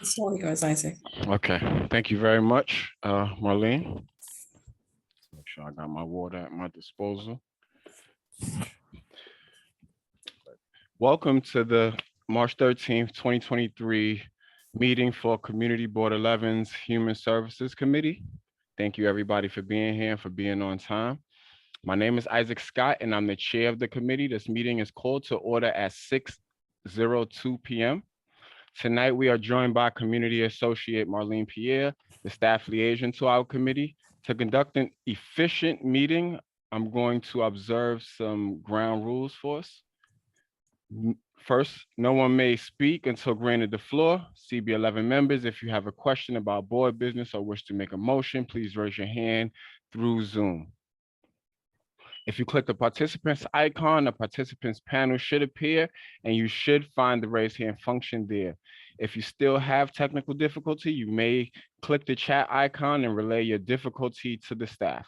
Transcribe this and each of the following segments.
It's all yours, Isaac. Okay, thank you very much, Marlene. Make sure I got my water at my disposal. Welcome to the March 13th, 2023 meeting for Community Board 11's Human Services Committee. Thank you everybody for being here and for being on time. My name is Isaac Scott and I'm the chair of the committee. This meeting is called to order at 6:02 p.m. Tonight, we are joined by Community Associate Marlene Pierre, the staff liaison to our committee. To conduct an efficient meeting, I'm going to observe some ground rules for us. First, no one may speak until granted the floor. CB11 members, if you have a question about board business or wish to make a motion, please raise your hand through Zoom. If you click the participants icon, the participants panel should appear and you should find the raise hand function there. If you still have technical difficulty, you may click the chat icon and relay your difficulty to the staff.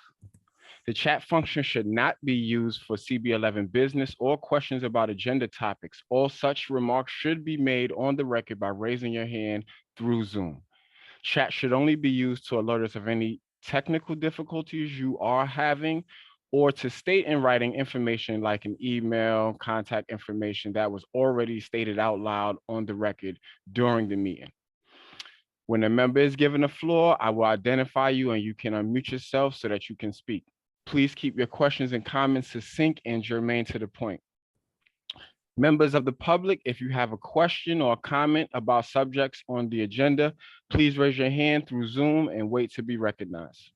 The chat function should not be used for CB11 business or questions about agenda topics. All such remarks should be made on the record by raising your hand through Zoom. Chat should only be used to alert us of any technical difficulties you are having or to state in writing information like an email, contact information that was already stated out loud on the record during the meeting. When a member is given the floor, I will identify you and you can unmute yourself so that you can speak. Please keep your questions and comments succinct and germane to the point. Members of the public, if you have a question or a comment about subjects on the agenda, please raise your hand through Zoom and wait to be recognized.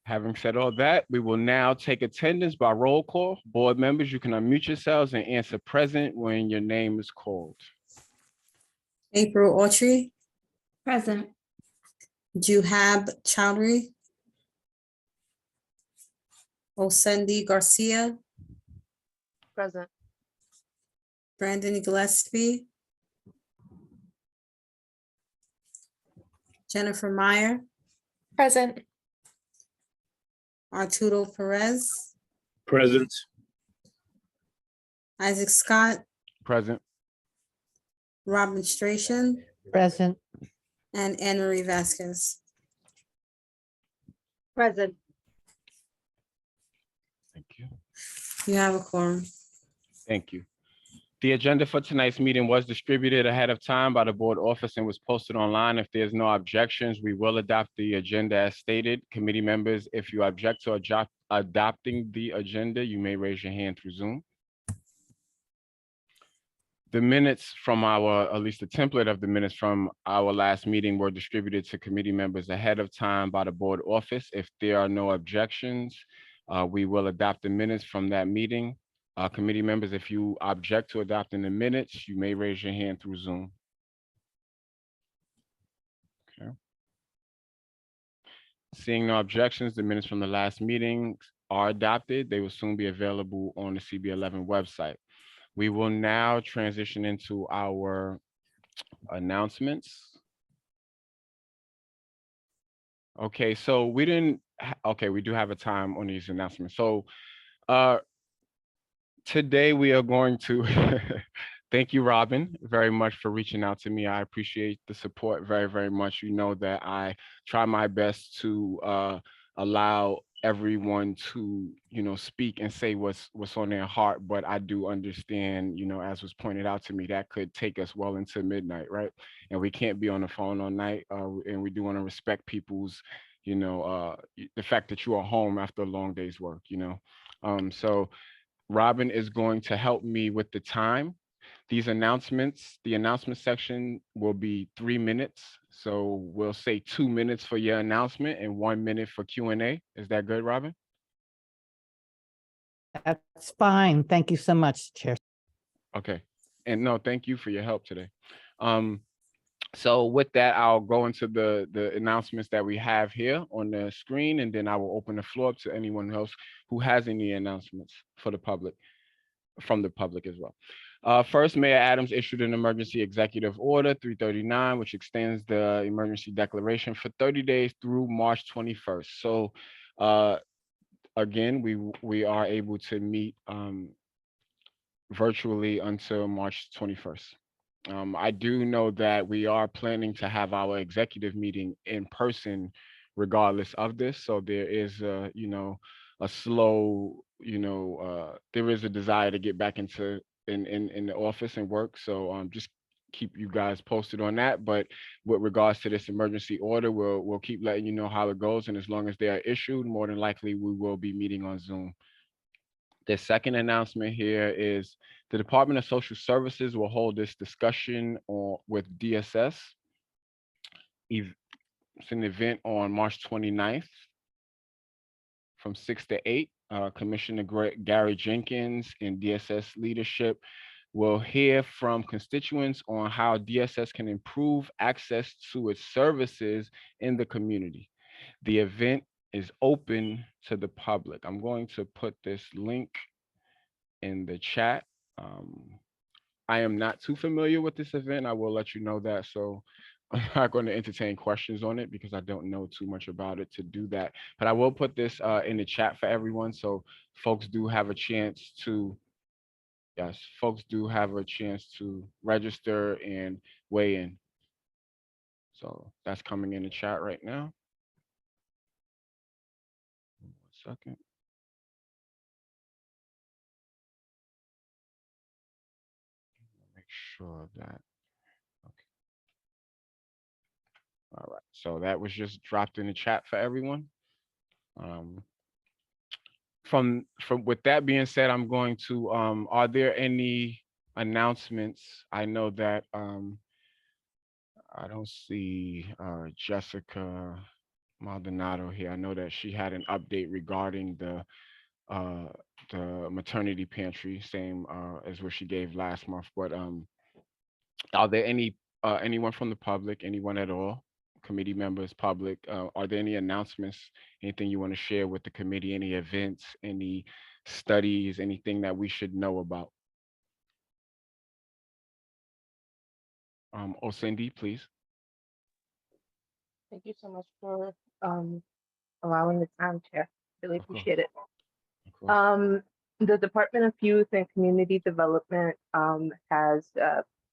Having said all that, we will now take attendance by roll call. Board members, you can unmute yourselves and answer present when your name is called. April Autry, Present. Juhab Chowdhury, Osendi Garcia, Present. Brandon Gillespie, Jennifer Meyer, Present. Arturo Perez, Present. Isaac Scott, Present. Robin Stration, Present. and Anne Marie Vasquez. Present. Thank you. You have a quorum. Thank you. The agenda for tonight's meeting was distributed ahead of time by the board office and was posted online. If there's no objections, we will adopt the agenda as stated. Committee members, if you object to adopting the agenda, you may raise your hand through Zoom. The minutes from at least the template of the minutes from our last meeting were distributed to committee members ahead of time by the board office. If there are no objections, we will adopt the minutes from that meeting. Committee members, if you object to adopting the minutes, you may raise your hand through Zoom. Okay. Seeing no objections, the minutes from the last meeting are adopted. They will soon be available on the CB11 website. We will now transition into our announcements. Okay, so we do have a time on these announcements. So today we are going to thank you, Robin, very much for reaching out to me. I appreciate the support very, very much. You know that I try my best to allow everyone to, speak and say what's on their heart, but I do understand, as was pointed out to me, that could take us well into midnight, right? And we can't be on the phone all night, and we do want to respect people's, the fact that you are home after a long day's work, so Robin is going to help me with the time. These announcements, the announcement section will be 3 minutes. So we'll say 2 minutes for your announcement and 1 minute for Q&A. Is that good, Robin? That's fine. Thank you so much, Chair. Okay. And no, thank you for your help today. So with that, I'll go into the announcements that we have here on the screen, and then I will open the floor up to anyone else who has any announcements for the public, from the public as well. First, Mayor Adams issued an emergency executive order 339, which extends the emergency declaration for 30 days through March 21st. So again, we are able to meet virtually until March 21st. I do know that we are planning to have our executive meeting in person regardless of this. So there is a slow, there is a desire to get back into in the office and work. So just keep you guys posted on that. But with regards to this emergency order, we'll keep letting you know how it goes. And as long as they are issued, more than likely we will be meeting on Zoom. The second announcement here is the Department of Social Services will hold this discussion with DSS. It's an event on March 29th from 6 to 8. Commissioner Gary Jenkins and DSS leadership will hear from constituents on how DSS can improve access to its services in the community. The event is open to the public. I'm going to put this link in the chat. I am not too familiar with this event. I will let you know that. So I'm not going to entertain questions on it because I don't know too much about it to do that. But I will put this in the chat for everyone. So folks do have a chance to, yes, folks do have a chance to register and weigh in. So that's coming in the chat right now. 1 second. Make sure of that. Okay. All right. So that was just dropped in the chat for everyone. From with that being said, I'm going to are there any announcements? I know that I don't see Jessica Maldonado here. I know that she had an update regarding the maternity pantry, same as what she gave last month. But are there anyone from the public, anyone at all, committee members, public, are there any announcements, anything you want to share with the committee, any events, any studies, anything that we should know about? Cindy, please. Thank you so much for allowing the time, Chair. Really Of course. appreciate it. Of course. The Department of Youth and Community Development has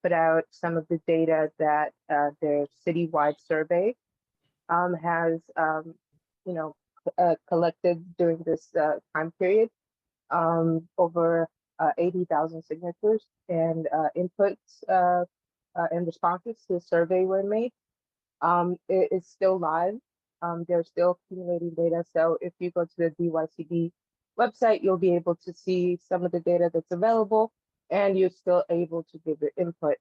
put out some of the data that their citywide survey has, collected during this time period. Over 80,000 signatures and inputs and responses to the survey were made. It is still live. They're still accumulating data. So if you go to the DYCD website, you'll be able to see some of the data that's available, and you're still able to give your input.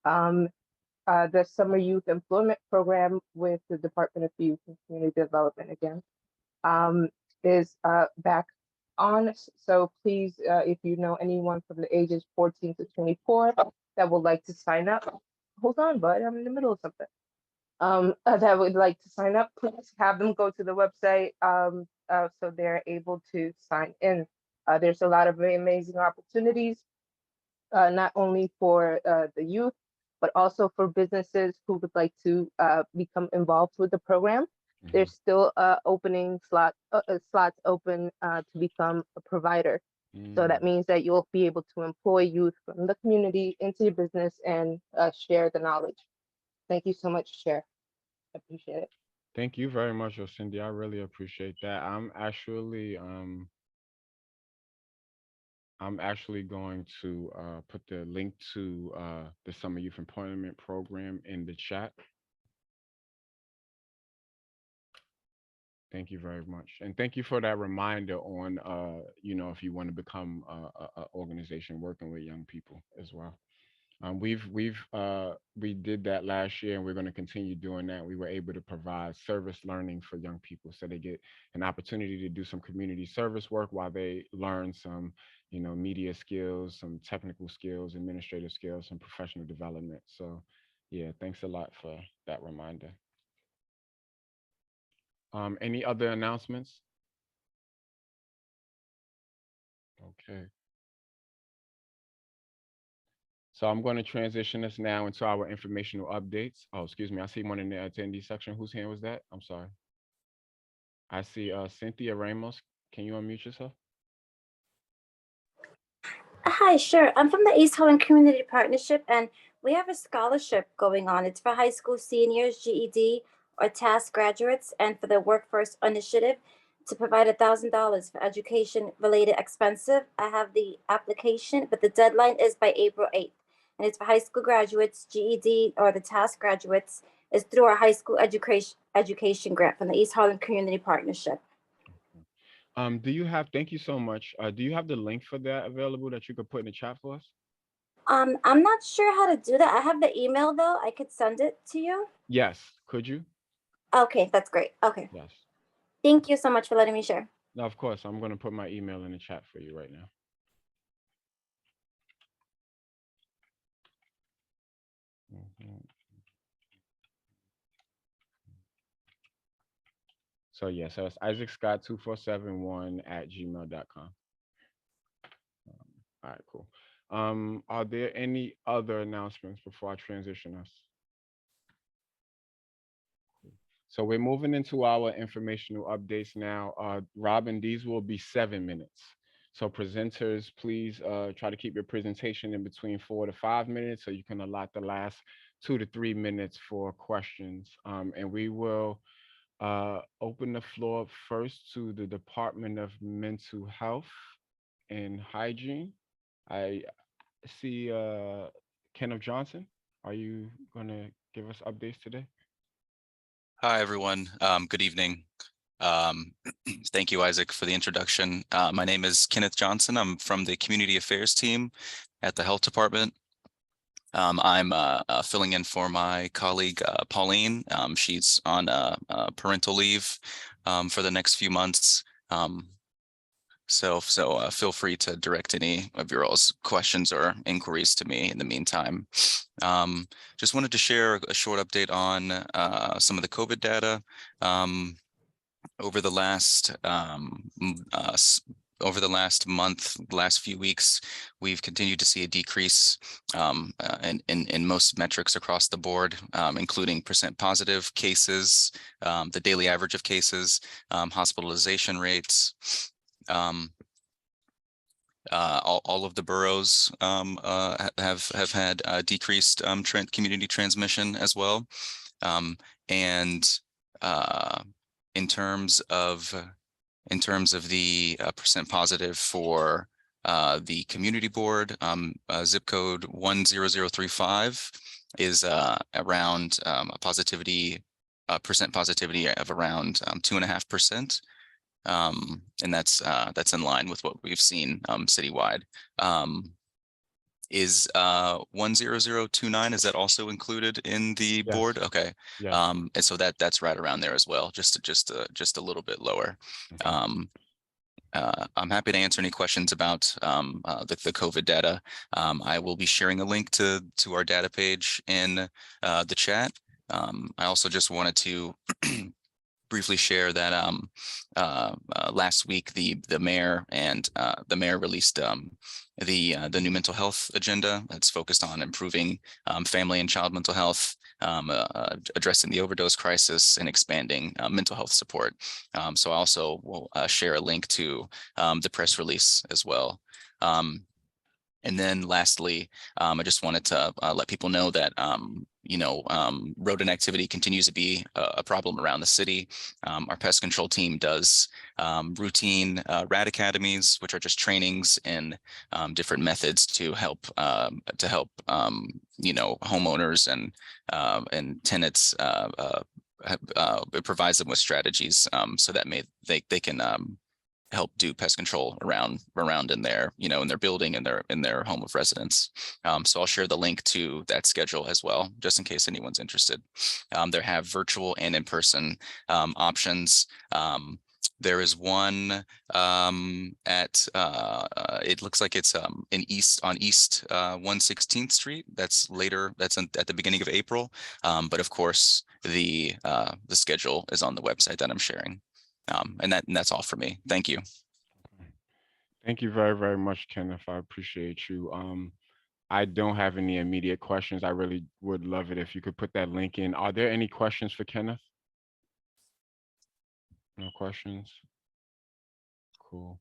The Summer Youth Employment Program with the Department of Youth and Community Development again is back on. So please, if you know anyone from the ages 14 to 24 that would like to sign up, hold on, bud, I'm in the middle of something. That would like to sign up, please have them go to the website so they're able to sign in. There's a lot of very amazing opportunities, not only for the youth, but also for businesses who would like to become involved with the program. Mhm. There's still slots open to become a provider. So that means that you'll be able to employ youth from the community into your business and share the knowledge. Thank you so much, Chair. I appreciate it. Thank you very much, Cindy. I really appreciate that. I'm actually going to put the link to the Summer Youth Employment Program in the chat. Thank you very much. And thank you for that reminder on, if you want to become a organization working with young people as well. We did that last year, and we're going to continue doing that. We were able to provide service learning for young people, so they get an opportunity to do some community service work while they learn some, media skills, some technical skills, administrative skills, some professional development. So, yeah, thanks a lot for that reminder. Any other announcements? Okay. So I'm going to transition us now into our informational updates. Oh, excuse me. I see one in the attendee section. Whose hand was that? I'm sorry. I see Cynthia Ramos. Can you unmute yourself? Hi, sure. I'm from the East Holland Community Partnership, and We have a scholarship going on. It's for high school seniors, GED, or TASK graduates, and for the Workforce Initiative to provide $1,000 for education-related expenses. I have the application, but the deadline is by April 8th. And it's for high school graduates, GED, or the TASK graduates. It's through our high school education grant from the East Harlem Community Partnership. Thank you so much. Do you have the link for that available that you could put in the chat for us? I'm not sure how to do that. I have the email though. I could send it to you. Yes, could you? Okay, that's great. Okay. Yes. Thank you so much for letting me share. No, of course. I'm going to put my email in the chat for you right now. Mhm. So yeah, so it's isaacscott2471@gmail.com. All right, cool. Are there any other announcements before I transition us? So we're moving into our informational updates now. Robin, these will be 7 minutes. So presenters, please try to keep your presentation in between 4 to 5 minutes so you can allot the last 2 to 3 minutes for questions. And we will open the floor first to the Department of Mental Health and Hygiene. I see Kenneth Johnson. Are you going to give us updates today? Hi, everyone. Good evening. Thank you, Isaac, for the introduction. My name is Kenneth Johnson. I'm from the Community Affairs team at the Health Department. I'm filling in for my colleague, Pauline. She's on parental leave for the next few months. So feel free to direct any of your all's questions or inquiries to me in the meantime. Just wanted to share a short update on some of the COVID data. Over the last month, last few weeks, we've continued to see a decrease in most metrics across the board, including percent positive cases, the daily average of cases, hospitalization rates. All of the boroughs have had decreased community transmission as well, and in terms of the percent positive for the community board, zip code 10035 is around a percent positivity of around 2.5%. And that's in line with what we've seen citywide. Is 10029, is that also included in the Yes. board? Okay. Yeah. And so that's right around there as well, just a little bit lower. Okay. I'm happy to answer any questions about the COVID data. I will be sharing a link to our data page in the chat. I also just wanted to briefly share that last week the mayor released the new mental health agenda that's focused on improving family and child mental health, addressing the overdose crisis, and expanding mental health support. So I also will share a link to the press release as well. And then lastly, I just wanted to let people know that rodent activity continues to be a problem around the city. Our pest control team does routine rat academies, which are just trainings in different methods to help homeowners and tenants. It provides them with strategies so that they can help do pest control around in their in their building and in their home of residence. So I'll share the link to that schedule as well, just in case anyone's interested. There have virtual and in-person options. There is one at it looks like it's on East 116th Street. That's at the beginning of April. But of course the schedule is on the website that I'm sharing. And that's all for me. Thank you. Thank you very, very much, Kenneth. I appreciate you. I don't have any immediate questions. I really would love it if you could put that link in. Are there any questions for Kenneth? No questions? Cool.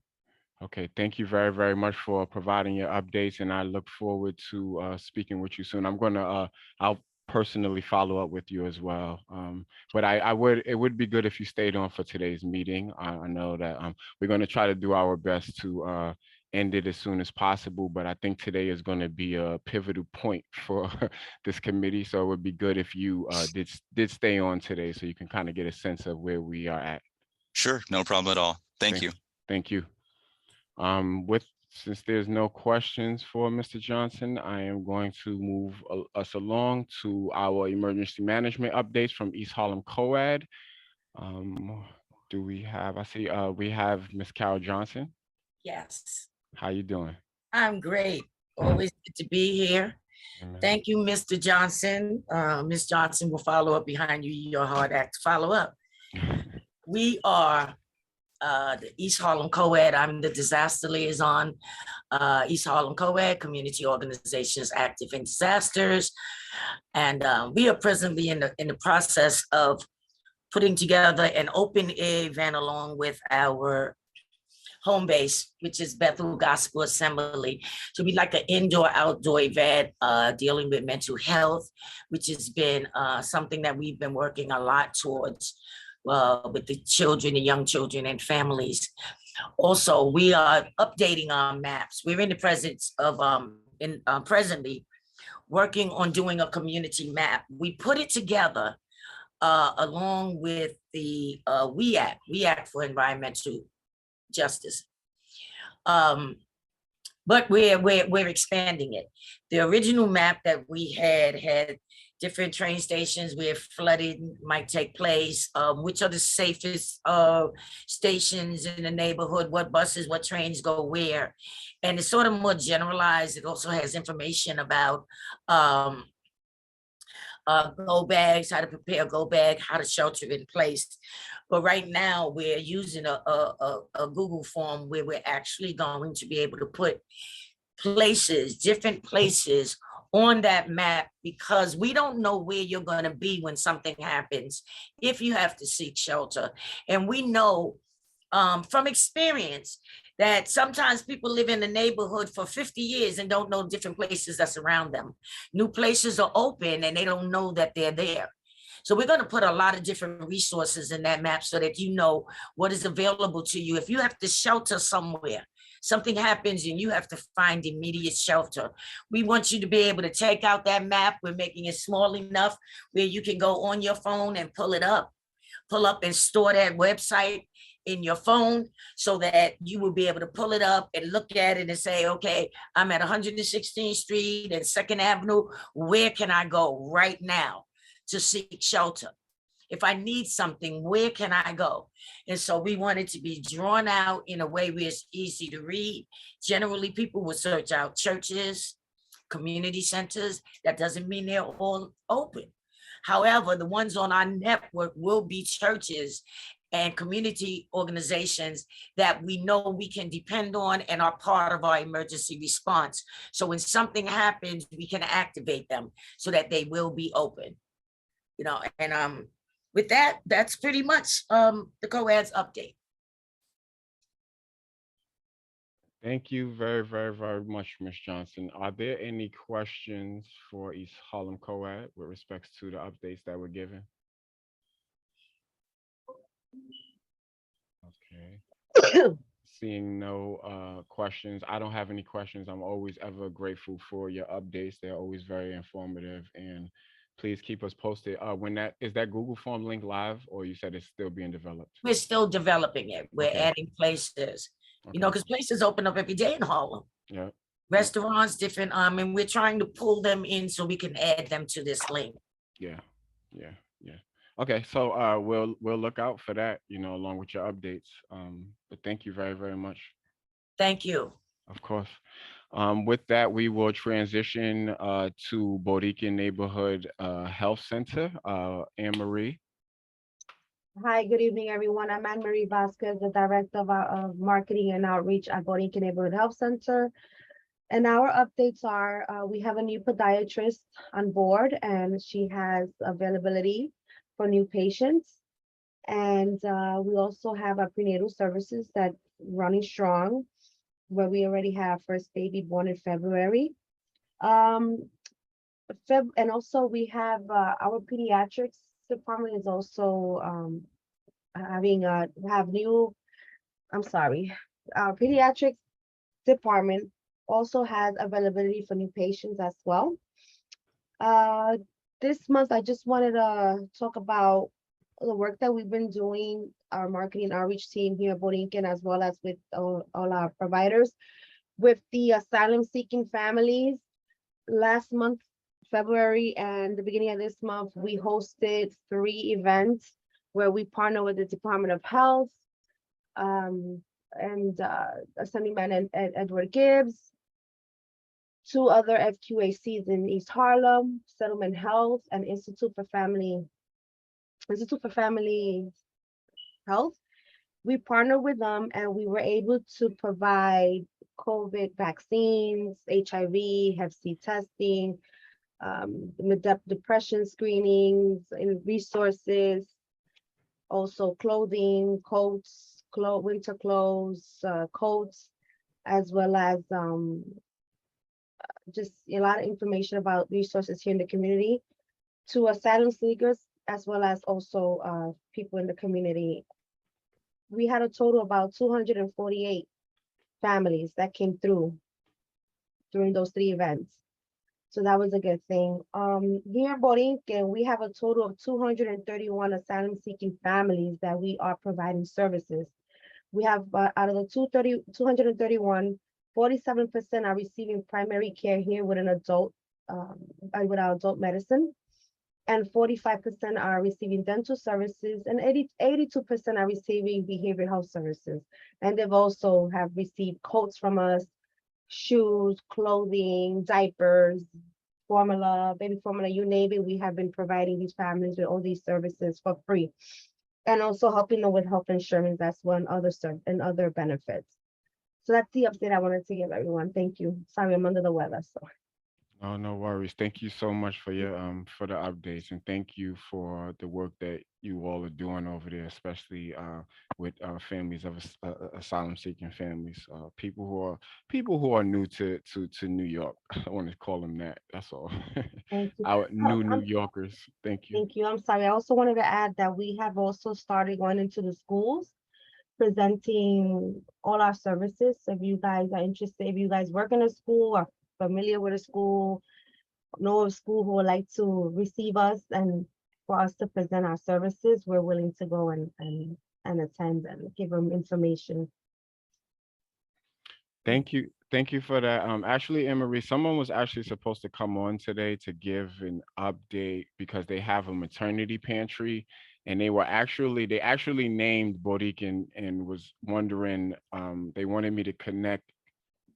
Okay, thank you very, very much for providing your updates, and I look forward to speaking with you soon. I'll personally follow up with you as well. But it would be good if you stayed on for today's meeting. I know that we're going to try to do our best to end it as soon as possible, but I think today is going to be a pivotal point for this committee. So it would be good if you did stay on today, so you can kind of get a sense of where we are at. Sure, no problem at all. Thank you. Thank you. Since there's no questions for Mr. Johnson, I am going to move us along to our emergency management updates from East Harlem COAD. I see we have Ms. Carol Johnson. Yes, How you doing? I'm great. Always good to be here. Amen. Thank you, Mr. Johnson. Ms. Johnson will follow up behind you. Your hard act to follow up. We are the East Harlem COAD. I'm the disaster liaison. East Harlem COAD, Community Organizations Active in Disasters. And we are presently in the process of putting together an open air event along with our home base, which is Bethel Gospel Assembly. So we like an indoor-outdoor event dealing with mental health, which has been something that we've been working a lot towards with the children, the young children and families. Also, we are updating our maps. We're in the presence of presently working on doing a community map. We put it together along with the We Act for Environmental Justice. But we're expanding it. The original map that we had different train stations where flooding might take place, which are the safest stations in the neighborhood, what buses, what trains go where. And it's sort of more generalized. It also has information about go bags, how to prepare a go bag, how to shelter in place. But right now we're using a Google form where we're actually going to be able to put places, different places on that map, because we don't know where you're going to be when something happens, if you have to seek shelter. And we know from experience that sometimes people live in the neighborhood for 50 years and don't know different places that's around them. New places are open and they don't know that they're there. So we're going to put a lot of different resources in that map so that you know what is available to you. If you have to shelter somewhere, something happens and you have to find immediate shelter, we want you to be able to take out that map. We're making it small enough where you can go on your phone and pull up and store that website in your phone so that you will be able to pull it up and look at it and say, okay, I'm at 116th Street and 2nd Avenue. Where can I go right now to seek shelter? If I need something, where can I go? And so we want it to be drawn out in a way where it's easy to read. Generally, people will search out churches, community centers. That doesn't mean they're all open. However, the ones on our network will be churches and community organizations that we know we can depend on and are part of our emergency response. So when something happens, we can activate them so that they will be open. You know, and with that, that's pretty much the COAD's update. Thank you very, very, very much, Ms. Johnson. Are there any questions for East Harlem COAD with respects to the updates that were given? Okay. Seeing no questions, I don't have any questions. I'm always ever grateful for your updates. They're always very informative, and please keep us posted. When is that Google form link live, or you said it's still being developed? We're still developing it. We're Okay. adding places, you Okay. know, because places open up every day in Harlem. Yeah. Restaurants, different, and we're trying to pull them in so we can add them to this link. Yeah. Okay, so we'll look out for that, you know, along with your updates. But thank you very, very much. Thank you. Of course. With that, we will transition to Borican Neighborhood Health Center. Anne Marie. Hi, good evening, everyone. I'm Anne Marie Vasquez, the Director of Marketing and Outreach at Borinquen Neighborhood Health Center. And our updates are, we have a new podiatrist on board and she has availability for new patients. And we also have our prenatal services that running strong. where we already have first baby born in February. Um, and also we have our pediatrics department is also having have new. I'm sorry, our pediatrics department also has availability for new patients as well. Uh, this month, I just wanted to talk about the work that we've been doing, our marketing outreach team here at Borinquen, as well as with all our providers, with the asylum seeking families. Last month, February, and the beginning of this month, we hosted 3 events where we partner with the Department of Health, and Assemblyman Edward Gibbs, 2 other FQACs in East Harlem, Settlement Health, and Institute for Family Health. We partnered with them, and we were able to provide COVID vaccines, HIV, Hep C testing, depression screenings, and resources, also clothing, coats, winter clothes, coats, as well as just a lot of information about resources here in the community to asylum seekers, as well as also people in the community. We had a total of about 248 families that came through during those 3 events. So that was a good thing. Here in Borinquen, we have a total of 231 asylum seeking families that we are providing services. We have out of the 231, 47% are receiving primary care here with an adult, with our adult medicine, and 45% are receiving dental services, and 82% are receiving behavioral health services. And they've also have received coats from us, shoes, clothing, diapers, formula, baby formula, you name it. We have been providing these families with all these services for free, and also helping them with health insurance as well, and other benefits. So that's the update I wanted to give everyone. Thank you. Sorry, I'm under the weather. So Oh, no worries. Thank you so much for your for the updates, and thank you for the work that you all are doing over there, especially with families of asylum seeking families, people who are new to New York. I want to call them that. That's all. thank you. Our new New I'm Yorkers. Thank you. Thank you. I'm sorry. I also wanted to add that we have also started going into the schools, presenting all our services. So if you guys are interested, if you guys work in a school or familiar with a school, know of a school who would like to receive us and for us to present our services, we're willing to go and attend and give them information. Thank you. Thank you for that. Actually, Anne-Marie, someone was actually supposed to come on today to give an update because they have a maternity pantry, and they actually named Borinquen and was wondering, they wanted me to connect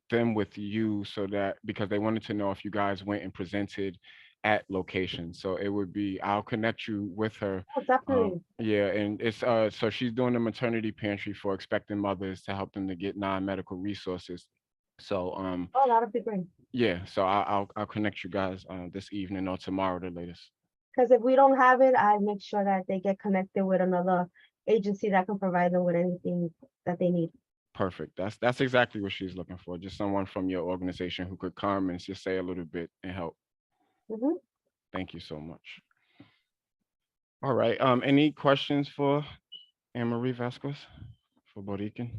them with you so that because they wanted to know if you guys went and presented at locations. So it would be, I'll connect you with her. Oh, definitely. Yeah, and it's so she's doing a maternity pantry for expecting mothers to help them to get non-medical resources. So Oh, that'll be great. yeah, so I'll connect you guys this evening or tomorrow the latest. Because if we don't have it, I make sure that they get connected with another agency that can provide them with anything that they need. Perfect. That's exactly what she's looking for. Just someone from your organization who could come and just say a little bit and help. Mhm. Thank you so much. All right. Any questions for Anne-Marie Vasquez for Borinquen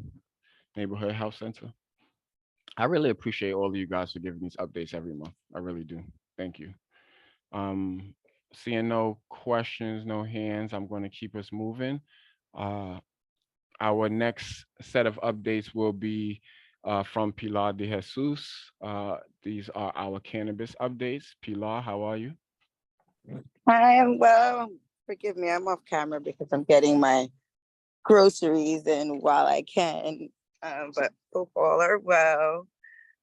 Neighborhood Health Center? I really appreciate all of you guys for giving these updates every month. I really do. Thank you. Seeing no questions, no hands, I'm going to keep us moving. Our next set of updates will be from Pilar de Jesus. These are our cannabis updates. Pilar, how are you? I am well. Forgive me, I'm off camera because I'm getting my groceries in while I can. But hope all are well.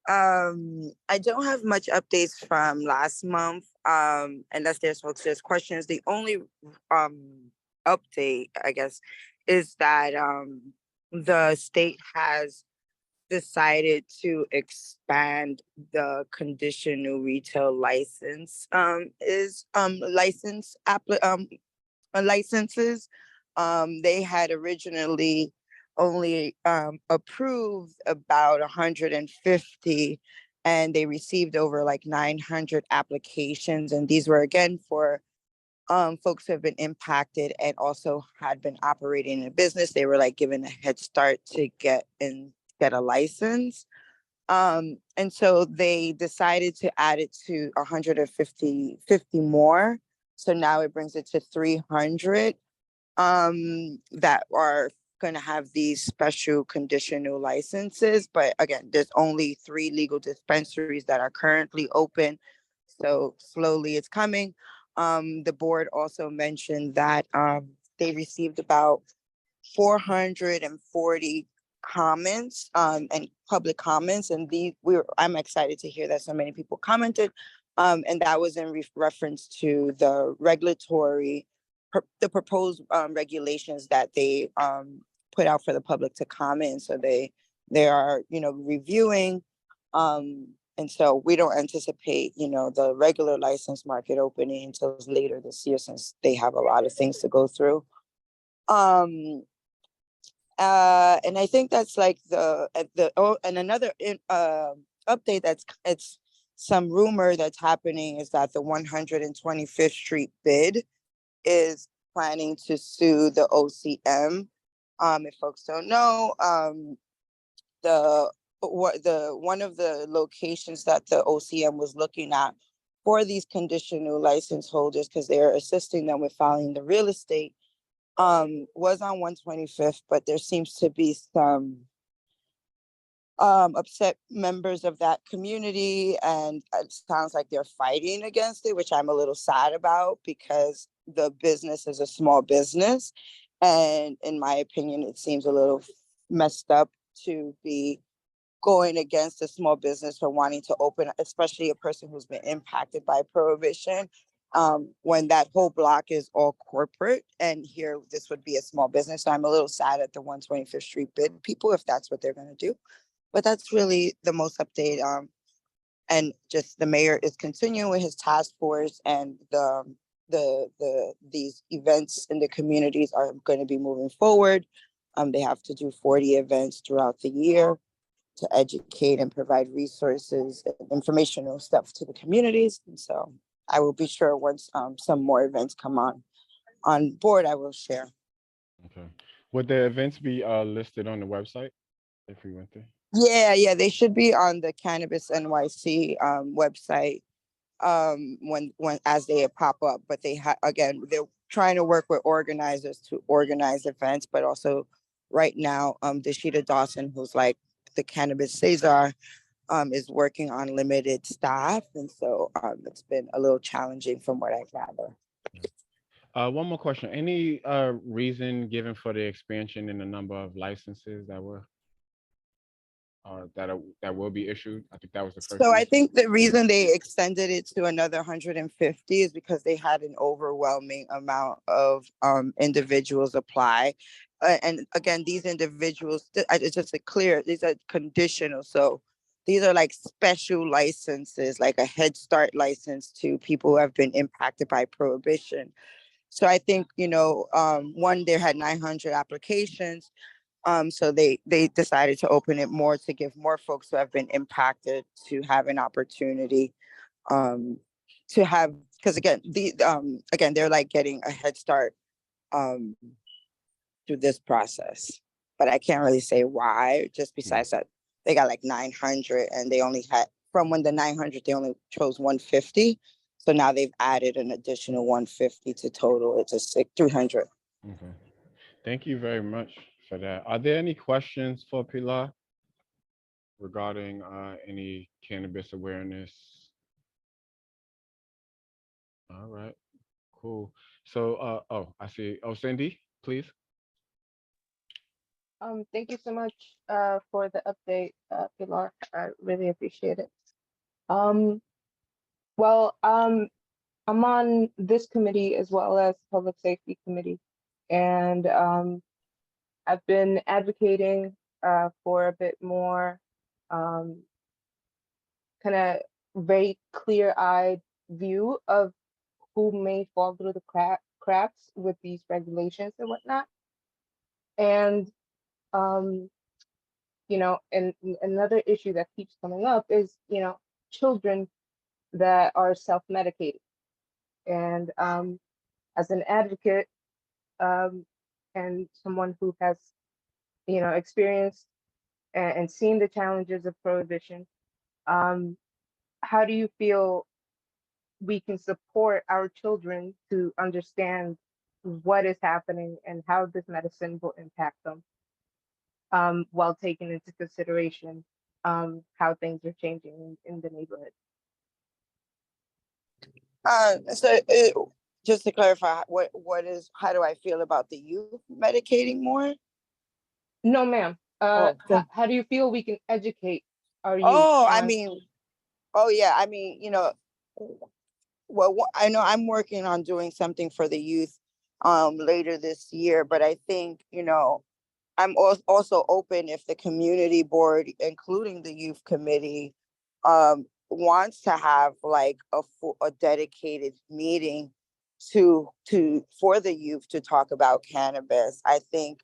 I don't have much updates from last month. Unless there's questions. The only update, I guess, is that the state has decided to expand the conditional retail licenses. They had originally only approved about 150, and they received over like 900 applications. And these were again for folks who have been impacted and also had been operating in a business. They were like given a head start to get a license. And so they decided to add it to 150 more. So now it brings it to 300 that are going to have these special conditional licenses. But again, there's only 3 legal dispensaries that are currently open. So slowly it's coming. The board also mentioned that they received about 440 comments and public comments, and I'm excited to hear that so many people commented, and that was in reference to the the proposed regulations that they put out for the public to comment. So they are reviewing, and so we don't anticipate the regular license market opening until later this year, since they have a lot of things to go through. And I think that's like and another update it's some rumor that's happening is that the 125th Street bid is planning to sue the OCM. If folks don't know, one of the locations that the OCM was looking at for these conditional license holders, because they're assisting them with filing the real estate, was on 125th, but there seems to be some upset members of that community, and it sounds like they're fighting against it, which I'm a little sad about, because the business is a small business, and in my opinion it seems a little messed up to be going against a small business for wanting to open, especially a person who's been impacted by prohibition, when that whole block is all corporate, and here this would be a small business. So I'm a little sad at the 125th Street bid people, if that's what they're going to do. But that's really the most update. And just the mayor is continuing with his task force, and these events in the communities are going to be moving forward. They have to do 40 events throughout the year to educate and provide resources and informational stuff to the communities. And so I will be sure once some more events come on board, I will share. Okay. Would the events be listed on the website if we went there? Yeah, they should be on the Cannabis NYC website when as they pop up. But again, they're trying to work with organizers to organize events, but also right now, Deshita Dawson, who's like the Cannabis Cesar, is working on limited staff, and so it's been a little challenging from what I gather. One more question. Any reason given for the expansion in the number of licenses that will be issued? I think that was the first. So I think the reason they extended it to another 150 is because they had an overwhelming amount of individuals apply. And again, these individuals, it's just clear, these are conditional. So these are like special licenses, like a Head Start license to people who have been impacted by prohibition. So I think, one, there had 900 applications. So they decided to open it more to give more folks who have been impacted to have an opportunity to have, because again, they're like getting a head start through this process. But I can't really say why, just besides that they got like 900, and they only had, from when the 900, they only chose 150. So now they've added an additional 150 to total. It's a 300. Okay. Thank you very much for that. Are there any questions for Pilar regarding any cannabis awareness? All right, cool. So, I see. Oh, Cindy, please. Thank you so much for the update, Pilar. I really appreciate it. Well, I'm on this committee as well as Public Safety Committee, and I've been advocating for a bit more kind of very clear-eyed view of who may fall through the cracks with these regulations and whatnot. And You know, and another issue that keeps coming up is, you know, children that are self-medicated. And as an advocate, and someone who has, you know, experienced and seen the challenges of prohibition, how do you feel we can support our children to understand what is happening and how this medicine will impact them, while taking into consideration how things are changing in the neighborhood? Just to clarify, how do I feel about the youth medicating more? No, ma'am. Oh, How do you feel we can educate our youth oh, I on? mean, oh yeah, I mean, you know, well, I know I'm working on doing something for the youth later this year, but I think, you know, I'm also open if the community board, including the youth committee, wants to have like a dedicated meeting for the youth to talk about cannabis. I think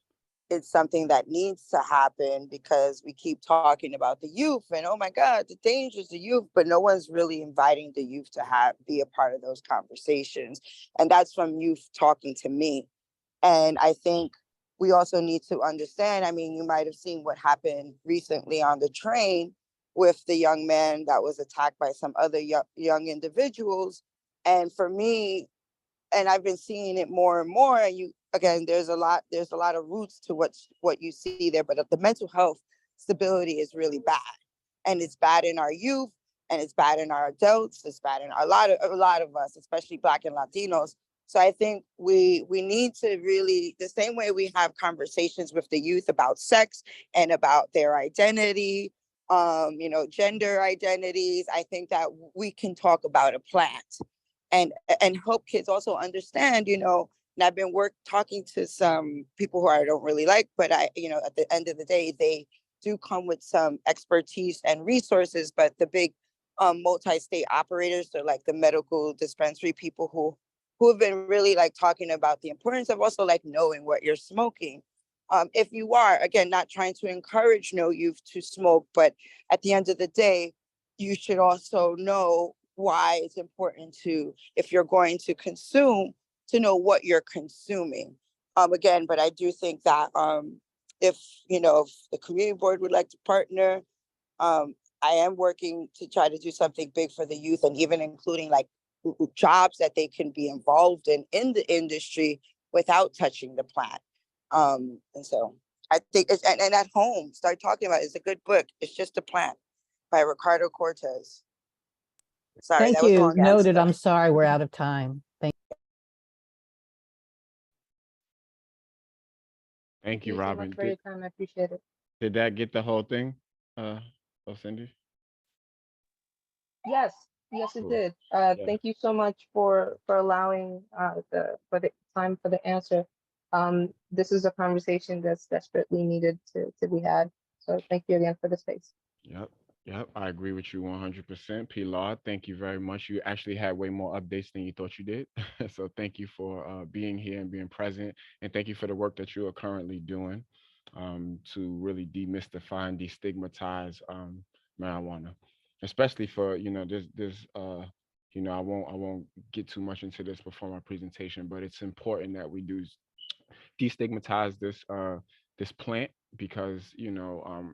it's something that needs to happen because we keep talking about the youth and oh my God, the dangers of youth, but no one's really inviting the youth to be a part of those conversations. And that's from youth talking to me. And I think we also need to understand, I mean, you might have seen what happened recently on the train with the young man that was attacked by some other young individuals. And for me, and I've been seeing it more and more, and you, again, there's a lot of roots to what you see there, but the mental health stability is really bad. And it's bad in our youth, and it's bad in our adults, it's bad in a lot of us, especially Black and Latinos. So I think we need to really, the same way we have conversations with the youth about sex and about their identity, you know, gender identities, I think that we can talk about a plant and help kids also understand, you know. And I've been talking to some people who I don't really like, but I, you know, at the end of the day, they do come with some expertise and resources, but the big multi-state operators, so like the medical dispensary people who have been really like talking about the importance of also like knowing what you're smoking. If you are, again, not trying to encourage no youth to smoke, but at the end of the day, you should also know why it's important to, if you're going to consume, to know what you're consuming. Again, but I do think that if, you know, if the community board would like to partner, I am working to try to do something big for the youth and even including like jobs that they can be involved in the industry without touching the plant. And so I think it's, and at home, start talking about it. It's a good book. It's Just a Plant by Ricardo Cortez. Sorry, Thank that was a you. long Noted. answer. I'm sorry, we're out of time. Thank you, So much Robin. for your time. I appreciate it. Did that get the whole thing, Cindy? Yes, it Cool. did. Yeah. Thank you so much for allowing for the time for the answer. This is a conversation that's desperately needed to be had. So thank you again for the space. Yep, I agree with you 100%. Pilar, thank you very much. You actually had way more updates than you thought you did. So thank you for being here and being present. And thank you for the work that you are currently doing to really demystify and destigmatize marijuana, especially for, you know, you know, I won't get too much into this before my presentation, but it's important that we do destigmatize this plant because, you know,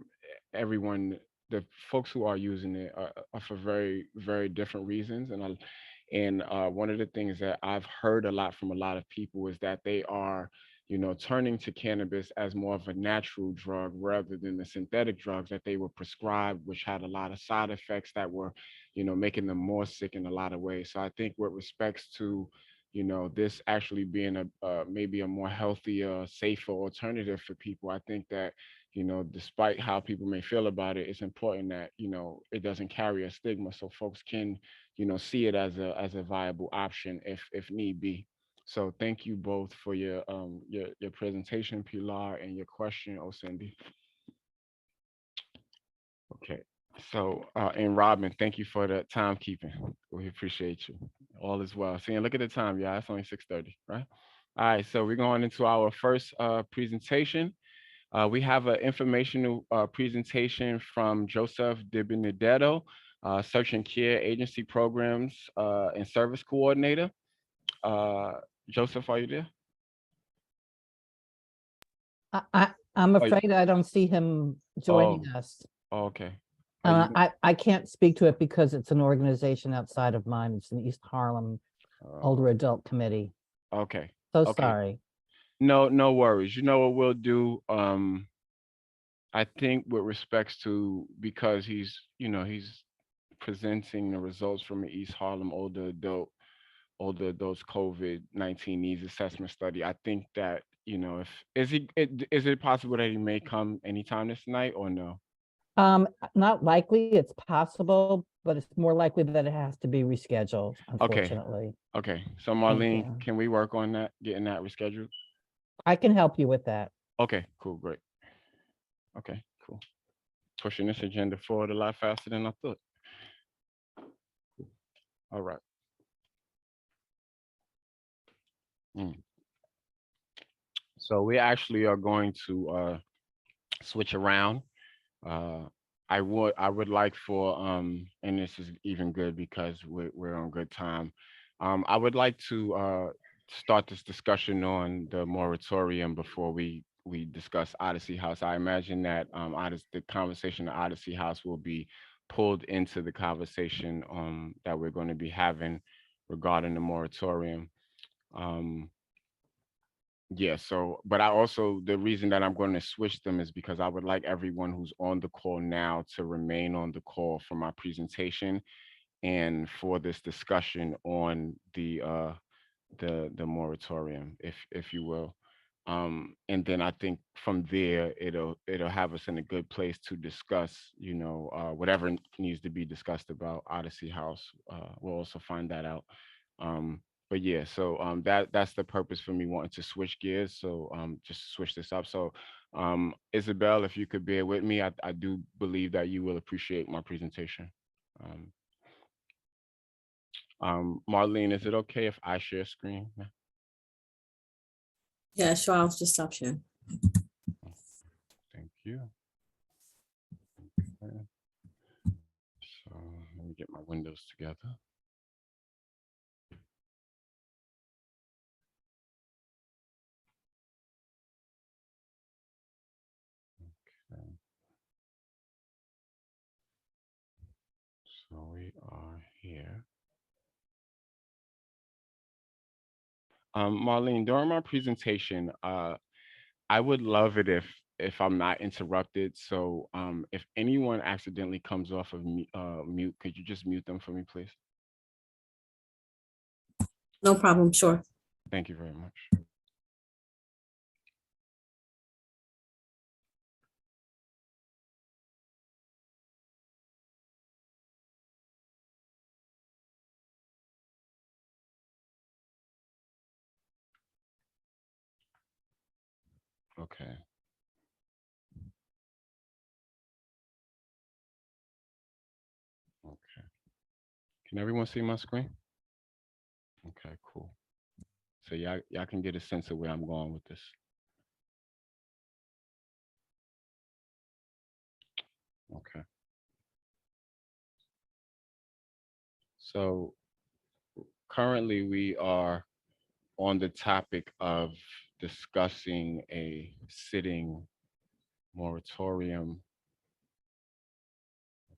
everyone, the folks who are using it are for very, very different reasons. And one of the things that I've heard a lot from a lot of people is that they are, you know, turning to cannabis as more of a natural drug rather than the synthetic drugs that they were prescribed, which had a lot of side effects that were, you know, making them more sick in a lot of ways. So I think with respects to, you know, this actually being a maybe a more healthier, safer alternative for people, I think that, you know, despite how people may feel about it, it's important that, you know, it doesn't carry a stigma so folks can, you know, see it as a viable option if need be. So thank you both for your presentation, Pilar, and your question, Cindy. Okay. So and Robin, thank you for the timekeeping. We appreciate you. All is well. See, and look at the time, y'all. It's only 6:30, right? All right, so we're going into our first presentation. We have an informational presentation from Joseph Di Benedetto, Search and Care Agency Programs and Service Coordinator. Joseph, are you there? I'm Oh, you- afraid I don't see him joining us. Oh, okay. Are you- I can't speak to it because it's an organization outside of mine. It's an East Harlem Older Adult Committee. Okay. So Okay. sorry. No worries. You know what we'll do? I think with respects to, because he's presenting the results from the East Harlem older adults COVID-19 needs assessment study. I think that, if is it possible that he may come anytime this night or no? Not likely, it's possible, but it's more likely that it has to be rescheduled, unfortunately. Okay. So you. Marlene, can we work on that, getting that rescheduled? I can help you with that. Okay, cool, great. Okay, cool. Pushing this agenda forward a lot faster than I thought. All right. So we actually are going to switch around. I would like for and this is even good because we're on good time. I would like to start this discussion on the moratorium before we discuss Odyssey House. I imagine that the conversation at Odyssey House will be pulled into the conversation that we're going to be having regarding the moratorium. Yeah, so, but I also, the reason that I'm going to switch them is because I would like everyone who's on the call now to remain on the call for my presentation and for this discussion on the moratorium, if you will. And then I think from there, it'll have us in a good place to discuss, whatever needs to be discussed about Odyssey House. We'll also find that out. But yeah, so that's the purpose for me wanting to switch gears. So just switch this up. So Isabel, if you could bear with me, I do believe that you will appreciate my presentation. Marlene, is it okay if I share screen? Yeah, sure, I'll just stop sharing. Thank you. Okay. So let me get my windows together. Okay. So we are here. Marlene, during my presentation, I would love it if I'm not interrupted. So if anyone accidentally comes off of mute, could you just mute them for me, please? No problem, sure. Thank you very much. Okay. Okay. Can everyone see my screen? Okay, cool. So y'all can get a sense of where I'm going with this. Okay. So currently we are on the topic of discussing a sitting moratorium.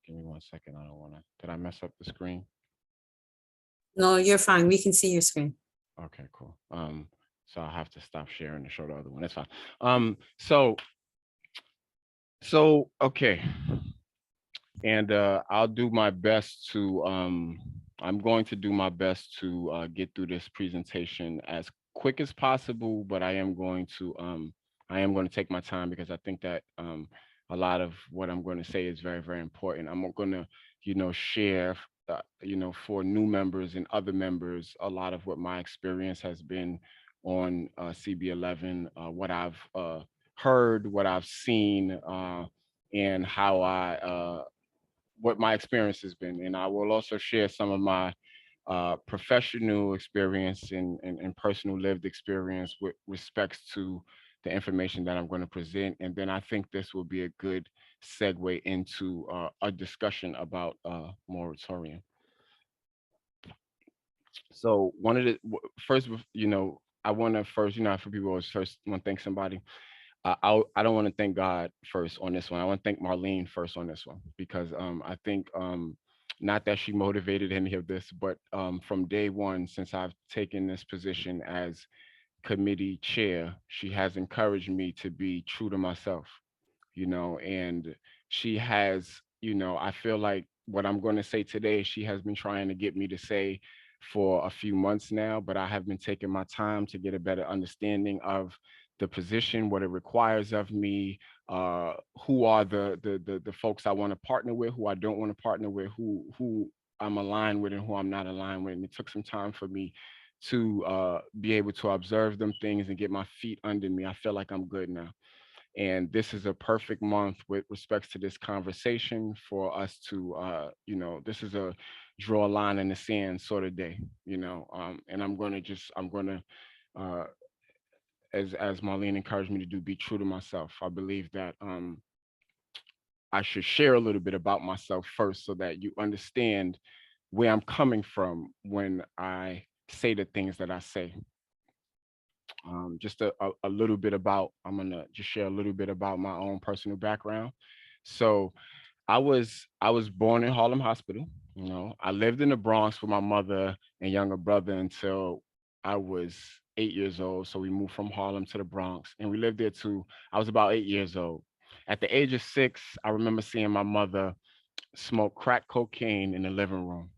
Give me 1 second. I don't want to. Did I mess up the screen? No, you're fine. We can see your screen. Okay, cool. So I'll have to stop sharing to show the other one. That's fine. So okay. And I'll do my best to I'm going to do my best to get through this presentation as quick as possible, but I am going to take my time because I think that a lot of what I'm going to say is very, very important. I'm going to, share, for new members and other members, a lot of what my experience has been on CB11, what I've heard, what I've seen, and how what my experience has been. And I will also share some of my professional experience and personal lived experience with respects to the information that I'm going to present. And then I think this will be a good segue into a discussion about moratorium. So one of the first, I want to first, for people always first want to thank somebody. I don't want to thank God first on this one. I want to thank Marlene first on this one because I think not that she motivated any of this, but from day one, since I've taken this position as committee chair, she has encouraged me to be true to myself, and she has, I feel like what I'm going to say today, she has been trying to get me to say for a few months now, but I have been taking my time to get a better understanding of the position, what it requires of me, who are the folks I want to partner with, who I don't want to partner with, who I'm aligned with and who I'm not aligned with. And it took some time for me to be able to observe them things and get my feet under me. I feel like I'm good now. And this is a perfect month with respects to this conversation for us to, this is a draw a line in the sand sort of day, and I'm going to, as Marlene encouraged me to do, be true to myself. I believe that I should share a little bit about myself first so that you understand where I'm coming from when I say the things that I say. Just a little bit about, I'm gonna just share a little bit about my own personal background. So I was born in Harlem Hospital. I lived in the Bronx with my mother and younger brother until I was 8 years old. So we moved from Harlem to the Bronx, and we lived there till I was about 8 years old. At the age of 6, I remember seeing my mother smoke crack cocaine in the living room.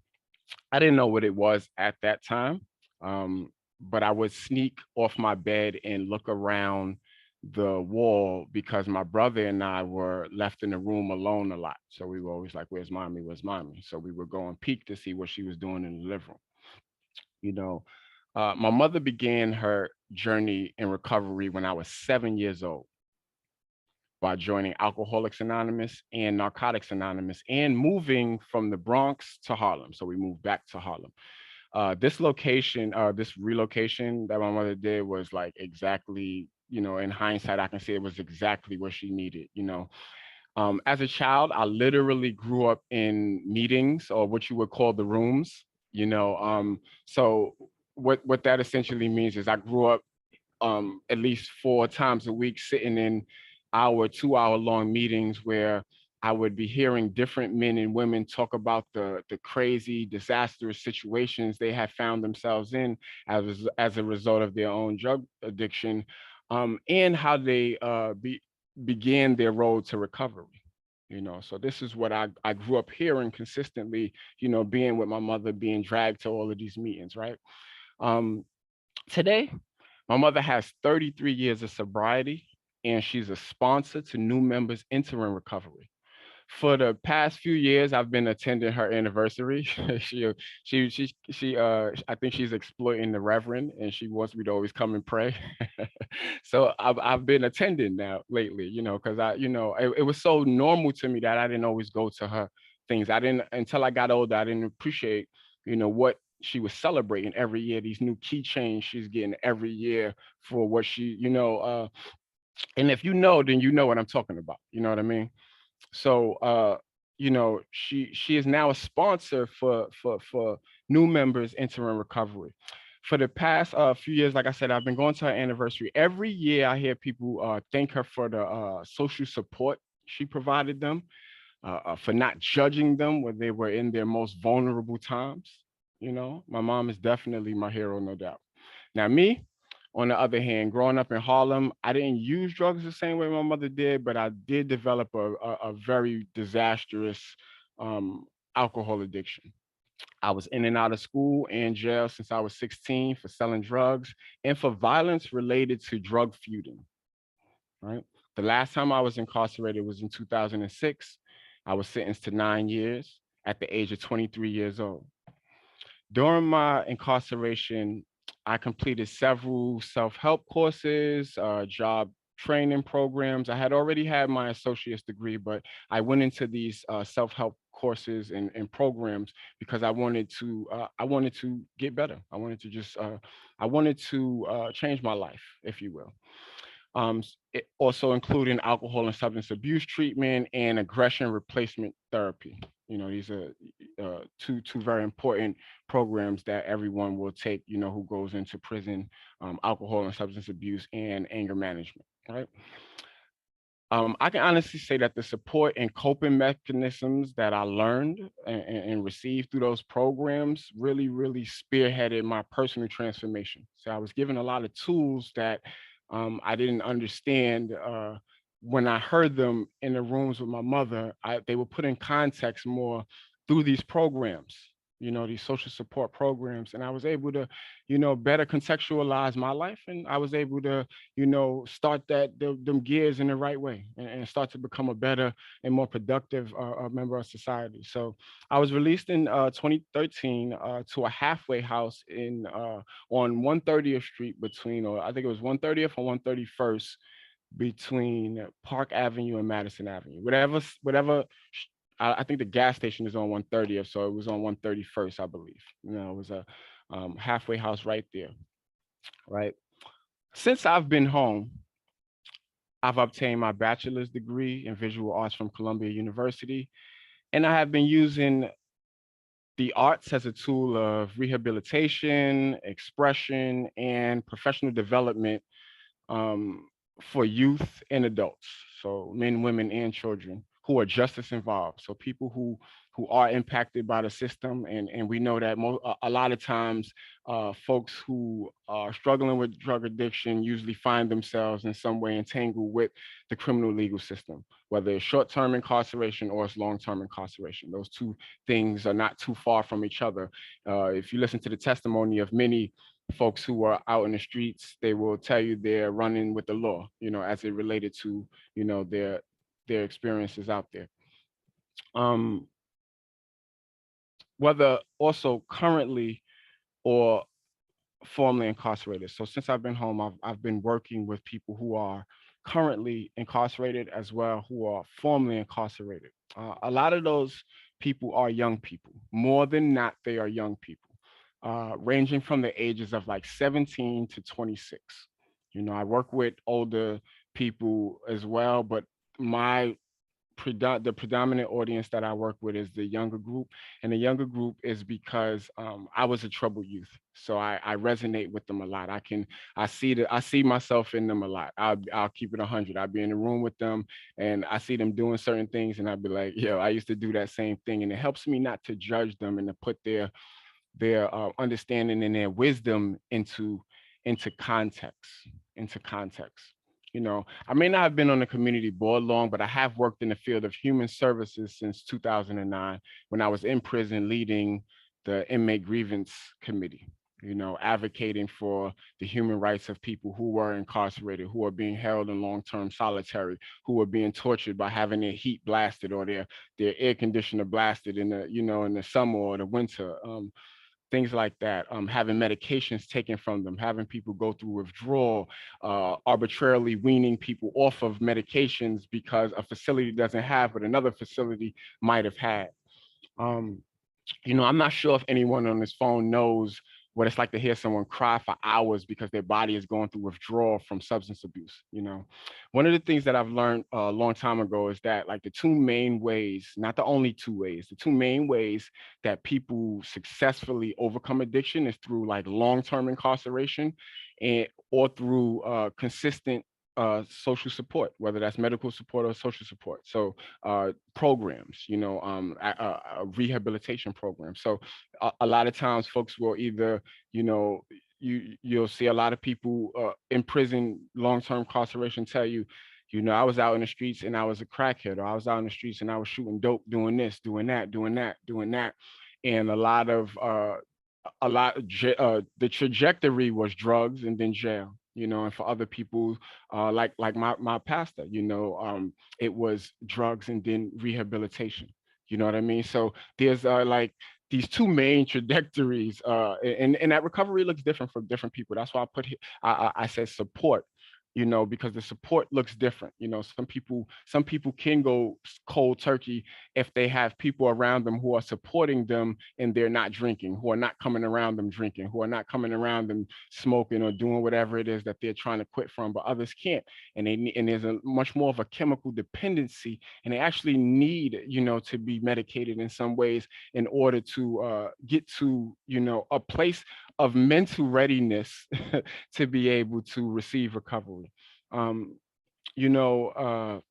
I didn't know what it was at that time, but I would sneak off my bed and look around the wall because my brother and I were left in the room alone a lot. So we were always like, "Where's mommy? Where's mommy?" So we would go and peek to see what she was doing in the living room. My mother began her journey in recovery when I was 7 years old by joining Alcoholics Anonymous and Narcotics Anonymous and moving from the Bronx to Harlem. So we moved back to Harlem. This relocation that my mother did was like exactly, in hindsight, I can say it was exactly what she needed. As a child, I literally grew up in meetings, or what you would call the rooms. So what that essentially means is I grew up at least 4 times a week sitting in 2-hour long meetings where I would be hearing different men and women talk about the crazy, disastrous situations they had found themselves in as a result of their own drug addiction, and how they began their road to recovery. So this is what I grew up hearing consistently, being with my mother, being dragged to all of these meetings, right? Today, my mother has 33 years of sobriety, and she's a sponsor to new members entering recovery. For the past few years, I've been attending her anniversary. I think she's exploiting the reverend, and she wants me to always come and pray. So I've been attending now lately, because it was so normal to me that I didn't always go to her things. Until I got older, I didn't appreciate, what she was celebrating every year, these new keychains she's getting every year for what she, and if then you know what I'm talking about. You know what I mean? So she is now a sponsor for new members entering recovery. For the past few years, like I said, I've been going to her anniversary. Every year I hear people thank her for the social support she provided them, for not judging them when they were in their most vulnerable times. My mom is definitely my hero, no doubt. Now me, on the other hand, growing up in Harlem, I didn't use drugs the same way my mother did, but I did develop a very disastrous alcohol addiction. I was in and out of school and jail since I was 16 for selling drugs and for violence related to drug feuding, right? The last time I was incarcerated was in 2006. I was sentenced to 9 years at the age of 23 years old. During my incarceration, I completed several self-help courses, job training programs. I had already had my associate's degree, but I went into these self-help courses and programs because I wanted to get better. I wanted to change my life, if you will. Also including alcohol and substance abuse treatment and aggression replacement therapy. These are two very important programs that everyone will take, who goes into prison, alcohol and substance abuse and anger management, right? I can honestly say that the support and coping mechanisms that I learned and received through those programs really, really spearheaded my personal transformation. So I was given a lot of tools that I didn't understand when I heard them in the rooms with my mother. They were put in context more through these programs, these social support programs. And I was able to, better contextualize my life. And I was able to, start them gears in the right way and start to become a better and more productive member of society. So I was released in 2013 to a halfway house on 130th Street between, or I think it was 130th or 131st between Park Avenue and Madison Avenue. I think the gas station is on 130th, so it was on 131st, I believe. It was a halfway house right there, right? Since I've been home, I've obtained my bachelor's degree in visual arts from Columbia University, and I have been using the arts as a tool of rehabilitation, expression, and professional development for youth and adults, so men, women, and children who are justice involved. So people who are impacted by the system, and we know that a lot of times folks who are struggling with drug addiction usually find themselves in some way entangled with the criminal legal system, whether it's short-term incarceration or it's long-term incarceration. Those two things are not too far from each other. If you listen to the testimony of many folks who are out in the streets, they will tell you they're running with the law, as it related to, their experiences out there. Whether also currently or formerly incarcerated. So since I've been home, I've been working with people who are currently incarcerated as well, who are formerly incarcerated. A lot of those people are young people. More than not, they are young people, ranging from the ages of like 17 to 26. I work with older people as well, but the predominant audience that I work with is the younger group, and the younger group is because I was a troubled youth, so I resonate with them a lot. I see myself in them a lot. I'll keep it 100. I'll be in the room with them, and I see them doing certain things, and I'll be like, yo, I used to do that same thing, and it helps me not to judge them and to put their understanding and their wisdom into context. I may not have been on the community board long, but I have worked in the field of human services since 2009 when I was in prison leading the inmate grievance committee, advocating for the human rights of people who were incarcerated, who are being held in long-term solitary, who are being tortured by having their heat blasted or their air conditioner blasted in the summer or the winter. Things like that, having medications taken from them, having people go through withdrawal, arbitrarily weaning people off of medications because a facility doesn't have, but another facility might have had. I'm not sure if anyone on this phone knows what it's like to hear someone cry for hours because their body is going through withdrawal from substance abuse. One of the things that I've learned a long time ago is that like the two main ways, not the only two ways, the two main ways that people successfully overcome addiction is through like long-term incarceration or through consistent social support, whether that's medical support or social support. So programs, rehabilitation programs. So a lot of times folks will either, you'll see a lot of people in prison, long-term incarceration tell you, I was out in the streets and I was a crackhead, or I was out in the streets and I was shooting dope, doing this, doing that. And the trajectory was drugs and then jail. And for other people, like my pastor, it was drugs and then rehabilitation. You know what I mean? So there's like these two main trajectories, and that recovery looks different for different people. That's why I said support, you know, because the support looks different. You know, some people can go cold turkey if they have people around them who are supporting them and they're not drinking, who are not coming around them drinking, who are not coming around them smoking or doing whatever it is that they're trying to quit from, but others can't. And there's a much more of a chemical dependency, and they actually need, you know, to be medicated in some ways in order to get to, you know, a place of mental readiness to be able to receive recovery. You know,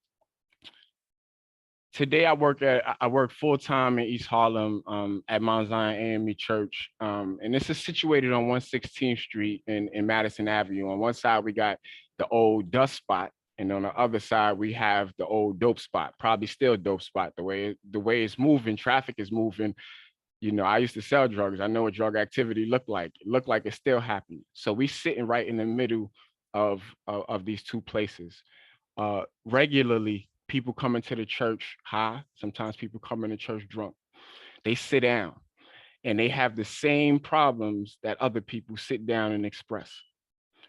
today I work full time in East Harlem at Mount Zion AME Church, and this is situated on 116th Street in Madison Avenue. On one side we got the old dust spot, and on the other side we have the old dope spot. Probably still dope spot. The way it's moving, traffic is moving. You know, I used to sell drugs. I know what drug activity looked like. It looked like it's still happening. So we sitting right in the middle of these two places. Regularly, people come into the church high. Sometimes people come into church drunk. They sit down and they have the same problems that other people sit down and express.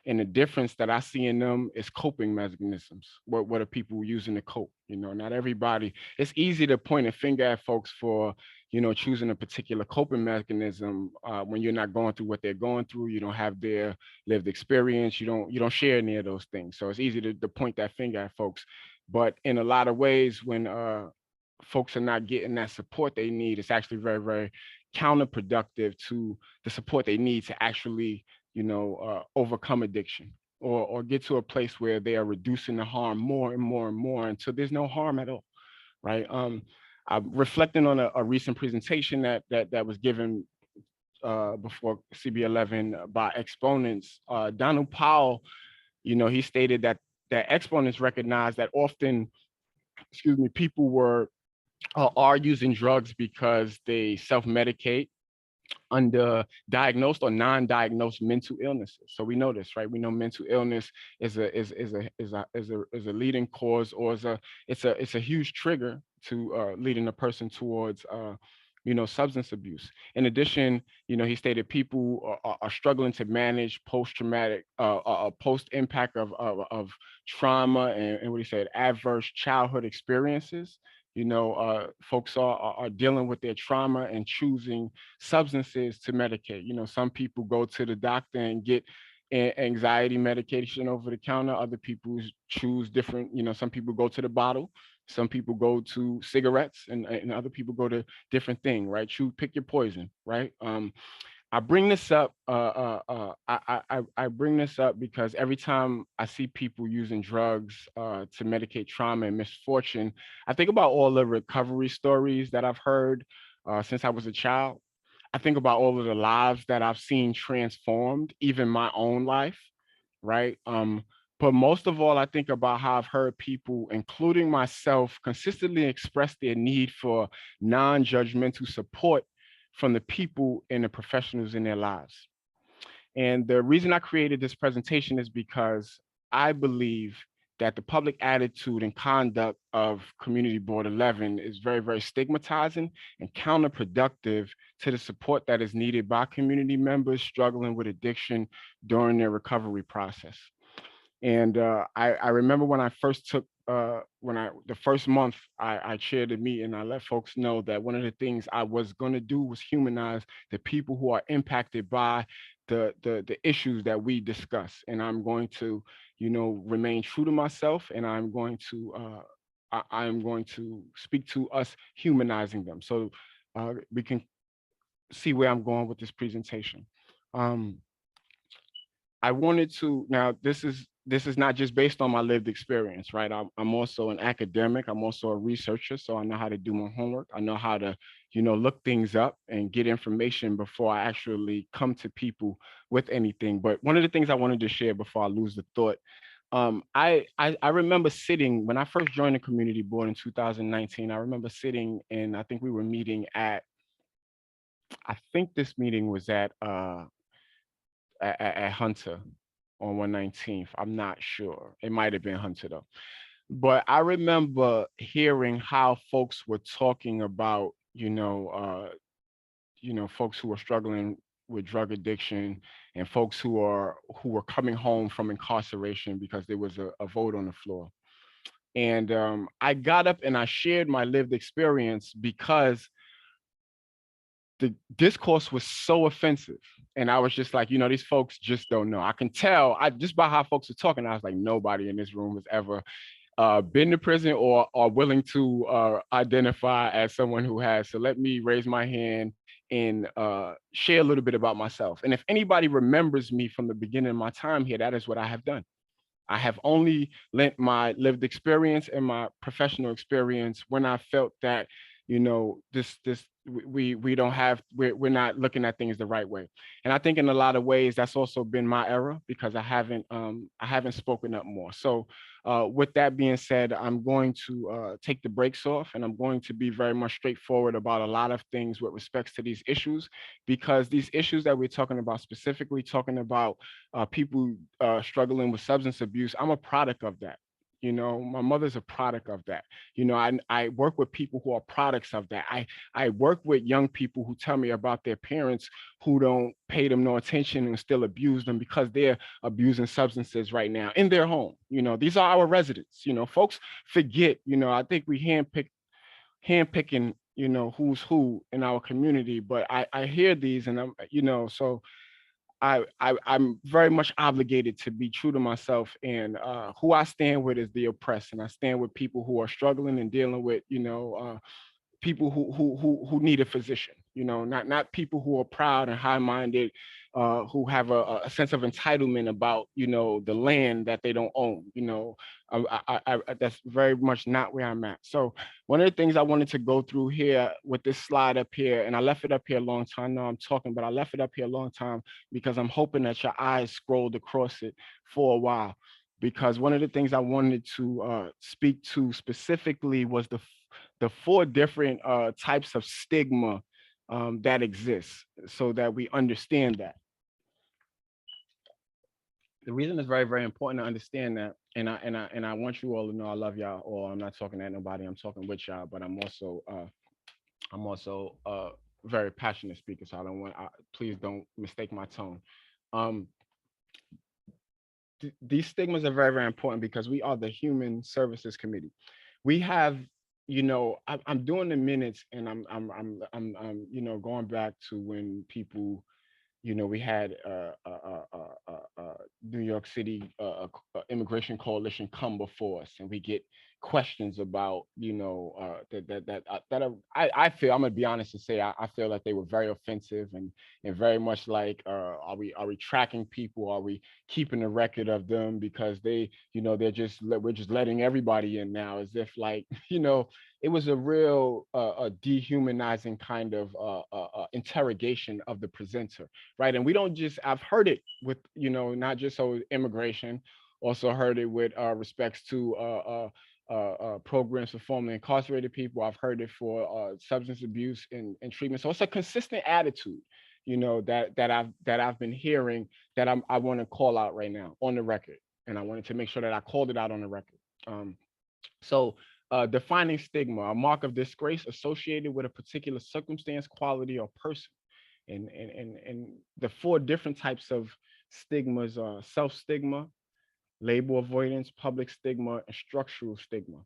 And the difference that I see in them is coping mechanisms. What are people using to cope? You know, not everybody. It's easy to point a finger at folks for, you know, choosing a particular coping mechanism when you're not going through what they're going through. You don't have their lived experience. You don't share any of those things. So it's easy to point that finger at folks. But in a lot of ways, when folks are not getting that support they need, it's actually very, very counterproductive to the support they need to actually, you know, overcome addiction or get to a place where they are reducing the harm more and more and more until there's no harm at all, right? I'm reflecting on a recent presentation that was given before CB11 by exponents. Donald Powell, you know, he stated that exponents recognize that often, people are using drugs because they self-medicate under diagnosed or non-diagnosed mental illnesses. So we know this, right? We know mental illness is a leading cause, or it's a huge trigger to leading a person towards you know, substance abuse. In addition, you know, he stated people are struggling to manage post-traumatic, post-impact of trauma and what he said, adverse childhood experiences. You know, folks are dealing with their trauma and choosing substances to medicate. You know, some people go to the doctor and get anxiety medication over the counter. Other people choose different, you know, some people go to the bottle, some people go to cigarettes, and other people go to different things, right? Pick your poison, right? I bring this up. I bring this up because every time I see people using drugs to medicate trauma and misfortune, I think about all the recovery stories that I've heard since I was a child. I think about all of the lives that I've seen transformed, even my own life, right? But most of all, I think about how I've heard people, including myself, consistently express their need for non-judgmental support from the people and the professionals in their lives. And the reason I created this presentation is because I believe that the public attitude and conduct of Community Board 11 is very, very stigmatizing and counterproductive to the support that is needed by community members struggling with addiction during their recovery process. And I remember when I first took, the first month I chaired a meeting, I let folks know that one of the things I was going to do was humanize the people who are impacted by the issues that we discuss. And I'm going to, you know, remain true to myself, and I'm going to speak to us humanizing them. So we can see where I'm going with this presentation. I wanted to, now this is not just based on my lived experience, right? I'm also an academic, I'm also a researcher, so I know how to do my homework. I know how to, you know, look things up and get information before I actually come to people with anything. But one of the things I wanted to share before I lose the thought, I remember sitting, when I first joined the community board in 2019, I remember sitting and I think we were meeting at, I think this meeting was at Hunter on 119th. I'm not sure. It might have been Hunter though. But I remember hearing how folks were talking about, you know, folks who were struggling with drug addiction and folks who are coming home from incarceration because there was a vote on the floor. And I got up and I shared my lived experience because the discourse was so offensive. And I was just like, you know, these folks just don't know. I can tell, just by how folks are talking, I was like, nobody in this room has ever been to prison or are willing to identify as someone who has. So let me raise my hand and share a little bit about myself. And if anybody remembers me from the beginning of my time here, that is what I have done. I have only lent my lived experience and my professional experience when I felt that, you know, we don't have, we're not looking at things the right way. And I think in a lot of ways that's also been my error because I haven't spoken up more. So with that being said, I'm going to take the brakes off and I'm going to be very much straightforward about a lot of things with respects to these issues, because these issues that we're talking about, specifically talking about people struggling with substance abuse, I'm a product of that. You know, my mother's a product of that. You know, I work with people who are products of that. I work with young people who tell me about their parents who don't pay them no attention and still abuse them because they're abusing substances right now in their home. You know, these are our residents. You know, folks forget, you know, I think we handpicking, you know, who's who in our community, but I hear these and I'm, you know, so I'm very much obligated to be true to myself, and who I stand with is the oppressed, and I stand with people who are struggling and dealing with, you know, people who need a physician, you know, not people who are proud and high-minded, who have a sense of entitlement about, you know, the land that they don't own, you know. That's very much not where I'm at. So one of the things I wanted to go through here with this slide up here, and I left it up here a long time. I know I'm talking, but I left it up here a long time because I'm hoping that your eyes scrolled across it for a while. Because one of the things I wanted to speak to specifically was the 4 different types of stigma that exists, so that we understand that. The reason it's very, very important to understand that, and I want you all to know I love y'all, or I'm not talking at nobody, I'm talking with y'all, but I'm also a very passionate speaker, so please don't mistake my tone. These stigmas are very, very important because we are the Human Services Committee. We have, you know, I'm doing the minutes, and I'm you know, going back to when people, you know, we had New York City Immigration Coalition come before us, and we get questions about, you know, I feel, I'm gonna be honest and say I feel like they were very offensive and very much like, are we tracking people? Are we keeping a record of them because they, you know, we're just letting everybody in now, as if like, you know, it was a real dehumanizing kind of interrogation of the presenter, right? And we don't just, I've heard it with, you know, not just so immigration, also heard it with respects to programs for formerly incarcerated people. I've heard it for substance abuse and treatment. So it's a consistent attitude, you know, that I've been hearing that I want to call out right now on the record, and I wanted to make sure that I called it out on the record. Defining stigma, a mark of disgrace associated with a particular circumstance, quality, or person. And the 4 different types of stigmas are self-stigma, label avoidance, public stigma, and structural stigma.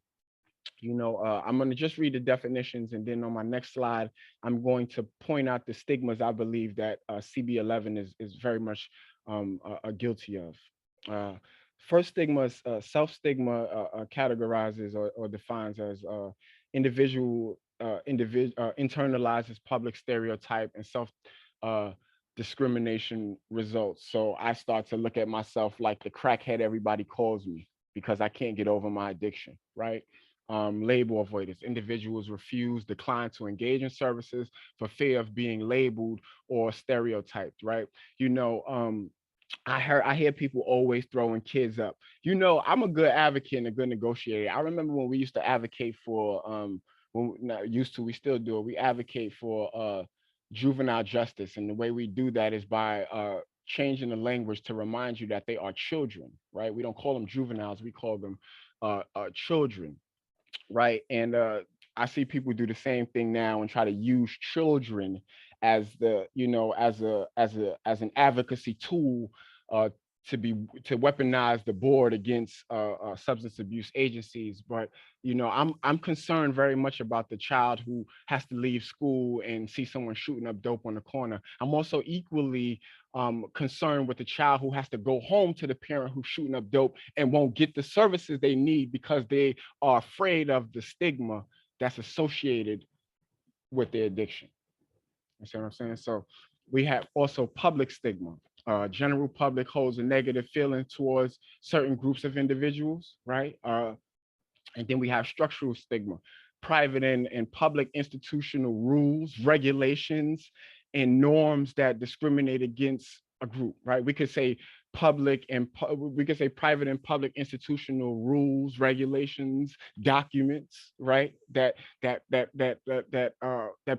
You know, I'm going to just read the definitions, and then on my next slide, I'm going to point out the stigmas I believe that CB11 is very much guilty of. First stigma is self-stigma, categorizes or defines as internalizes public stereotype and self discrimination results. So I start to look at myself like the crackhead everybody calls me because I can't get over my addiction, right? Label avoidance. Individuals decline to engage in services for fear of being labeled or stereotyped, right? You know, I hear people always throwing kids up. You know, I'm a good advocate and a good negotiator. I remember when we used to advocate for we still do it. We advocate for juvenile justice, and the way we do that is by changing the language to remind you that they are children, right? We don't call them juveniles, we call them children, right? And I see people do the same thing now and try to use children as the, you know, as an advocacy tool to weaponize the board against substance abuse agencies. But you know, I'm concerned very much about the child who has to leave school and see someone shooting up dope on the corner. I'm also equally concerned with the child who has to go home to the parent who's shooting up dope and won't get the services they need because they are afraid of the stigma that's associated with their addiction. You see what I'm saying? So we have also public stigma. General public holds a negative feeling towards certain groups of individuals, right? And then we have structural stigma, private and public institutional rules, regulations, and norms that discriminate against a group, right? We could say we could say private and public institutional rules, regulations, documents, right? That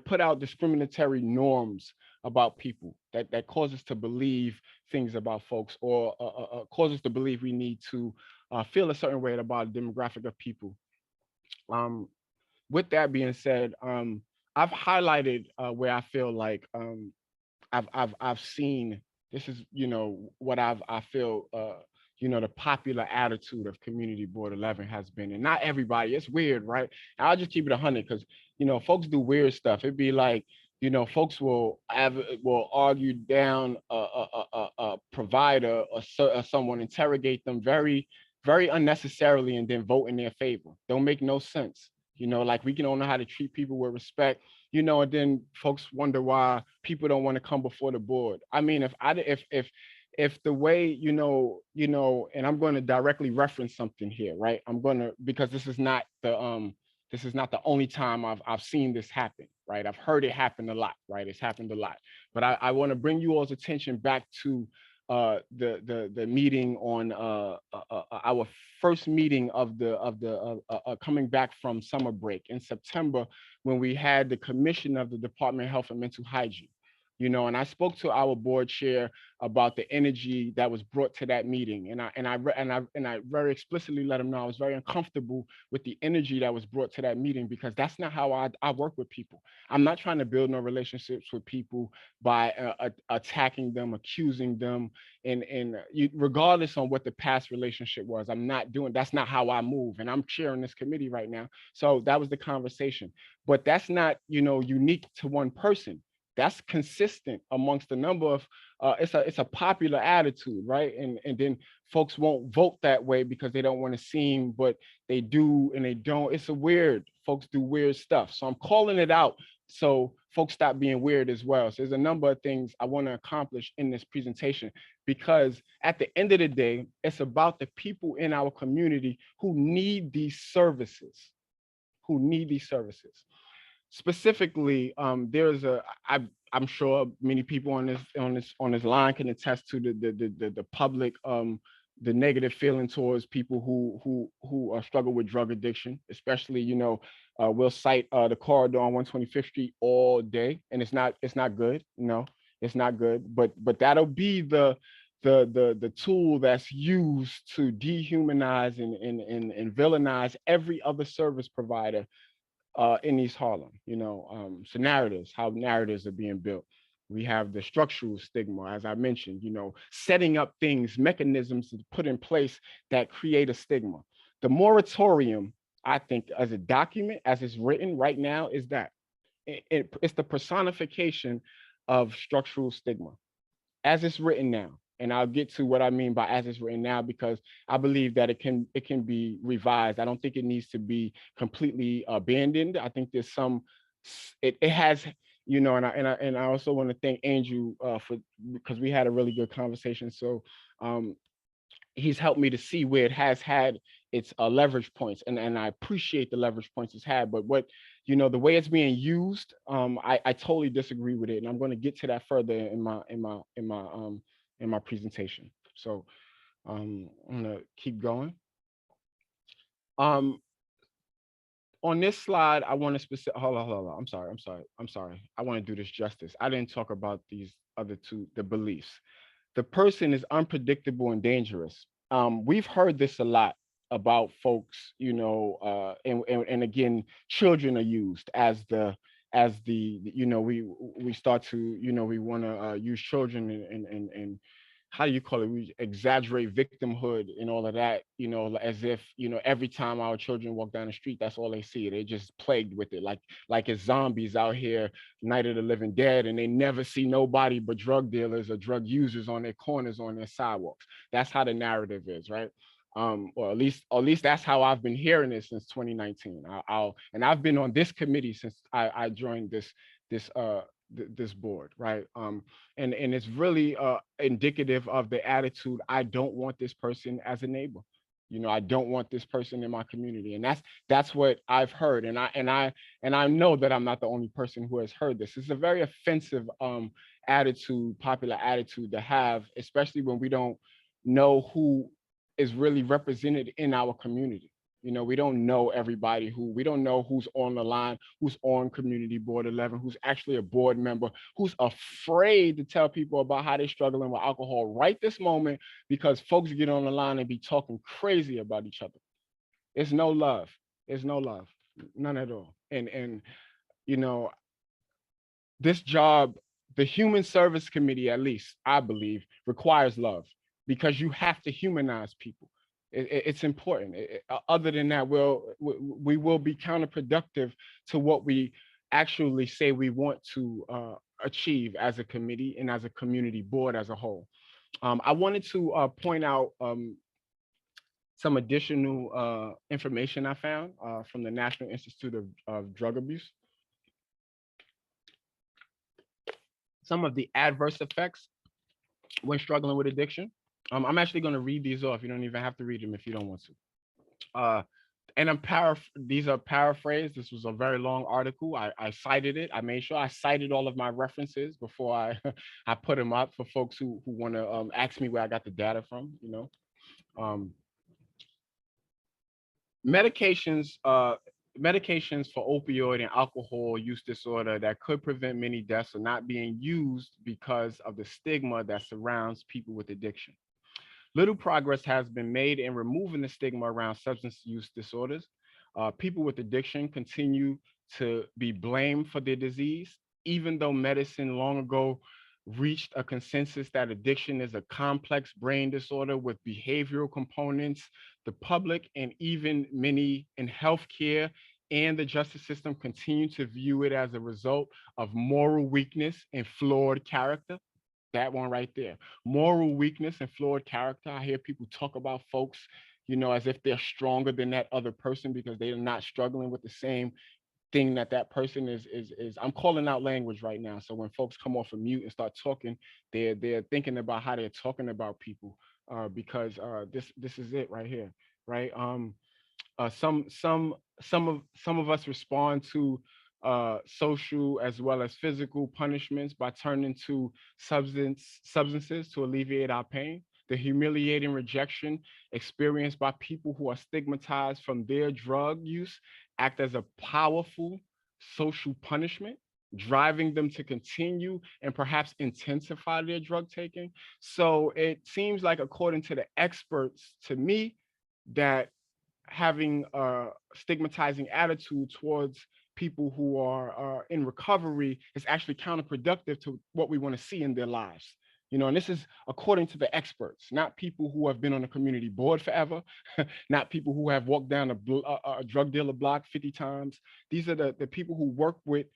put out discriminatory norms about people, that cause us to believe things about folks, or cause us to believe we need to feel a certain way about a demographic of people. With that being said, I've highlighted where I feel like I've seen, this is, you know, what I feel you know, the popular attitude of Community Board 11 has been, and not everybody. It's weird, right? And I'll just keep it 100 because, you know, folks do weird stuff. It'd be like, you know, folks will argue down a provider or someone, interrogate them very, very unnecessarily, and then vote in their favor. Don't make no sense. You know, like, we don't know how to treat people with respect, you know, and then folks wonder why people don't want to come before the board. I mean, if the way, you know, and I'm going to directly reference something here, right? I'm going to, because this is not the only time I've seen this happen, right? I've heard it happen a lot, right? It's happened a lot. But I want to bring you all's attention back to the meeting on our first meeting of coming back from summer break in September, when we had the commission of the Department of Health and Mental Hygiene. You know, and I spoke to our board chair about the energy that was brought to that meeting, and I very explicitly let him know I was very uncomfortable with the energy that was brought to that meeting, because that's not how I work with people. I'm not trying to build no relationships with people by attacking them, accusing them, and regardless on what the past relationship was. I'm not doing, that's not how I move, and I'm chairing this committee right now. So that was the conversation, but that's not, you know, unique to one person. That's consistent amongst a number of, it's a popular attitude, right? And then folks won't vote that way because they don't want to seem, but they do and they don't. It's a weird, folks do weird stuff. So I'm calling it out so folks stop being weird as well. So there's a number of things I want to accomplish in this presentation, because at the end of the day, it's about the people in our community who need these services, Specifically, I'm sure many people on this line can attest to the public, the negative feeling towards people who struggle with drug addiction, especially, you know, we'll cite the corridor on 125th Street all day, and it's not good. No, it's not good. But that'll be the tool that's used to dehumanize and villainize every other service provider in East Harlem. You know, so narratives, how narratives are being built. We have the structural stigma, as I mentioned, you know, setting up things, mechanisms to put in place that create a stigma. The moratorium, I think, as a document, as it's written right now, is that it's the personification of structural stigma as it's written now. And I'll get to what I mean by as it's written now, because I believe that it can be revised. I don't think it needs to be completely abandoned. I think there's some, it has, you know, and I also want to thank Andrew because we had a really good conversation. So he's helped me to see where it has had its leverage points, and I appreciate the leverage points it's had. But what, you know, the way it's being used, I totally disagree with it, and I'm going to get to that further in my presentation. So I'm gonna keep going. On this slide, I want to specific. Hold on. I'm sorry. I want to do this justice. I didn't talk about these other two, the beliefs. The person is unpredictable and dangerous. We've heard this a lot about folks, you know, and again, children are used as the as we start to, we want to use children and how do you call it? We exaggerate victimhood and all of that, as if, every time our children walk down the street, that's all they see. They're just plagued with it. Like it's zombies out here, Night of the Living Dead, and they never see nobody but drug dealers or drug users on their corners, on their sidewalks. That's how the narrative is, right? Or at least that's how I've been hearing it since 2019. And I've been on this committee since I joined this board, right? And it's really indicative of the attitude. I don't want this person as a neighbor. I don't want this person in my community, and that's what I've heard. And I know that I'm not the only person who has heard this. It's a very offensive popular attitude to have, especially when we don't know who is really represented in our community. We don't know everybody we don't know who's on the line, who's on Community Board 11, who's actually a board member, who's afraid to tell people about how they're struggling with alcohol right this moment, because folks get on the line and be talking crazy about each other. It's no love. It's no love, none at all. And this job, the Human Service Committee, at least I believe, requires love, because you have to humanize people. It's important. Other than that, we will be counterproductive to what we actually say we want to achieve as a committee and as a community board as a whole. I wanted to point out some additional information I found from the National Institute of Drug Abuse. Some of the adverse effects when struggling with addiction. I'm actually going to read these off. You don't even have to read them if you don't want to. And these are paraphrased. This was a very long article. I cited it. I made sure I cited all of my references before I I put them up for folks who want to ask me where I got the data from. Medications for opioid and alcohol use disorder that could prevent many deaths are not being used because of the stigma that surrounds people with addiction. Little progress has been made in removing the stigma around substance use disorders. People with addiction continue to be blamed for their disease, even though medicine long ago reached a consensus that addiction is a complex brain disorder with behavioral components. The public and even many in healthcare and the justice system continue to view it as a result of moral weakness and flawed character. That one right there. Moral weakness and flawed character. I hear people talk about folks, as if they're stronger than that other person because they're not struggling with the same thing that person is. I'm calling out language right now. So when folks come off of mute and start talking, they're thinking about how they're talking about people because this is it right here, right? Some of us respond to social as well as physical punishments by turning to substances to alleviate our pain. The humiliating rejection experienced by people who are stigmatized from their drug use act as a powerful social punishment, driving them to continue and perhaps intensify their drug taking. So it seems like, according to the experts, to me, that having a stigmatizing attitude towards people who are in recovery is actually counterproductive to what we want to see in their lives. And this is according to the experts, not people who have been on a community board forever, not people who have walked down a drug dealer block 50 times. These are the people who work with,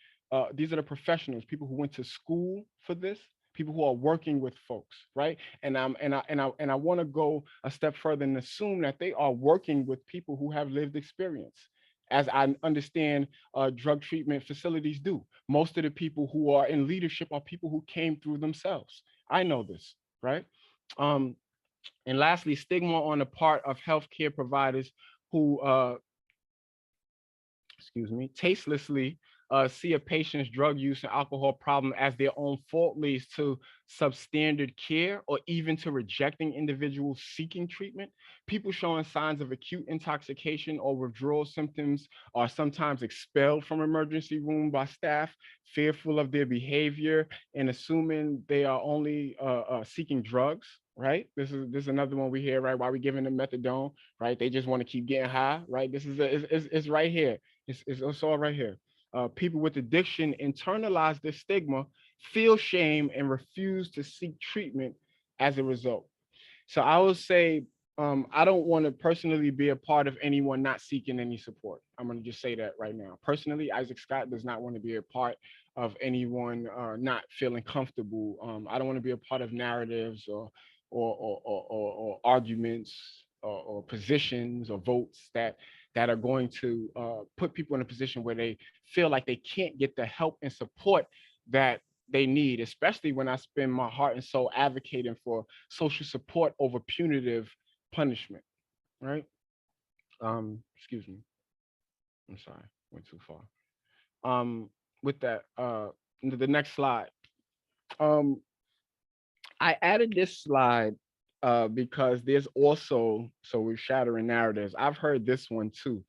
these are the professionals, people who went to school for this, people who are working with folks, right? And I want to go a step further and assume that they are working with people who have lived experience, as I understand drug treatment facilities do. Most of the people who are in leadership are people who came through themselves. I know this, right? And lastly, stigma on the part of healthcare providers who, tastelessly see a patient's drug use and alcohol problem as their own fault leads to substandard care or even to rejecting individuals seeking treatment. People showing signs of acute intoxication or withdrawal symptoms are sometimes expelled from emergency room by staff, fearful of their behavior and assuming they are only seeking drugs. Right. This is another one we hear, right? Why we giving them methadone, right? They just want to keep getting high, right? This is it's right here. It's all right here. people with addiction internalize this stigma, feel shame, and refuse to seek treatment as a result. So I would say I don't want to personally be a part of anyone not seeking any support. I'm going to just say that right now. Personally, Isaac Scott does not want to be a part of anyone not feeling comfortable. I don't want to be a part of narratives or arguments or positions or votes that are going to put people in a position where they feel like they can't get the help and support that they need, especially when I spend my heart and soul advocating for social support over punitive punishment, right? Excuse me. I'm sorry, went too far. With that, the next slide. I added this slide because there's also, so we're shattering narratives. I've heard this one too.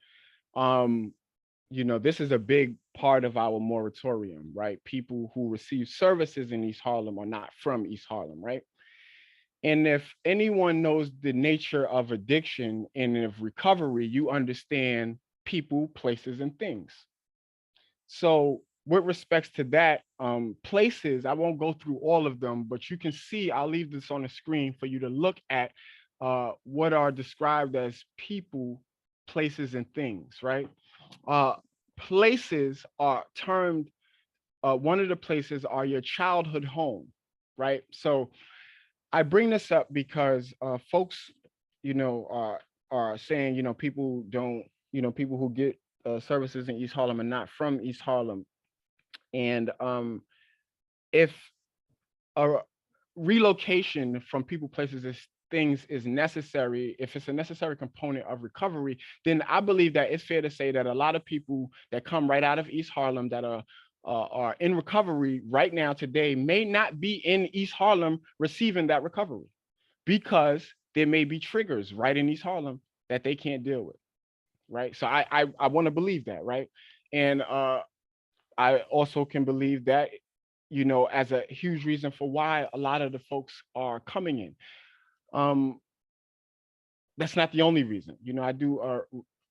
This is a big part of our moratorium, right? People who receive services in East Harlem are not from East Harlem, right? And if anyone knows the nature of addiction and of recovery, you understand people, places, and things. So with respects to that, places, I won't go through all of them, but you can see, I'll leave this on the screen for you to look at what are described as people, places, and things, right? Places are termed, one of the places are your childhood home, right? So I bring this up because folks, are saying, people don't, people who get services in East Harlem are not from East Harlem. And if a relocation from people, places, things is necessary, if it's a necessary component of recovery, then I believe that it's fair to say that a lot of people that come right out of East Harlem that are in recovery right now today may not be in East Harlem receiving that recovery because there may be triggers right in East Harlem that they can't deal with, right? So I want to believe that, right? And I also can believe that, as a huge reason for why a lot of the folks are coming in. That's not the only reason. I do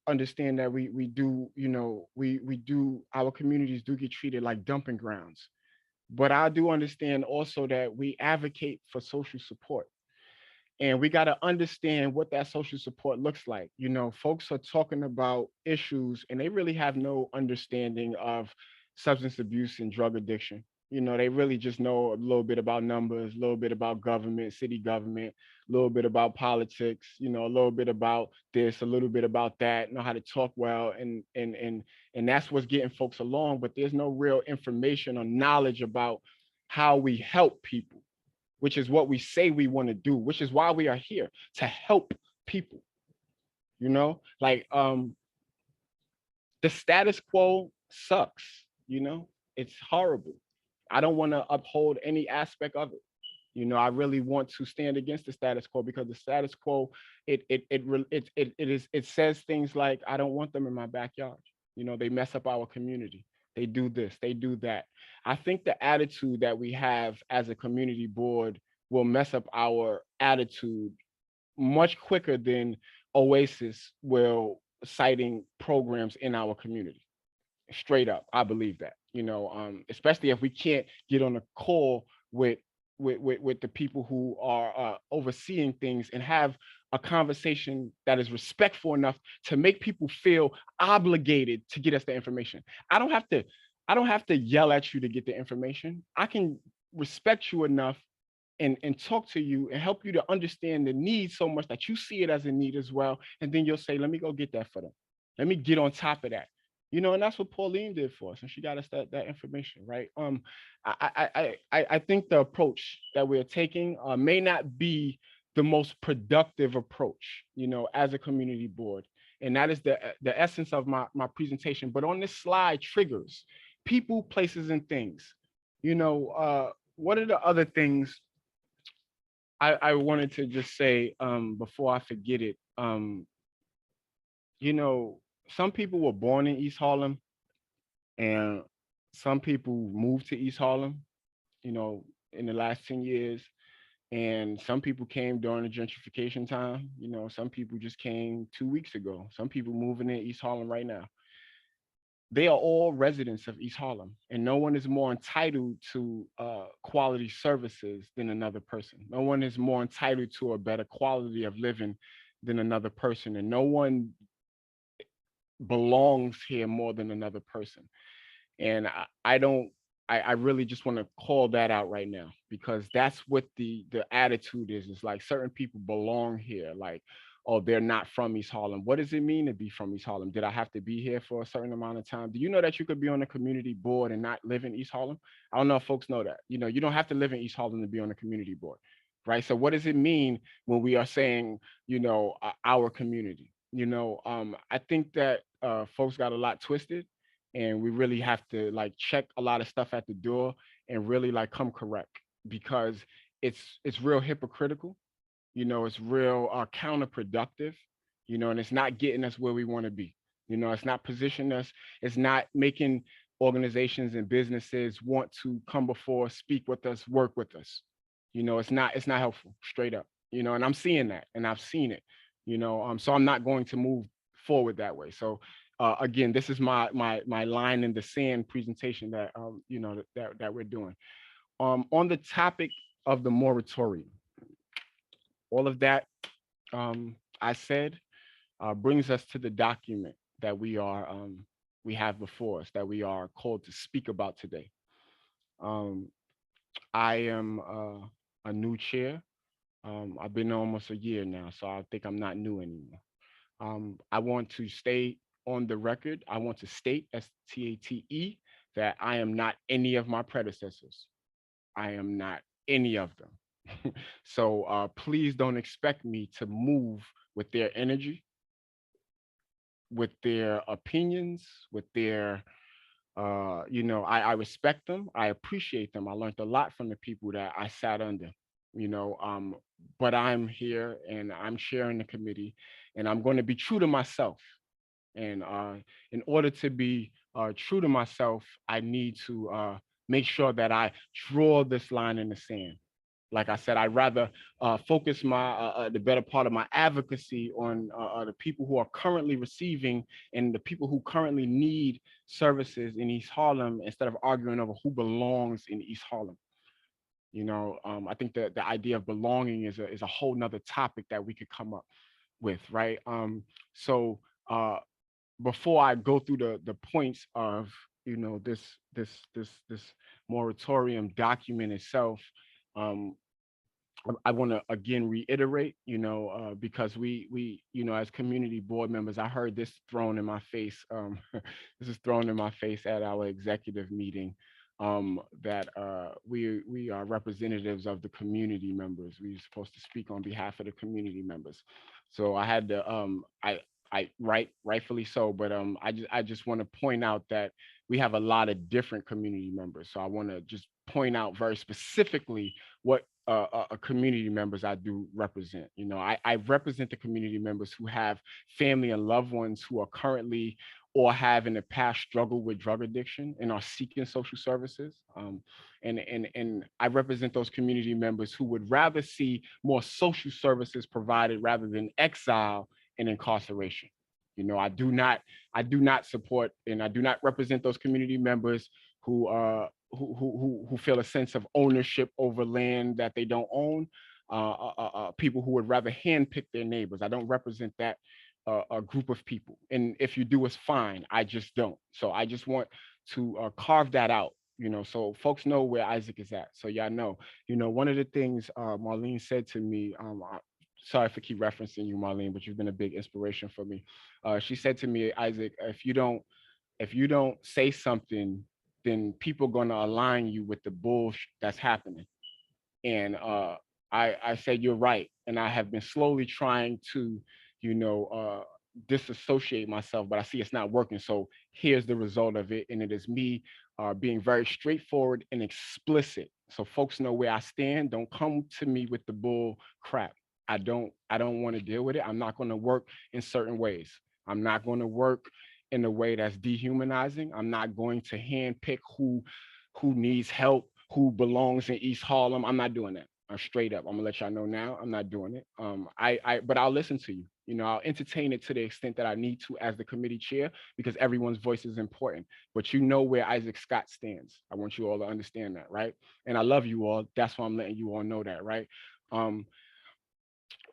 understand that we do, we do, our communities do get treated like dumping grounds. But I do understand also that we advocate for social support. And we got to understand what that social support looks like. Folks are talking about issues and they really have no understanding of substance abuse and drug addiction. They really just know a little bit about numbers, a little bit about government, city government, a little bit about politics, a little bit about this, a little bit about that, know how to talk well. And that's what's getting folks along. But there's no real information or knowledge about how we help people, which is what we say we want to do, which is why we are here, to help people. Like the status quo sucks, it's horrible. I don't want to uphold any aspect of it. I really want to stand against the status quo because the status quo, it says things like, I don't want them in my backyard. They mess up our community. They do this, they do that. I think the attitude that we have as a community board will mess up our attitude much quicker than Oasis will citing programs in our community. Straight up, I believe that. Especially if we can't get on a call with the people who are overseeing things and have a conversation that is respectful enough to make people feel obligated to get us the information. I don't have to yell at you to get the information. I can respect you enough and talk to you and help you to understand the need so much that you see it as a need as well. And then you'll say, let me go get that for them. Let me get on top of that. And that's what Pauline did for us, and she got us that information, right? I think the approach that we're taking may not be the most productive approach, as a community board, and that is the essence of my presentation. But on this slide, triggers, people, places, and things. What are the other things I wanted to just say before I forget it? Some people were born in East Harlem and some people moved to East Harlem, in the last 10 years. And some people came during the gentrification time. Some people just came 2 weeks ago. Some people moving in East Harlem right now. they are all residents of East Harlem, and no one is more entitled to quality services than another person. No one is more entitled to a better quality of living than another person, and no one belongs here more than another person. And I really just want to call that out right now, because that's what the attitude is. It's like certain people belong here. Like, oh, they're not from East Harlem. What does it mean to be from East Harlem? Did I have to be here for a certain amount of time? Do you know that you could be on a community board and not live in East Harlem? I don't know if folks know that. You know, you don't have to live in East Harlem to be on a community board, right? So what does it mean when we are saying, you know, our community? You know, I think that folks got a lot twisted, and we really have to like check a lot of stuff at the door and really like come correct, because it's real hypocritical, you know, it's real counterproductive, you know, and it's not getting us where we want to be. You know, it's not positioning us, it's not making organizations and businesses want to come before, speak with us, work with us. You know, it's not helpful, straight up. You know, and I'm seeing that, and I've seen it. You know, so I'm not going to move forward that way. So again, this is my line in the sand presentation that you know that we're doing. On the topic of the moratorium, all of that I said brings us to the document that we have before us, that we are called to speak about today. I am a new chair. I've been almost a year now, so I think I'm not new anymore. I want to stay on the record. I want to state, STATE, that I am not any of my predecessors. I am not any of them. So please don't expect me to move with their energy, with their opinions, with their, you know, I respect them. I appreciate them. I learned a lot from the people that I sat under, you know, but I'm here and I'm chairing the committee, and I'm going to be true to myself. And in order to be true to myself, I need to make sure that I draw this line in the sand. Like I said, I'd rather focus the better part of my advocacy on the people who are currently receiving and the people who currently need services in East Harlem, instead of arguing over who belongs in East Harlem. You know, I think that the idea of belonging is a whole nother topic that we could come up with, right? So before I go through the points of, you know, this moratorium document itself, I want to again reiterate, you know, because we, you know, as community board members, I heard this thrown in my face. This is thrown in my face at our executive meeting, that we are representatives of the community members. We're supposed to speak on behalf of the community members. So I had to, rightfully so, but I just want to point out that we have a lot of different community members. So I want to just point out very specifically what community members I do represent. You know, I represent the community members who have family and loved ones who are currently or have in the past struggled with drug addiction and are seeking social services. And I represent those community members who would rather see more social services provided rather than exile and incarceration. You know, I do not support, and I do not represent those community members who who feel a sense of ownership over land that they don't own. People who would rather handpick their neighbors. I don't represent that a group of people. And if you do, it's fine. I just don't. So I just want to carve that out, you know, so folks know where Isaac is at. So y'all know, you know, one of the things Marlene said to me, sorry for keep referencing you, Marlene, but you've been a big inspiration for me. She said to me, Isaac, if you don't say something, then people going to align you with the bullshit that's happening. And I said, you're right. And I have been slowly trying to, you know, disassociate myself, but I see it's not working. So here's the result of it. And it is me being very straightforward and explicit. So folks know where I stand. Don't come to me with the bull crap. I don't want to deal with it. I'm not going to work in certain ways. I'm not going to work in a way that's dehumanizing. I'm not going to handpick who needs help, who belongs in East Harlem. I'm not doing that. I'm straight up. I'm gonna let y'all know now. I'm not doing it. But I'll listen to you. You know, I'll entertain it to the extent that I need to as the committee chair, because everyone's voice is important. But you know where Isaac Scott stands. I want you all to understand that, right? And I love you all. That's why I'm letting you all know that, right?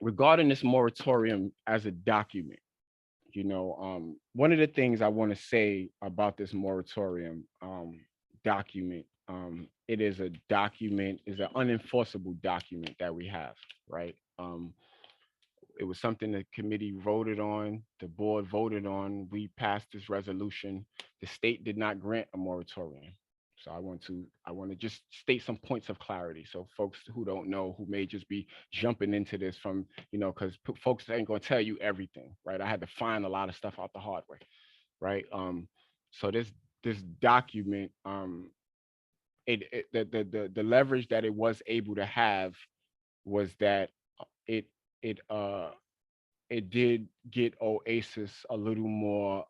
Regarding this moratorium as a document, you know, one of the things I want to say about this moratorium document, it is a document, is an unenforceable document that we have, right? It was something the committee voted on, the board voted on, we passed this resolution. The state did not grant a moratorium. So I want to just state some points of clarity. So folks who don't know, who may just be jumping into this from, you know, because folks ain't gonna tell you everything, right? I had to find a lot of stuff out the hard way, right? So this document, the leverage that it was able to have was that it it did get Oasis a little more,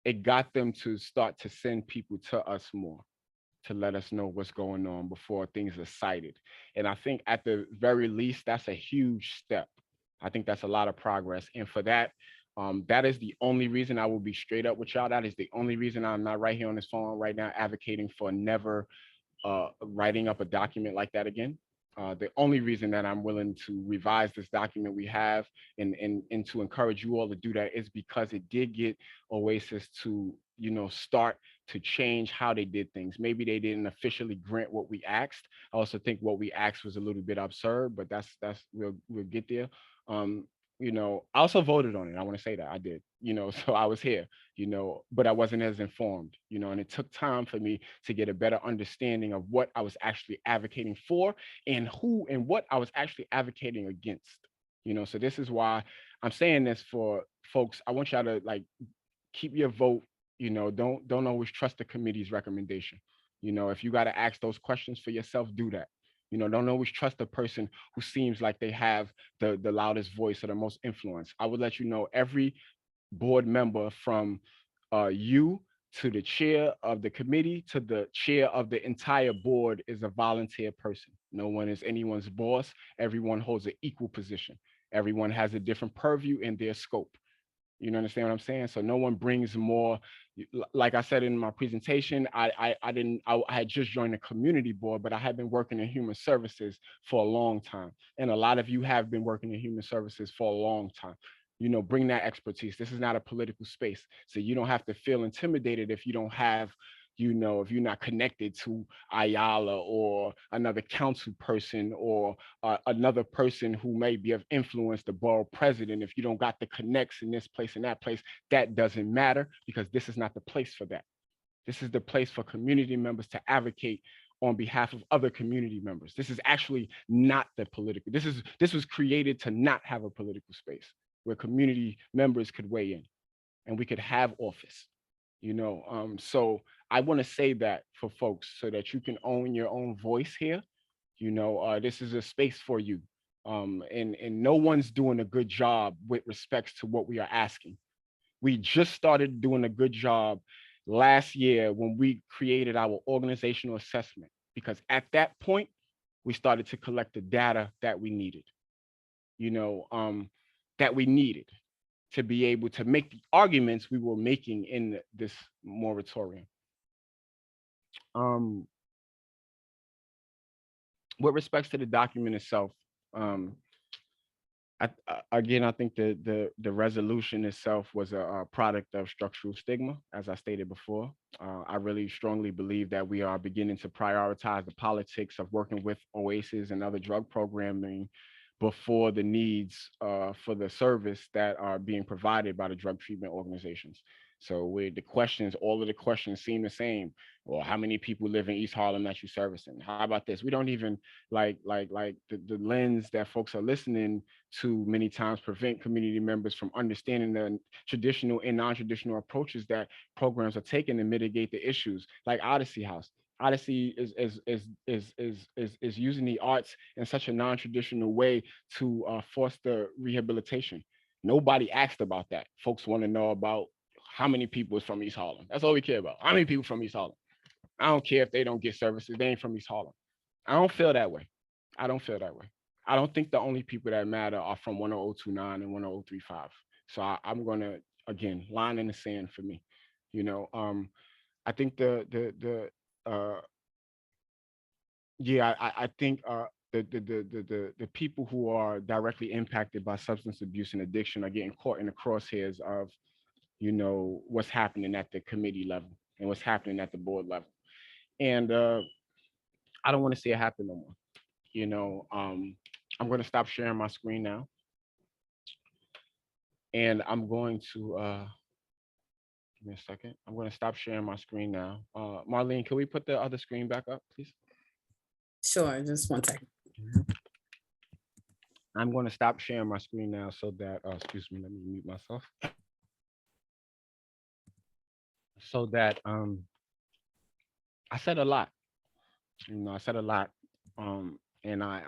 it got them to start to send people to us more, to let us know what's going on before things are cited. And I think at the very least, that's a huge step. I think that's a lot of progress. And for that, that is the only reason I will be straight up with y'all. That is the only reason I'm not right here on this phone right now advocating for never writing up a document like that again. The only reason that I'm willing to revise this document we have and to encourage you all to do that is because it did get Oasis to, you know, start to change how they did things. Maybe they didn't officially grant what we asked. I also think what we asked was a little bit absurd, but that's we'll get there. You know, I also voted on it. I want to say that I did, you know, so I was here, you know, but I wasn't as informed, you know, and it took time for me to get a better understanding of what I was actually advocating for and who and what I was actually advocating against, you know. So this is why I'm saying this for folks. I want y'all to like keep your vote, you know, don't always trust the committee's recommendation. You know, if you got to ask those questions for yourself, do that. You know, don't always trust the person who seems like they have the loudest voice or the most influence. I would let you know every board member from you to the chair of the committee to the chair of the entire board is a volunteer person. No one is anyone's boss. Everyone holds an equal position. Everyone has a different purview in their scope. You know, understand what I'm saying? So no one brings more. Like I said in my presentation, I had just joined the community board, but I had been working in human services for a long time. And a lot of you have been working in human services for a long time. You know, bring that expertise. This is not a political space. So you don't have to feel intimidated if you don't have, you know, if you're not connected to Ayala or another council person or another person who may be of influence, the borough president. If you don't got the connects in this place and that place, that doesn't matter, because this is not the place for that. This is the place for community members to advocate on behalf of other community members. This is actually not the political. This was created to not have a political space where community members could weigh in and we could have office. You know, so I want to say that for folks so that you can own your own voice here. You know, this is a space for you. And no one's doing a good job with respects to what we are asking. We just started doing a good job last year when we created our organizational assessment, because at that point, we started to collect the data that we needed, you know, to be able to make the arguments we were making in this moratorium. With respects to the document itself, again, I think the resolution itself was a product of structural stigma, as I stated before. I really strongly believe that we are beginning to prioritize the politics of working with Oasis and other drug programming before the needs for the service that are being provided by the drug treatment organizations. So with the questions, all of the questions seem the same. Well, how many people live in East Harlem that you're servicing? How about this? We don't even like the lens that folks are listening to many times prevent community members from understanding the traditional and non-traditional approaches that programs are taking to mitigate the issues, like Odyssey House. Odyssey is using the arts in such a non-traditional way to foster rehabilitation. Nobody asked about that. Folks want to know about how many people is from East Harlem. That's all we care about. How many people from East Harlem? I don't care if they don't get services. They ain't from East Harlem. I don't feel that way. I don't feel that way. I don't think the only people that matter are from 10029 and 10035. So I'm gonna, again, line in the sand for me. You know, I think I think the people who are directly impacted by substance abuse and addiction are getting caught in the crosshairs of, you know, what's happening at the committee level and what's happening at the board level. And I don't want to see it happen no more. You know, I'm going to stop sharing my screen now. And I'm going to, give me a second. I'm going to stop sharing my screen now. Marlene, can we put the other screen back up, please? Sure, just one second. I'm going to stop sharing my screen now so that, excuse me, let me mute myself. So that I said a lot. You know, I said a lot. And I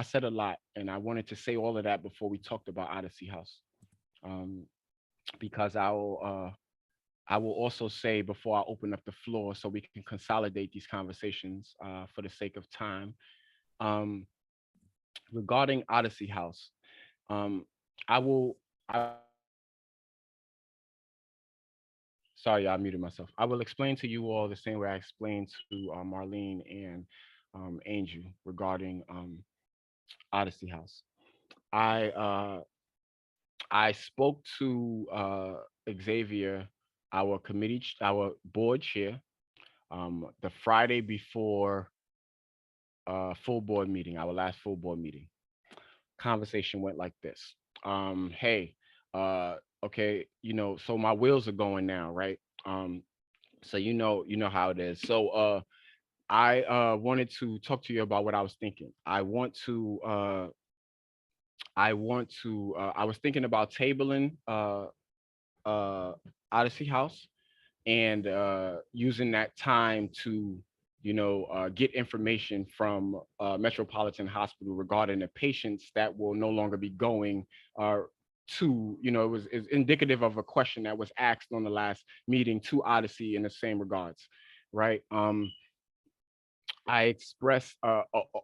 said a lot, and I wanted to say all of that before we talked about Odyssey House. Because I will also say before I open up the floor so we can consolidate these conversations for the sake of time. Regarding Odyssey House, sorry, I muted myself. I will explain to you all the same way I explained to Marlene and Angel regarding Odyssey House. I spoke to Xavier, our board chair, the Friday before full board meeting, our last full board meeting. Conversation went like this. Hey, okay, you know, so my wheels are going now, right? So you know how it is. So I wanted to talk to you about what I was thinking. I was thinking about tabling Odyssey House and using that time to, you know, get information from Metropolitan Hospital regarding the patients that will no longer be going to, you know, it was indicative of a question that was asked on the last meeting to Odyssey in the same regards, right? I expressed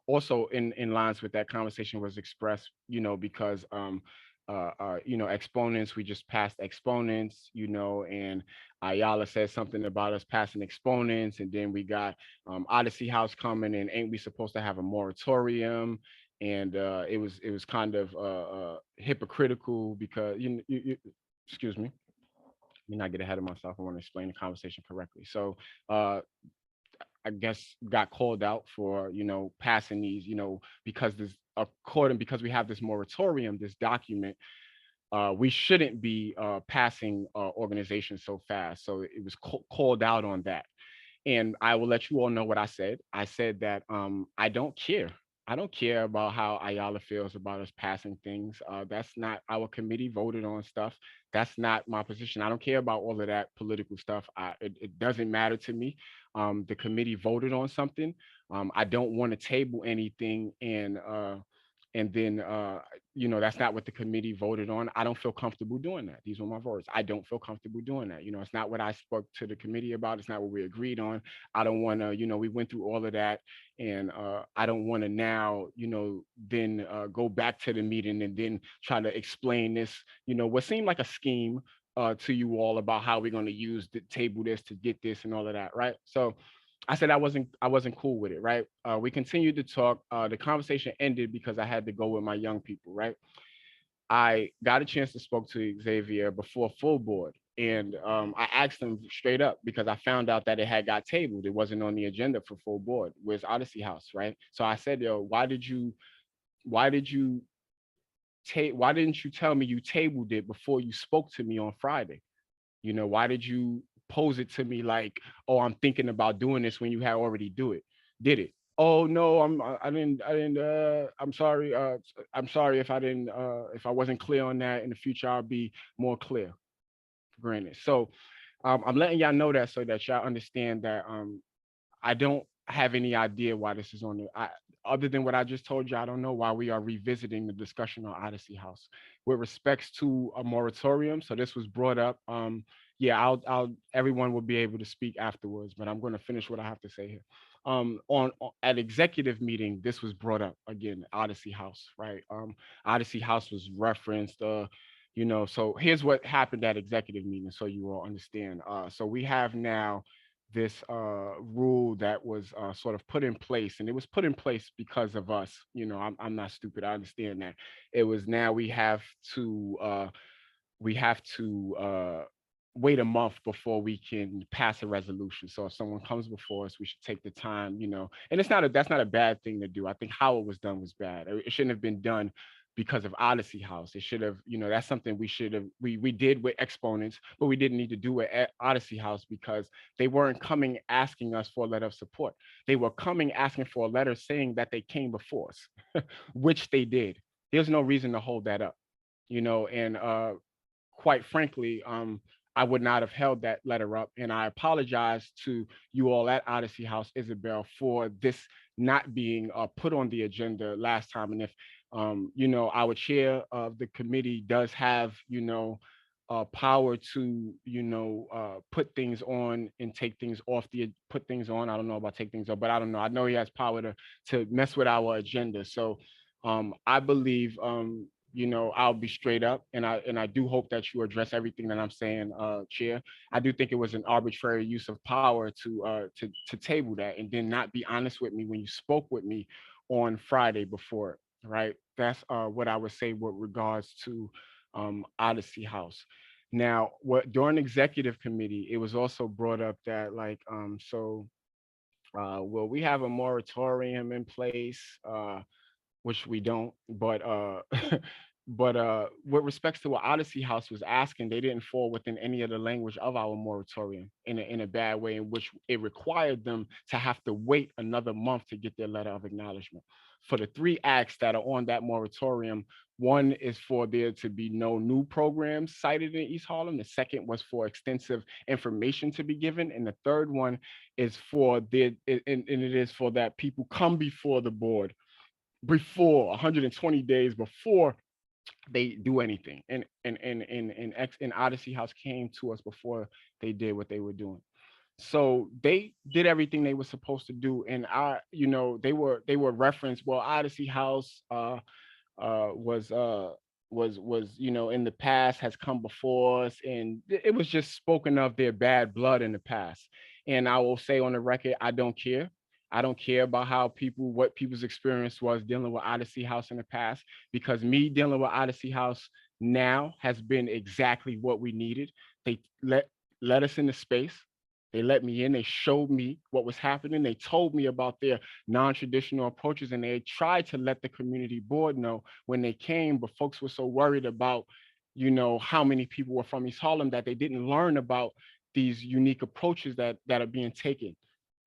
also in lines with that conversation was expressed, you know, because you know, exponents, we just passed exponents, you know, and Ayala said something about us passing exponents, and then we got Odyssey House coming, and ain't we supposed to have a moratorium? And it was kind of hypocritical because excuse me, let me not get ahead of myself. I want to explain the conversation correctly. So I guess got called out for, you know, passing these, you know, because because we have this moratorium, this document, we shouldn't be passing organizations so fast. So it was called out on that. And I will let you all know what I said. I said that I don't care. I don't care about how Ayala feels about us passing things. That's not our committee voted on stuff. That's not my position. I don't care about all of that political stuff. It doesn't matter to me. The committee voted on something. I don't want to table anything and then you know, that's not what the committee voted on. I don't feel comfortable doing that. These were my words. I don't feel comfortable doing that. You know, it's not what I spoke to the committee about. It's not what we agreed on. I don't want to, you know, we went through all of that, and I don't want to now, you know, then go back to the meeting and then try to explain this, you know, what seemed like a scheme to you all about how we're going to use the table this to get this and all of that, right? So I said I wasn't cool with it, right? We continued to talk. The conversation ended because I had to go with my young people, right? I got a chance to spoke to Xavier before full board, and I asked him straight up because I found out that it had got tabled. It wasn't on the agenda for full board. Where's Odyssey House, right? So I said, yo, why didn't you tell me you tabled it before you spoke to me on Friday? You know, why did you pose it to me like, oh, I'm thinking about doing this when you had already did it? Oh no, I didn't I'm sorry. I'm sorry if I didn't if I wasn't clear on that. In the future, I'll be more clear. Granted. So I'm letting y'all know that so that y'all understand that I don't have any idea why this is on the other than what I just told you. I don't know why we are revisiting the discussion on Odyssey House with respects to a moratorium. So this was brought up. Yeah, I'll everyone will be able to speak afterwards, but I'm going to finish what I have to say here. at executive meeting, this was brought up again, Odyssey House, right? Odyssey House was referenced, so here's what happened at executive meeting, so you all understand. So we have now this rule that was sort of put in place, and it was put in place because of us. I'm not stupid. I understand that. It was now we have to wait a month before we can pass a resolution. So if someone comes before us, we should take the time, and that's not a bad thing to do. I think how it was done was bad. It shouldn't have been done because of Odyssey House. It should have, that's something we did with exponents, but we didn't need to do it at Odyssey House because they weren't coming asking us for a letter of support. They were coming asking for a letter saying that they came before us, which they did. There's no reason to hold that up, and quite frankly, I would not have held that letter up. And I apologize to you all at Odyssey House, Isabel, for this not being put on the agenda last time. And if, our chair of the committee does have, power to, put things on and take things off put things on. I don't know about take things off, but I don't know. I know he has power to mess with our agenda. So I believe, I'll be straight up, and I do hope that you address everything that I'm saying, Chair. I do think it was an arbitrary use of power to table that and then not be honest with me when you spoke with me on Friday before, right? That's what I would say with regards to Odyssey House. Now, during executive committee, it was also brought up that will we have a moratorium in place? Which we don't, but but with respects to what Odyssey House was asking, they didn't fall within any of the language of our moratorium in a bad way, in which it required them to have to wait another month to get their letter of acknowledgement. For the 3 acts that are on that moratorium, one is for there to be no new programs cited in East Harlem. The second was for extensive information to be given, and the third one is for and it is for that people come before the board before 120 days before they do anything. And Odyssey House came to us before they did what they were doing. So they did everything they were supposed to do. And they were referenced, well, Odyssey House was in the past has come before us, and it was just spoken of their bad blood in the past. And I will say on the record, I don't care. I don't care about what people's experience was dealing with Odyssey House in the past, because me dealing with Odyssey House now has been exactly what we needed. They let us into space. They let me in. They showed me what was happening. They told me about their non-traditional approaches, and they tried to let the community board know when they came, but folks were so worried about, how many people were from East Harlem that they didn't learn about these unique approaches that are being taken.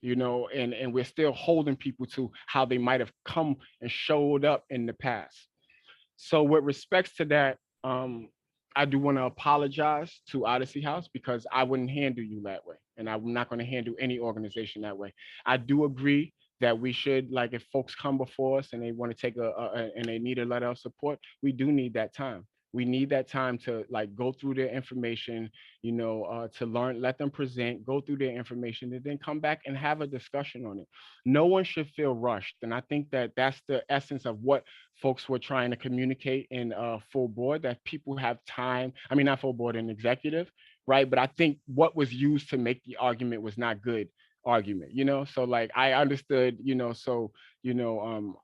And we're still holding people to how they might have come and showed up in the past. So with respects to that, I do want to apologize to Odyssey House, because I wouldn't handle you that way. And I'm not going to handle any organization that way. I do agree that we should, like, if folks come before us and they want to take and they need a letter of support, we do need that time. We need that time to go through their information, to learn, let them present, go through their information, and then come back and have a discussion on it. No one should feel rushed. And I think that that's the essence of what folks were trying to communicate in full board, that people have time. I mean, not full board, and executive, right? But I think what was used to make the argument was not good argument, so I understood,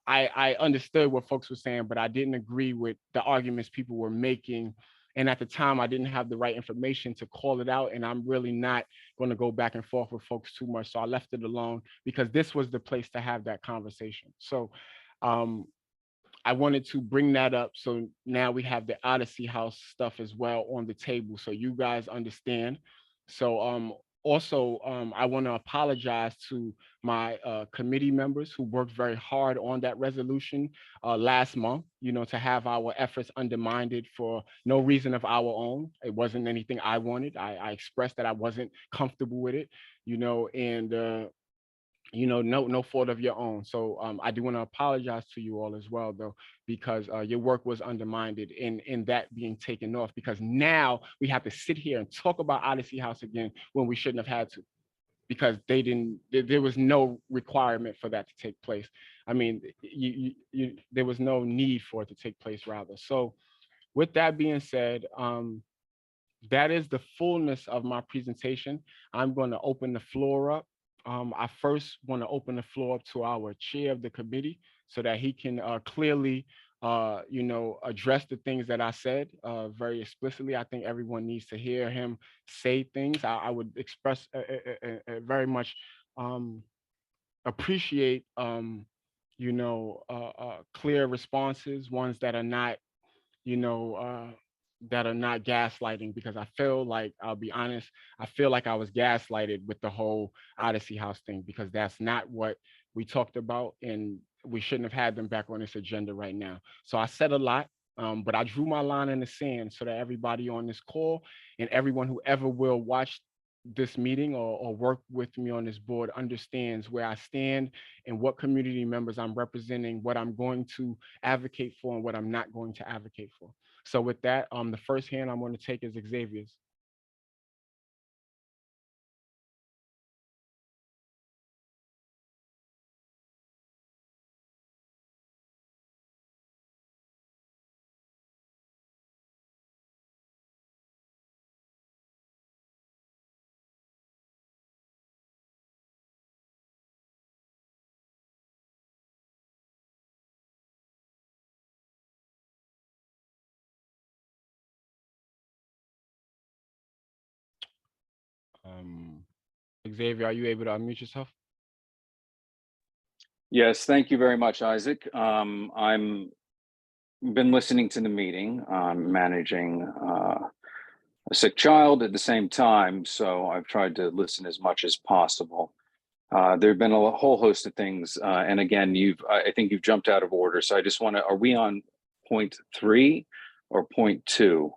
I understood what folks were saying, but I didn't agree with the arguments people were making. And at the time, I didn't have the right information to call it out, and I'm really not going to go back and forth with folks too much. So I left it alone, because this was the place to have that conversation. So I wanted to bring that up. So now we have the Odyssey House stuff as well on the table, so you guys understand. So also, I want to apologize to my committee members who worked very hard on that resolution last month, to have our efforts undermined for no reason of our own. It wasn't anything I wanted. I expressed that I wasn't comfortable with it, and no fault of your own. So I do want to apologize to you all as well, though, because your work was undermined in that being taken off, because now we have to sit here and talk about Odyssey House again when we shouldn't have had to, because there was no requirement for that to take place. I mean, there was no need for it to take place rather. So with that being said, that is the fullness of my presentation. I'm going to open the floor up. I first want to open the floor up to our chair of the committee so that he can clearly, address the things that I said very explicitly. I think everyone needs to hear him say things. I would express very much appreciate, clear responses, ones that are not, that are not gaslighting, because I feel like, I'll be honest, I feel like I was gaslighted with the whole Odyssey House thing, because that's not what we talked about, and we shouldn't have had them back on this agenda right now. So I said a lot, but I drew my line in the sand so that everybody on this call and everyone who ever will watch this meeting or work with me on this board understands where I stand and what community members I'm representing, what I'm going to advocate for and what I'm not going to advocate for. So with that, the first hand I'm going to take is Xavier's. Xavier, are you able to unmute yourself? Yes, thank you very much, Isaac. I'm been listening to the meeting. I'm managing a sick child at the same time, so I've tried to listen as much as possible. There have been a whole host of things, and again, I think you've jumped out of order. So I just want to, are we on point 3 or point 2?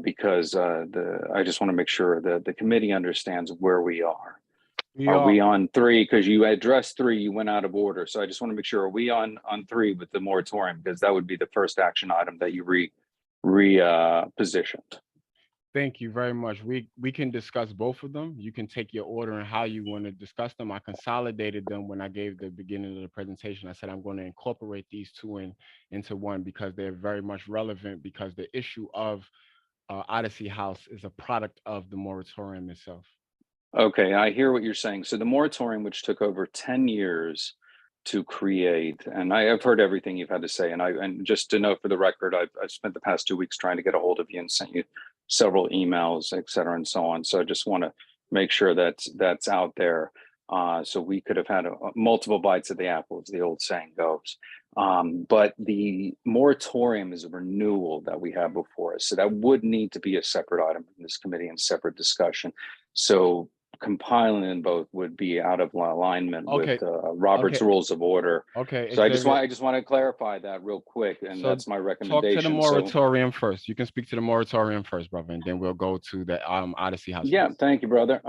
Because I just want to make sure that the committee understands where we are. Are we on 3? Because you addressed 3, you went out of order. So I just want to make sure, are we on 3 with the moratorium? Because that would be the first action item that you repositioned. Thank you very much. We can discuss both of them. You can take your order and how you want to discuss them. I consolidated them when I gave the beginning of the presentation. I said I'm going to incorporate these two into one because they're very much relevant, because the issue of Odyssey House is a product of the moratorium itself. Okay, I hear what you're saying. So the moratorium, which took over 10 years to create, and I have heard everything you've had to say, and just to note for the record, I've spent the past 2 weeks trying to get a hold of you and sent you several emails, et cetera, and so on. So I just want to make sure that's out there. So we could have had multiple bites of the apple, as the old saying goes. But the moratorium is a renewal that we have before us. So that would need to be a separate item in this committee and separate discussion. So compiling in both would be out of alignment with Robert's Rules of Order. Okay. So I just want to clarify that real quick, and so that's my recommendation. Talk to the moratorium first. You can speak to the moratorium first, brother, and then we'll go to the Odyssey House. Yeah, thank you, brother.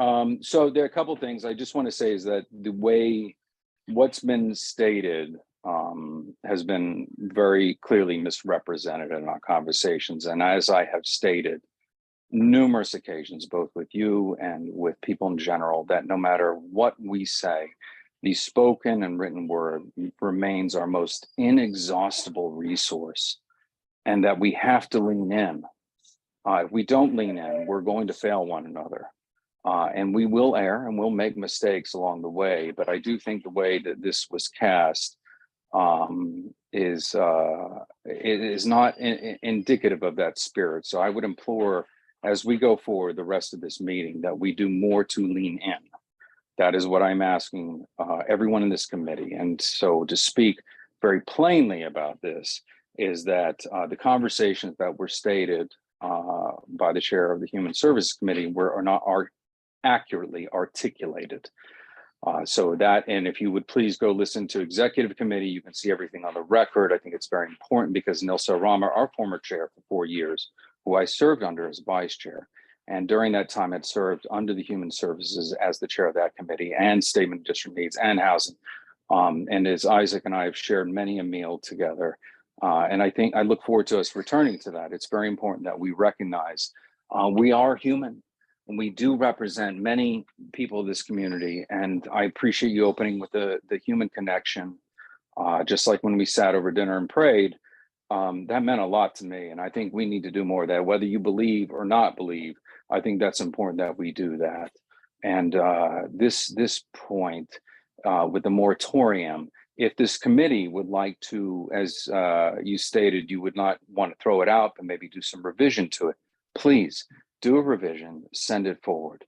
So there are a couple of things I just want to say is that the way what's been stated has been very clearly misrepresented in our conversations, and as I have stated numerous occasions, both with you and with people in general, that no matter what we say, the spoken and written word remains our most inexhaustible resource, and that we have to lean in. If we don't lean in, we're going to fail one another. And we will err and we'll make mistakes along the way. But I do think the way that this was cast is not indicative of that spirit. So I would implore, as we go forward the rest of this meeting, that we do more to lean in. That is what I'm asking everyone in this committee. And so to speak very plainly about this is that the conversations that were stated by the chair of the Human Services Committee are accurately articulated. So that, and if you would please go listen to Executive Committee, you can see everything on the record. I think it's very important because Nilsa Rama, our former chair for 4 years, who I served under as vice chair, and during that time had served under the Human Services as the chair of that committee and Statement of District Needs and Housing. And as Isaac and I have shared many a meal together, and I think I look forward to us returning to that. It's very important that we recognize we are human. we do represent many people of this community, and I appreciate you opening with the human connection. Just like when we sat over dinner and prayed, that meant a lot to me. And I think we need to do more of that, whether you believe or not believe. I think that's important that we do that. And this point with the moratorium, if this committee would like to, as you stated, you would not want to throw it out, but maybe do some revision to it, please do a revision, send it forward.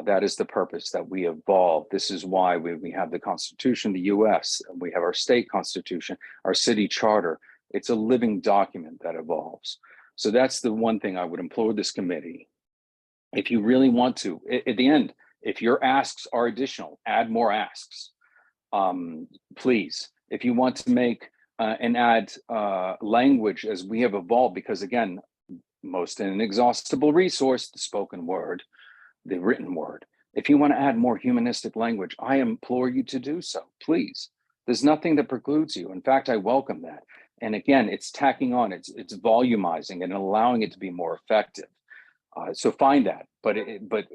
That is the purpose, that we evolve. This is why we have the Constitution, the US, we have our state constitution, our city charter. It's a living document that evolves. So that's the one thing I would implore this committee. If you really want to, at the end, if your asks are additional, add more asks. Please, if you want to make and add language as we have evolved, because again, most inexhaustible resource, the spoken word, the written word. If you want to add more humanistic language, I implore you to do so, please. There's nothing that precludes you. In fact, I welcome that. And again, it's tacking on, it's volumizing and allowing it to be more effective. So find that, but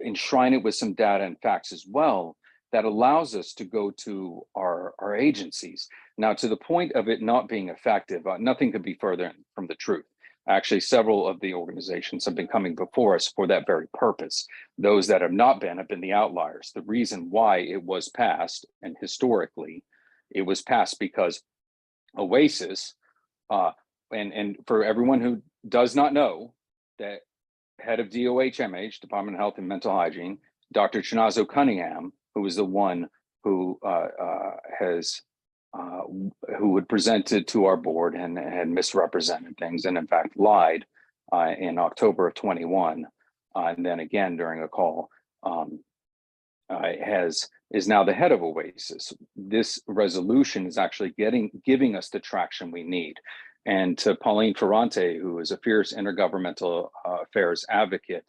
enshrine it with some data and facts as well that allows us to go to our agencies. Now, to the point of it not being effective, nothing could be further from the truth. Actually, several of the organizations have been coming before us for that very purpose. Those that have not been have been the outliers. The reason why it was passed, and historically, it was passed because OASIS, and for everyone who does not know, that head of DOHMH, Department of Health and Mental Hygiene, Dr. Chinazo Cunningham, who was the one who who had presented to our board and had misrepresented things, and in fact lied in October of 21, and then again during a call, is now the head of OASIS. This resolution is actually giving us the traction we need. And to Pauline Ferrante, who is a fierce intergovernmental affairs advocate,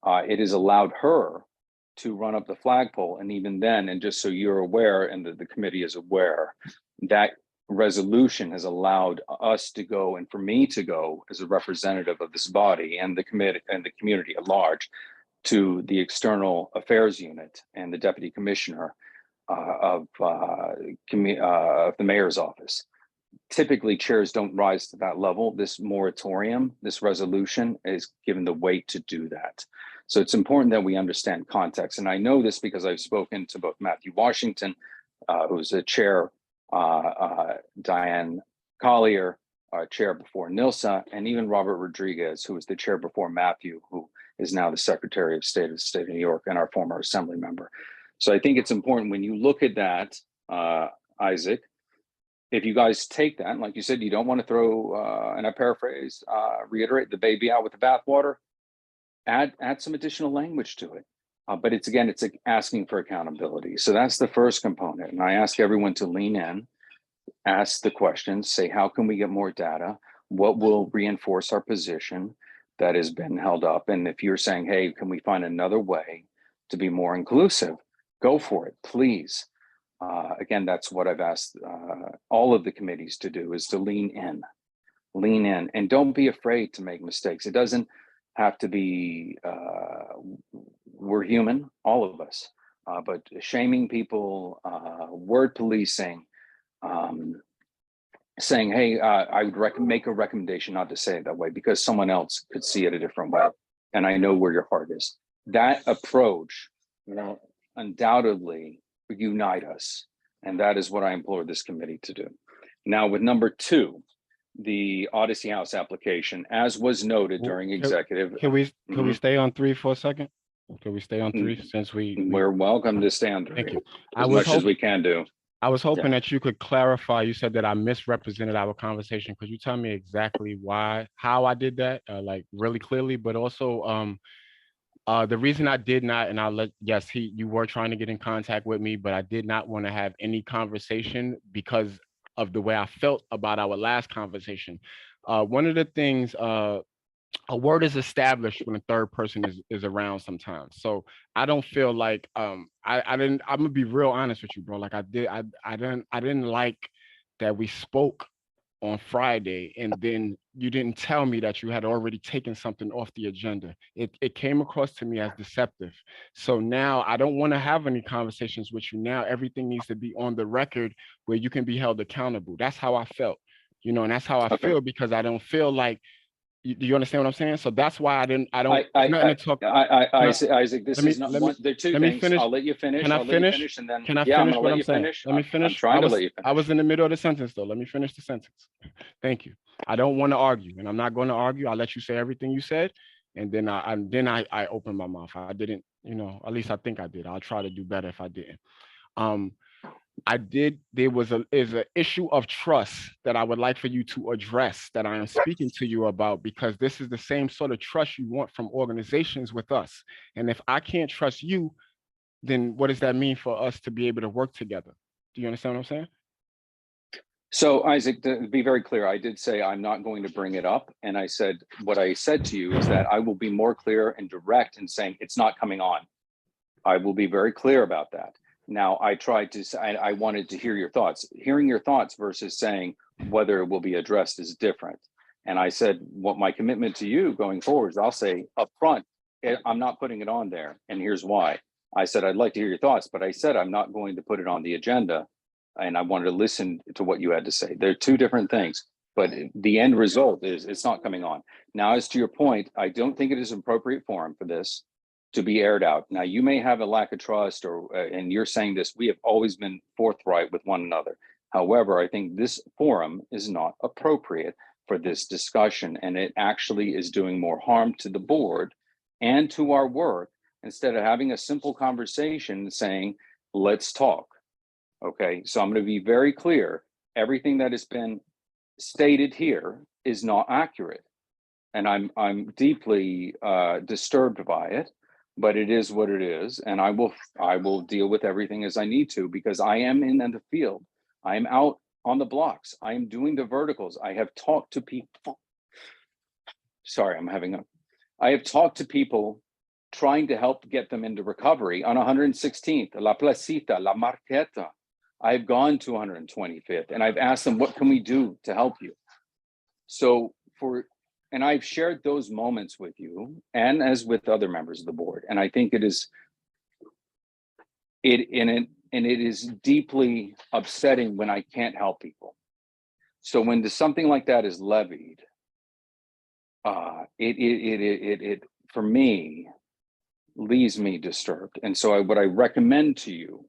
it has allowed her to run up the flagpole. And even then, and just so you're aware, and the committee is aware, that resolution has allowed us to go, and for me to go as a representative of this body and the committee and the community at large, to the external affairs unit and the deputy commissioner of the mayor's office. Typically, chairs don't rise to that level. This moratorium, this resolution is given the weight to do that. So it's important that we understand context. And I know this because I've spoken to both Matthew Washington, who's a chair, Diane Collier, chair before NILSA, and even Robert Rodriguez, who was the chair before Matthew, who is now the Secretary of State of the State of New York and our former assembly member. So I think it's important when you look at that, Isaac, if you guys take that, and like you said, you don't want to throw, and I paraphrase, reiterate the baby out with the bathwater, add some additional language to it. But it's asking for accountability. So that's the first component. And I ask everyone to lean in, ask the questions, say, how can we get more data? What will reinforce our position that has been held up? And if you're saying, hey, can we find another way to be more inclusive? Go for it, please. Again, that's what I've asked all of the committees to do, is to lean in, and don't be afraid to make mistakes. It doesn't have to be, we're human, all of us, but shaming people, word policing, saying, hey, I would make a recommendation not to say it that way because someone else could see it a different way. And I know where your heart is. That approach will undoubtedly unite us. And that is what I implore this committee to do. Now with number 2, the Odyssey House application, as was noted during executive. Can we stay on 3 for a second? Can we stay on 3 since we're welcome to stay on 3. Thank you. As much as we can do. I was hoping that you could clarify. You said that I misrepresented our conversation. Could you tell me exactly how I did that, like really clearly, but also the reason I did not, and you were trying to get in contact with me, but I did not want to have any conversation because of the way I felt about our last conversation. One of the things, a word is established when a third person is around sometimes. So I don't feel like I'm gonna be real honest with you, bro. Like I didn't like that we spoke on Friday, and then you didn't tell me that you had already taken something off the agenda. It came across to me as deceptive. So now I don't want to have any conversations with you. Now everything needs to be on the record where you can be held accountable. That's how I felt, and that's how I Okay. feel, because I don't feel like, do you understand what I'm saying? So that's why I don't, it's nothing to talk. Isaac, this let me- is not let me- one, there are two let me things. finish. I'll let you finish. Can I I'll let you finish? finish and then, Can I yeah, I'm finish gonna what let I'm you saying? finish. Let me I'm finish. trying to let you I finish. was in the middle of the sentence though. Let me finish the sentence. Thank you. I don't want to argue, and I'm not going to argue. I'll let you say everything you said, and then I open my mouth. I didn't, at least I think I did. I'll try to do better if I didn't. There is an issue of trust that I would like for you to address, that I am speaking to you about, because this is the same sort of trust you want from organizations with us. And if I can't trust you, then what does that mean for us to be able to work together? Do you understand what I'm saying? So Isaac, to be very clear, I did say I'm not going to bring it up. And I said, what I said to you is that I will be more clear and direct in saying it's not coming on. I will be very clear about that. Now, I tried to say, I wanted to hear your thoughts. Hearing your thoughts versus saying whether it will be addressed is different. And I said, what my commitment to you going forward is, I'll say up front, I'm not putting it on there. And here's why. I said, I'd like to hear your thoughts, but I said, I'm not going to put it on the agenda. And I wanted to listen to what you had to say. They're two different things, but the end result is it's not coming on. Now, as to your point, I don't think it is an appropriate forum for this to be aired out. Now, you may have a lack of trust, and you're saying this, we have always been forthright with one another. However, I think this forum is not appropriate for this discussion, and it actually is doing more harm to the board and to our work, instead of having a simple conversation saying, let's talk. Okay, so I'm going to be very clear. Everything that has been stated here is not accurate, and I'm deeply disturbed by it. But it is what it is, and I will deal with everything as I need to, because I am in the field. I am out on the blocks. I am doing the verticals. I have talked to people. Sorry, I have talked to people trying to help get them into recovery on 116th, La Placita, La Marqueta. I've gone to 125th, and I've asked them, what can we do to help you? And I've shared those moments with you, and as with other members of the board. And I think it is deeply upsetting when I can't help people. So when something like that is levied, it for me leaves me disturbed. And so what I recommend to you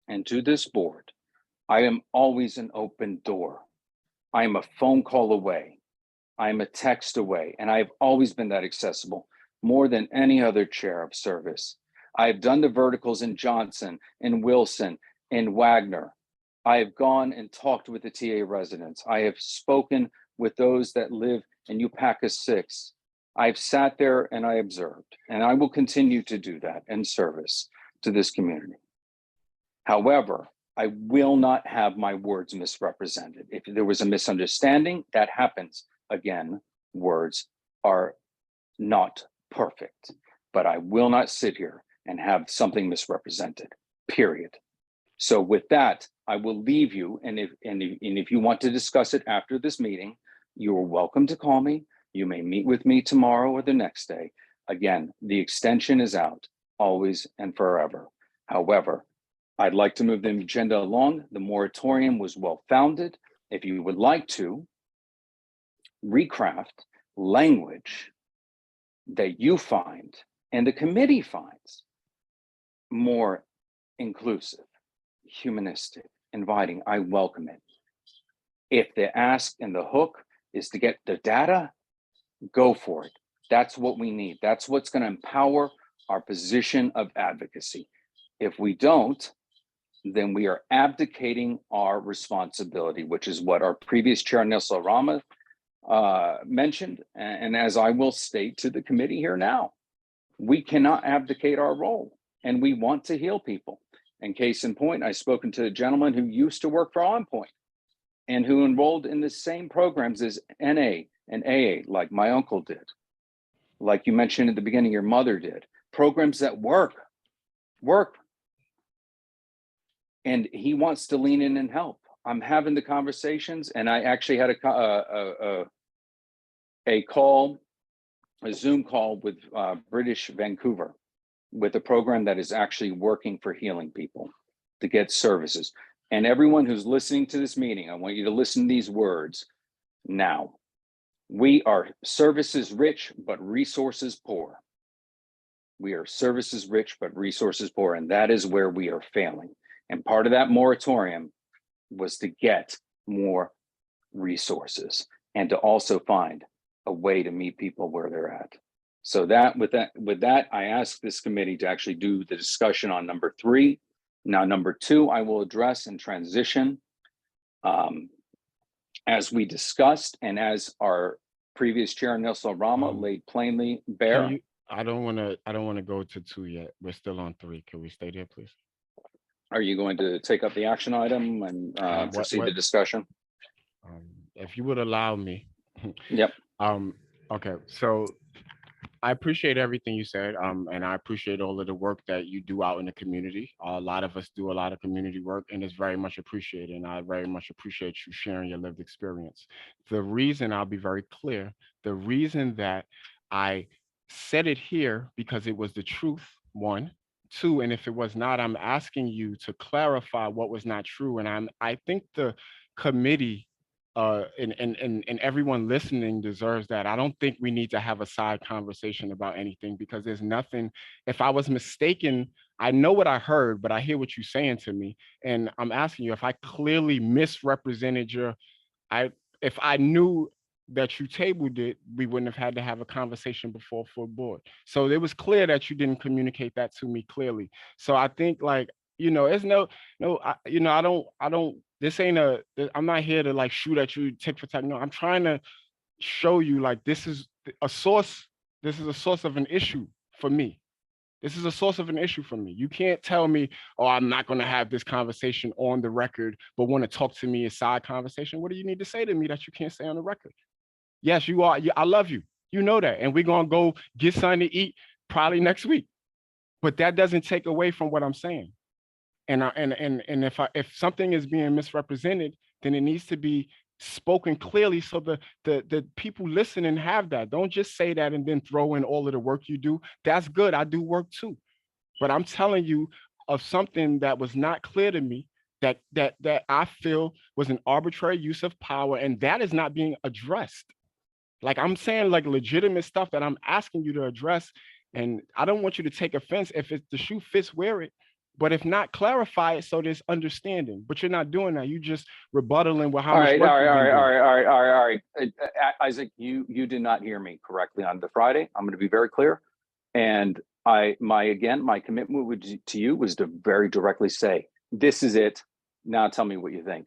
and to this board, I am always an open door. I am a phone call away. I'm a text away, and I've always been that accessible, more than any other chair of service. I've done the verticals in Johnson, in Wilson, in Wagner. I have gone and talked with the TA residents. I have spoken with those that live in Upaka 6. I've sat there and I observed, and I will continue to do that in service to this community. However, I will not have my words misrepresented. If there was a misunderstanding, that happens. Again, words are not perfect, but I will not sit here and have something misrepresented, period. So with that, I will leave you. And if you want to discuss it after this meeting, you are welcome to call me. You may meet with me tomorrow or the next day. Again, the extension is out, always and forever. However, I'd like to move the agenda along. The moratorium was well-founded. If you would like to recraft language that you find and the committee finds more inclusive, humanistic, inviting, I welcome it. If the ask and the hook is to get the data, go for it. That's what we need. That's what's going to empower our position of advocacy. If we don't, then we are abdicating our responsibility, which is what our previous chair, Nilsa Rama, mentioned. And as I will state to the committee here now, we cannot abdicate our role, and we want to heal people. And case in point, I've spoken to a gentleman who used to work for On Point and who enrolled in the same programs as NA and AA, like my uncle did, like you mentioned at the beginning, your mother did, programs that work. And he wants to lean in and help. I'm having the conversations, and I actually had a call, a Zoom call with British Vancouver, with a program that is actually working for healing people to get services. And everyone who's listening to this meeting, I want you to listen to these words now. We are services rich, but resources poor. We are services rich, but resources poor. And that is where we are failing. And part of that moratorium was to get more resources and to also find a way to meet people where they're at. So with that, I ask this committee to actually do the discussion on number 3. Now, number 2, I will address and transition. As we discussed, and as our previous chair, Nelson Rama, laid plainly bare. I don't want to go to 2 yet. We're still on 3. Can we stay there, please? Are you going to take up the action item and proceed the discussion? If you would allow me. Yep. Okay, so I appreciate everything you said, and I appreciate all of the work that you do out in the community. A lot of us do a lot of community work, and it's very much appreciated, and I very much appreciate you sharing your lived experience. The reason, I'll be very clear, the reason that I said it here, because it was the truth, 1. 2, and if it was not, I'm asking you to clarify what was not true, and I think the committee and everyone listening deserves that. I don't think we need to have a side conversation about anything, because there's nothing. If I was mistaken, I know what I heard, but I hear what you're saying to me. And I'm asking you, if I clearly misrepresented if I knew that you tabled it, we wouldn't have had to have a conversation before full board. So it was clear that you didn't communicate that to me clearly. So I think, like, it's I don't, this ain't I'm not here to like shoot at you, tick for tack. No, I'm trying to show you, like, this is a source of an issue for me. This is a source of an issue for me. You can't tell me, oh, I'm not going to have this conversation on the record, but want to talk to me a side conversation. What do you need to say to me that you can't say on the record? Yes, you are. I love you. You know that. And we're going to go get something to eat probably next week. But that doesn't take away from what I'm saying. And if something is being misrepresented, then it needs to be spoken clearly, so the people listening have that. Don't just say that and then throw in all of the work you do. That's good. I do work too. But I'm telling you of something that was not clear to me, that I feel was an arbitrary use of power, and that is not being addressed. Like, I'm saying, like, legitimate stuff that I'm asking you to address. And I don't want you to take offense. If the shoe fits, wear it. But if not, clarify it so there's understanding. But you're not doing that. You just rebuttaling with how much work all right. Isaac, you did not hear me correctly on the Friday. I'm going to be very clear. And my commitment to you was to very directly say, this is it. Now tell me what you think.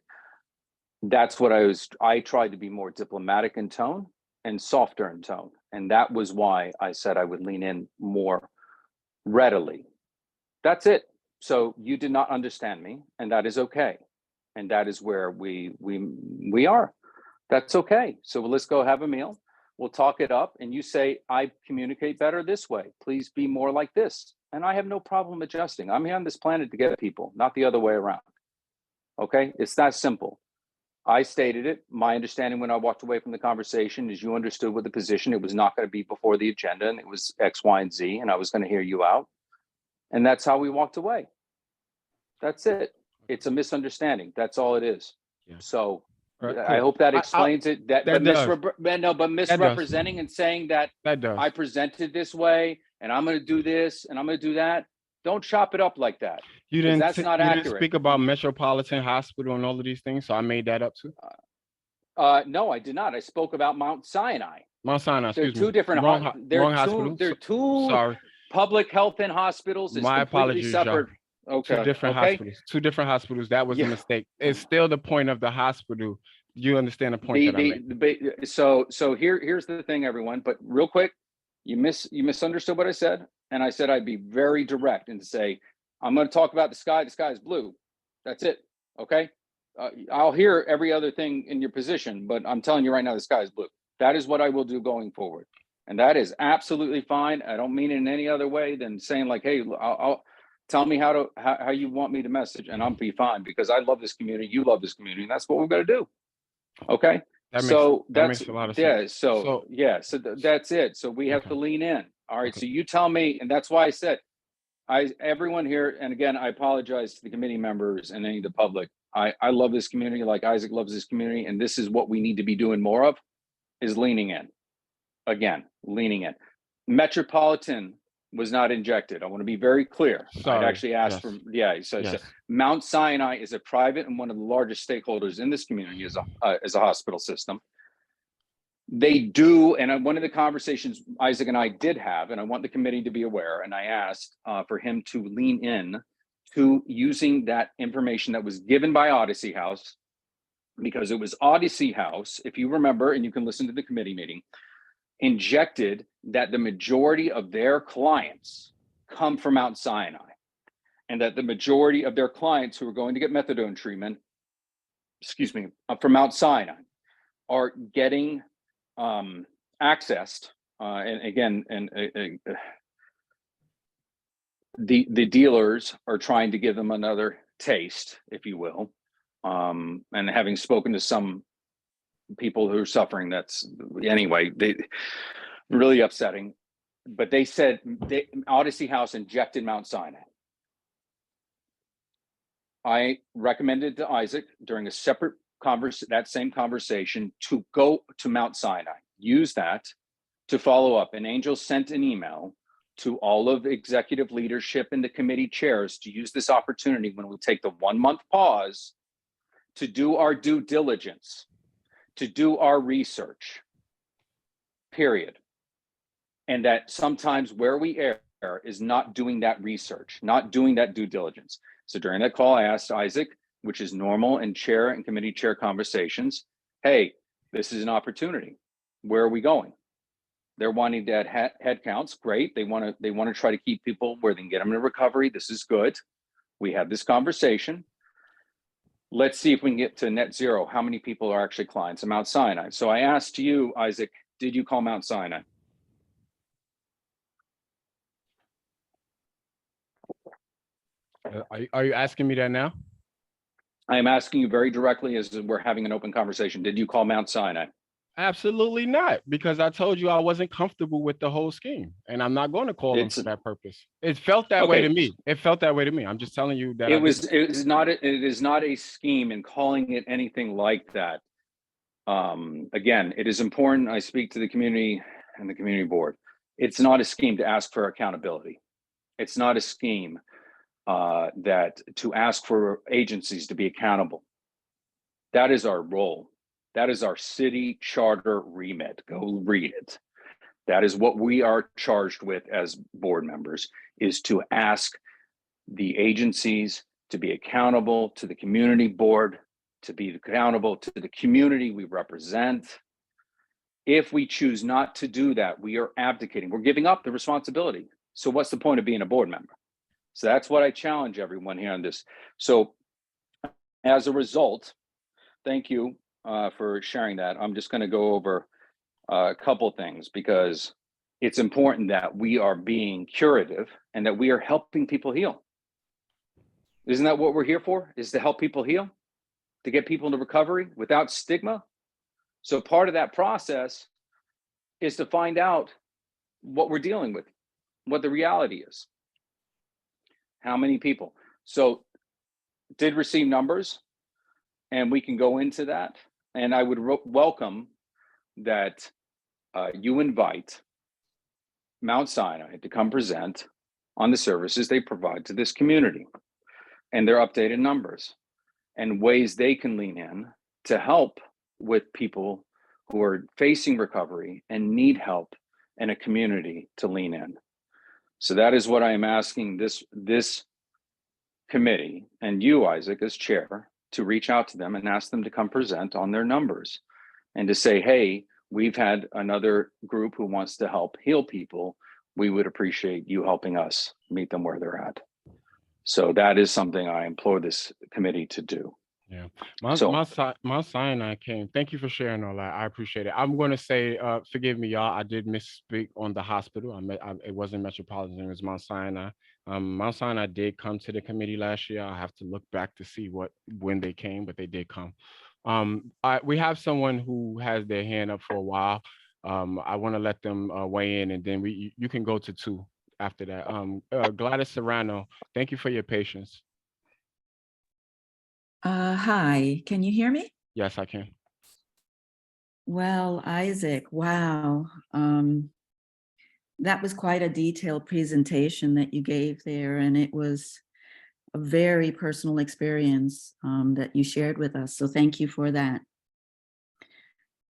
That's what I tried to be more diplomatic in tone and softer in tone. And that was why I said I would lean in more readily. That's it. So you did not understand me, and that is okay. And that is where we are. That's okay. So let's go have a meal. We'll talk it up. And you say, I communicate better this way. Please be more like this. And I have no problem adjusting. I'm here on this planet to get people, not the other way around. Okay? It's that simple. I stated it. My understanding when I walked away from the conversation is you understood what the position, it was not going to be before the agenda, and it was X, Y, and Z, and I was going to hear you out. And that's how we walked away. That's it. It's a misunderstanding. That's all it is. Yeah. So right, cool. I hope that explains it. But misrepresenting and saying that I presented this way and I'm going to do this and I'm going to do that. Don't chop it up like that. That's not accurate. You didn't speak about Metropolitan Hospital and all of these things, so I made that up too. No, I did not. I spoke about Mount Sinai. Mount Sinai. They're two different. hospitals. They're two. Sorry. Public health and hospitals. My apologies, separate. Okay. Two different hospitals. That was a mistake. It's still the point of the hospital. You understand the point that I made. So here's the thing, everyone. But real quick, you misunderstood what I said, and I said I'd be very direct and say I'm going to talk about the sky. The sky is blue. That's it. Okay. I'll hear every other thing in your position, but I'm telling you right now, the sky is blue. That is what I will do going forward. And that is absolutely fine. I don't mean it in any other way than saying like, hey, Tell me how you want me to message, and I'll be fine, because I love this community, you love this community, and that's what we're gonna do. Okay? That So makes a lot of yeah, sense. so yeah, so that's it. So we have Okay. to lean in. All right. Okay. So you tell me, and that's why I said, everyone here, and again, I apologize to the committee members and any of the public. I love this community like Isaac loves this community, and this is what we need to be doing more of, is leaning in. Again, leaning in. Metropolitan was not injected. I want to be very clear. I'd Sorry. actually asked Yes. for, yeah, so Yes. Mount Sinai is a private and one of the largest stakeholders in this community as a hospital system. They do, and one of the conversations Isaac and I did have, and I want the committee to be aware, and I asked for him to lean in to using that information that was given by Odyssey House, because it was Odyssey House, if you remember, and you can listen to the committee meeting, injected that the majority of their clients come from Mount Sinai, and that the majority of their clients who are going to get methadone treatment, from Mount Sinai, are getting accessed, and again, the dealers are trying to give them another taste, if you will, and having spoken to some people who are suffering, that's anyway, they really upsetting. But they said Odyssey House injected Mount Sinai. I recommended to Isaac during a separate that same conversation to go to Mount Sinai, use that to follow up. And Angel sent an email to all of executive leadership and the committee chairs to use this opportunity when we take the 1 month pause to do our due diligence, to do our research, period. And that sometimes where we err is not doing that research, not doing that due diligence. So during that call, I asked Isaac, which is normal in chair and committee chair conversations, hey, this is an opportunity. Where are we going? They're wanting to add head counts. Great. They want to try to keep people where they can get them to recovery. This is good. We have this conversation. Let's see if we can get to net zero. How many people are actually clients of Mount Sinai? So I asked you, Isaac, did you call Mount Sinai? Are you asking me that now? I am asking you very directly as we're having an open conversation. Did you call Mount Sinai? Absolutely not, because I told you I wasn't comfortable with the whole scheme, and I'm not going to call them for that purpose. It felt that way to me. It felt that way to me. I'm just telling you that it is not a scheme, and calling it anything like that. Again, it is important. I speak to the community and the community board. It's not a scheme to ask for accountability. It's not a scheme that to ask for agencies to be accountable. That is our role. That is our city charter remit. Go read it. That is what we are charged with as board members, is to ask the agencies to be accountable to the community board, to be accountable to the community we represent. If we choose not to do that, we are abdicating. We're giving up the responsibility. So what's the point of being a board member? So that's what I challenge everyone here on this. So as a result, thank you for sharing that. I'm just going to go over a couple things, because it's important that we are being curative and that we are helping people heal. Isn't that what we're here for? Is to help people heal, to get people into recovery without stigma. So part of that process is to find out what we're dealing with, what the reality is. How many people? So did receive numbers, and we can go into that. And I would welcome that you invite Mount Sinai to come present on the services they provide to this community and their updated numbers and ways they can lean in to help with people who are facing recovery and need help in a community to lean in. So that is what I am asking this committee and you, Isaac, as chair, to reach out to them and ask them to come present on their numbers and to say, hey, we've had another group who wants to help heal people. We would appreciate you helping us meet them where they're at. So that is something I implore this committee to do. Yeah, So- Mount Sinai came. Thank you for sharing all that. I appreciate it. I'm going to say, forgive me, y'all. I did misspeak on the hospital. It wasn't Metropolitan. It was Mount Sinai. Mount Sinai did come to the committee last year. I have to look back to see when they came, but they did come. We have someone who has their hand up for a while. I want to let them weigh in, and then you can go to 2 after that. Gladys Serrano, thank you for your patience. Hi, can you hear me? Yes, I can. Well, Isaac, wow. That was quite a detailed presentation that you gave there, and it was a very personal experience that you shared with us. So thank you for that.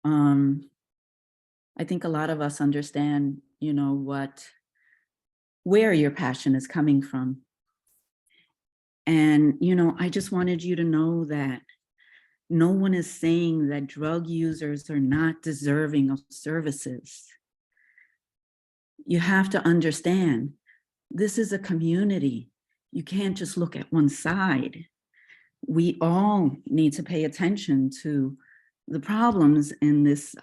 I think a lot of us understand, where your passion is coming from. And, I just wanted you to know that no one is saying that drug users are not deserving of services. You have to understand, this is a community. You can't just look at one side. We all need to pay attention to the problems in this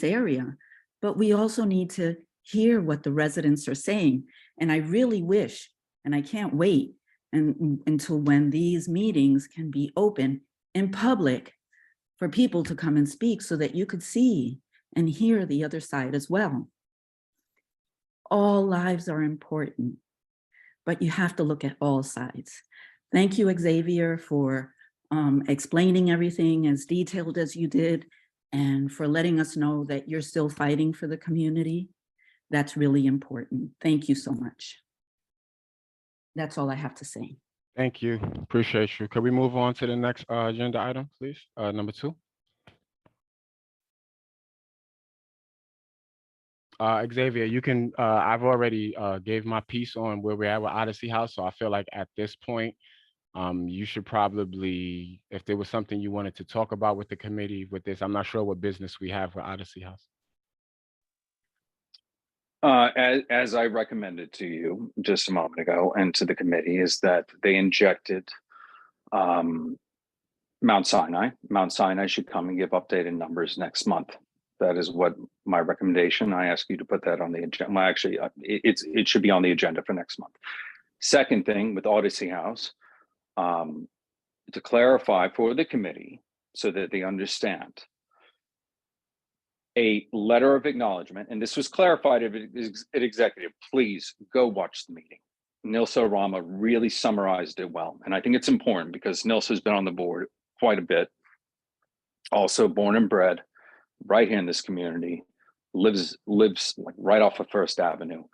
area, but we also need to hear what the residents are saying. And I really wish, and I can't wait until when these meetings can be open in public for people to come and speak so that you could see and hear the other side as well. All lives are important, but you have to look at all sides. Thank you, Xavier, for explaining everything as detailed as you did and for letting us know that you're still fighting for the community. That's really important. Thank you so much. That's all I have to say. Thank you. Appreciate you. Could we move on to the next agenda item, please? Number 2. Xavier, you can, I've already gave my piece on where we're at with Odyssey House. So I feel like at this point, you should probably, if there was something you wanted to talk about with the committee with this, I'm not sure what business we have with Odyssey House. As I recommended to you just a moment ago and to the committee, is that they injected Mount Sinai. Mount Sinai should come and give updated numbers next month. That is what my recommendation. I ask you to put that on the agenda. Well, actually, it should be on the agenda for next month. Second thing with Odyssey House, to clarify for the committee so that they understand, a letter of acknowledgement, and this was clarified at executive. Please go watch the meeting. Nilsa Rama really summarized it well. And I think it's important because Nilsa has been on the board quite a bit. Also born and bred right here in this community, lives like right off of First Avenue.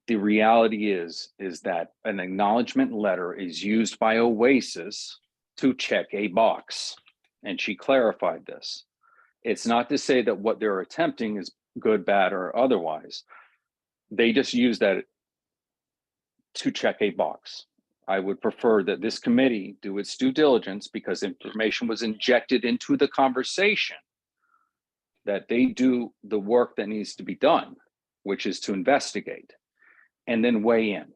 The reality is that an acknowledgement letter is used by Oasis to check a box. And she clarified this. It's not to say that what they're attempting is good, bad, or otherwise. They just use that to check a box. I would prefer that this committee do its due diligence because information was injected into the conversation, that they do the work that needs to be done, which is to investigate and then weigh in.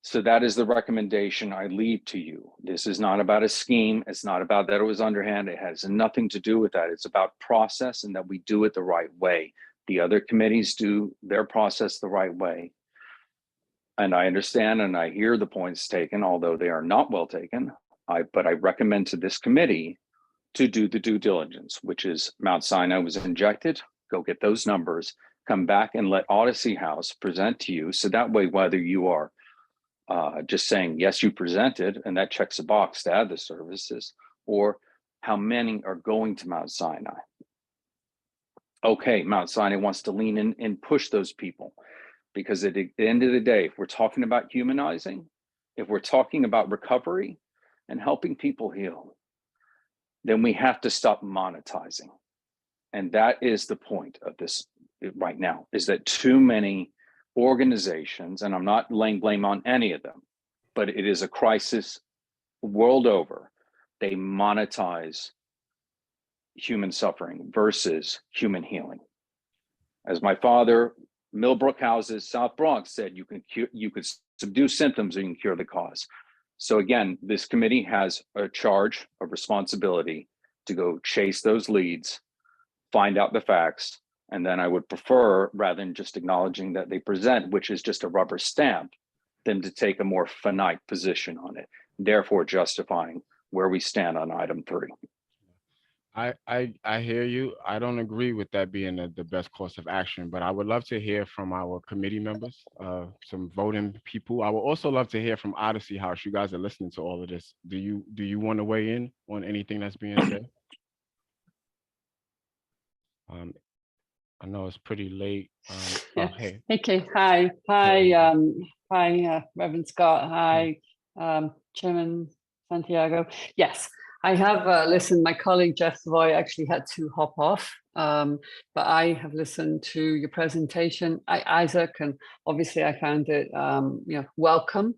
So that is the recommendation I leave to you. This is not about a scheme. It's not about that it was underhand. It has nothing to do with that. It's about process and that we do it the right way. The other committees do their process the right way. And I understand and I hear the points taken, although they are not well taken. But I recommend to this committee to do the due diligence, which is Mount Sinai was injected. Go get those numbers, come back and let Odyssey House present to you. So that way, whether you are just saying, yes, you presented, and that checks a box to add the services, or how many are going to Mount Sinai. Okay, Mount Sinai wants to lean in and push those people, because at the end of the day, if we're talking about humanizing, if we're talking about recovery and helping people heal, then we have to stop monetizing. And that is the point of this right now, is that too many organizations, and I'm not laying blame on any of them, but it is a crisis world over. They monetize human suffering versus human healing. As my father, Millbrook Houses, South Bronx, said, you could subdue symptoms, or you can cure the cause. So again, this committee has a charge, a responsibility to go chase those leads, find out the facts, and then I would prefer, rather than just acknowledging that they present, which is just a rubber stamp, them to take a more finite position on it, therefore justifying where we stand on item 3. I hear you. I don't agree with that being the best course of action, but I would love to hear from our committee members, some voting people. I would also love to hear from Odyssey House. You guys are listening to all of this. Do you want to weigh in on anything that's being said? I know it's pretty late. Yeah. Oh, hey. Okay. Hi. Reverend Scott. Hi, Chairman Santiago. Yes, I have listened. My colleague Jeff Savoy actually had to hop off, but I have listened to your presentation, Isaac, and obviously I found it welcome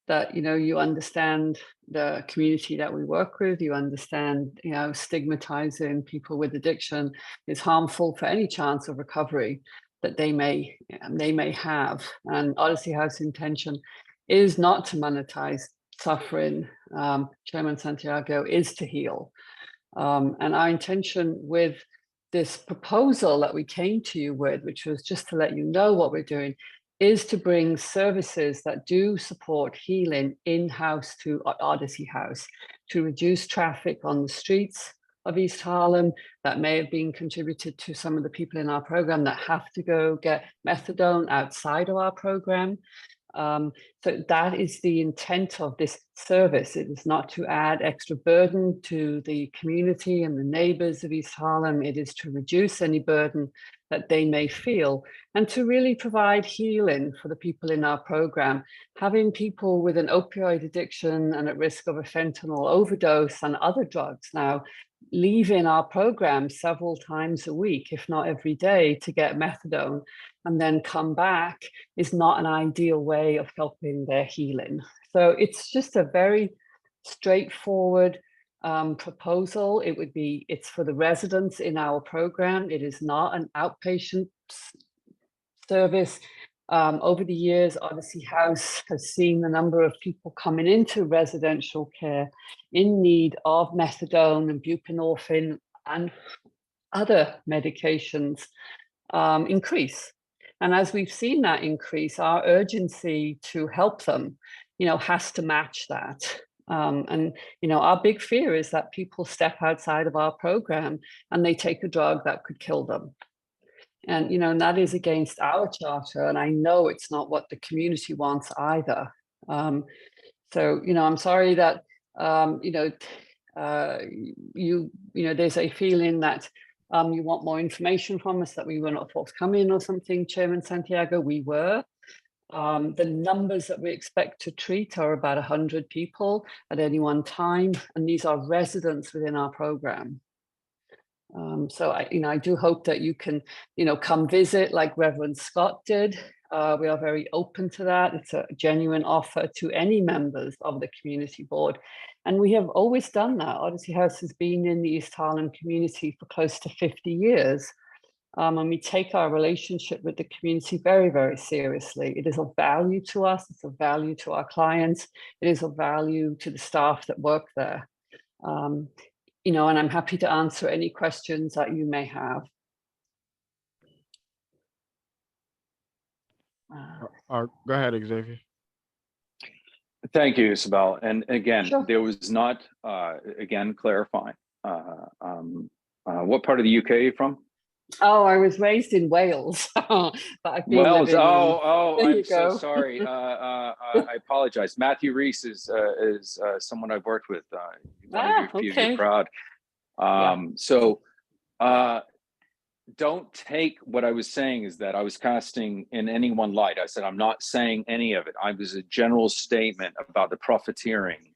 that you understand the community that we work with. You understand stigmatizing people with addiction is harmful for any chance of recovery that they may have. And Odyssey House intention is not to monetize suffering. Chairman Santiago, is to heal. And our intention with this proposal that we came to you with, which was just to let you know what we're doing, is to bring services that do support healing in-house to Odyssey House, to reduce traffic on the streets of East Harlem that may have been contributed to some of the people in our program that have to go get methadone outside of our program. So that is the intent of this service. It is not to add extra burden to the community and the neighbors of East Harlem. It is to reduce any burden that they may feel and to really provide healing for the people in our program. Having people with an opioid addiction and at risk of a fentanyl overdose and other drugs now leaving our program several times a week, if not every day, to get methadone and then come back is not an ideal way of helping their healing. So it's just a very straightforward proposal. It's for the residents in our program. It is not an outpatient service. Over the years, Odyssey House has seen the number of people coming into residential care in need of methadone and buprenorphine and other medications increase. And as we've seen that increase, our urgency to help them, has to match that. And our big fear is that people step outside of our program and they take a drug that could kill them. And, and that is against our charter. And I know it's not what the community wants either. So, I'm sorry that, there's a feeling that you want more information from us, that we were not forthcoming or something, Chairman Santiago. We were. The numbers that we expect to treat are about 100 people at any one time. And these are residents within our program. So I do hope that you can, come visit like Reverend Scott did. We are very open to that. It's a genuine offer to any members of the community board. And we have always done that. Odyssey House has been in the East Harlem community for close to 50 years. And we take our relationship with the community very, very seriously. It is of value to us. It's of value to our clients. It is of value to the staff that work there. And I'm happy to answer any questions that you may have. Go ahead, Xavier. Thank you, Isabel. And again, Sure. There was not, again, clarifying, what part of the UK are you from? Oh, I was raised in Wales, but I've been Wales. living Oh, There I'm you so go. sorry. I apologize. Matthew Reese is someone I've worked with. Okay. Proud. So don't take what I was saying is that I was casting in any one light. I said I'm not saying any of it. I was a general statement about the profiteering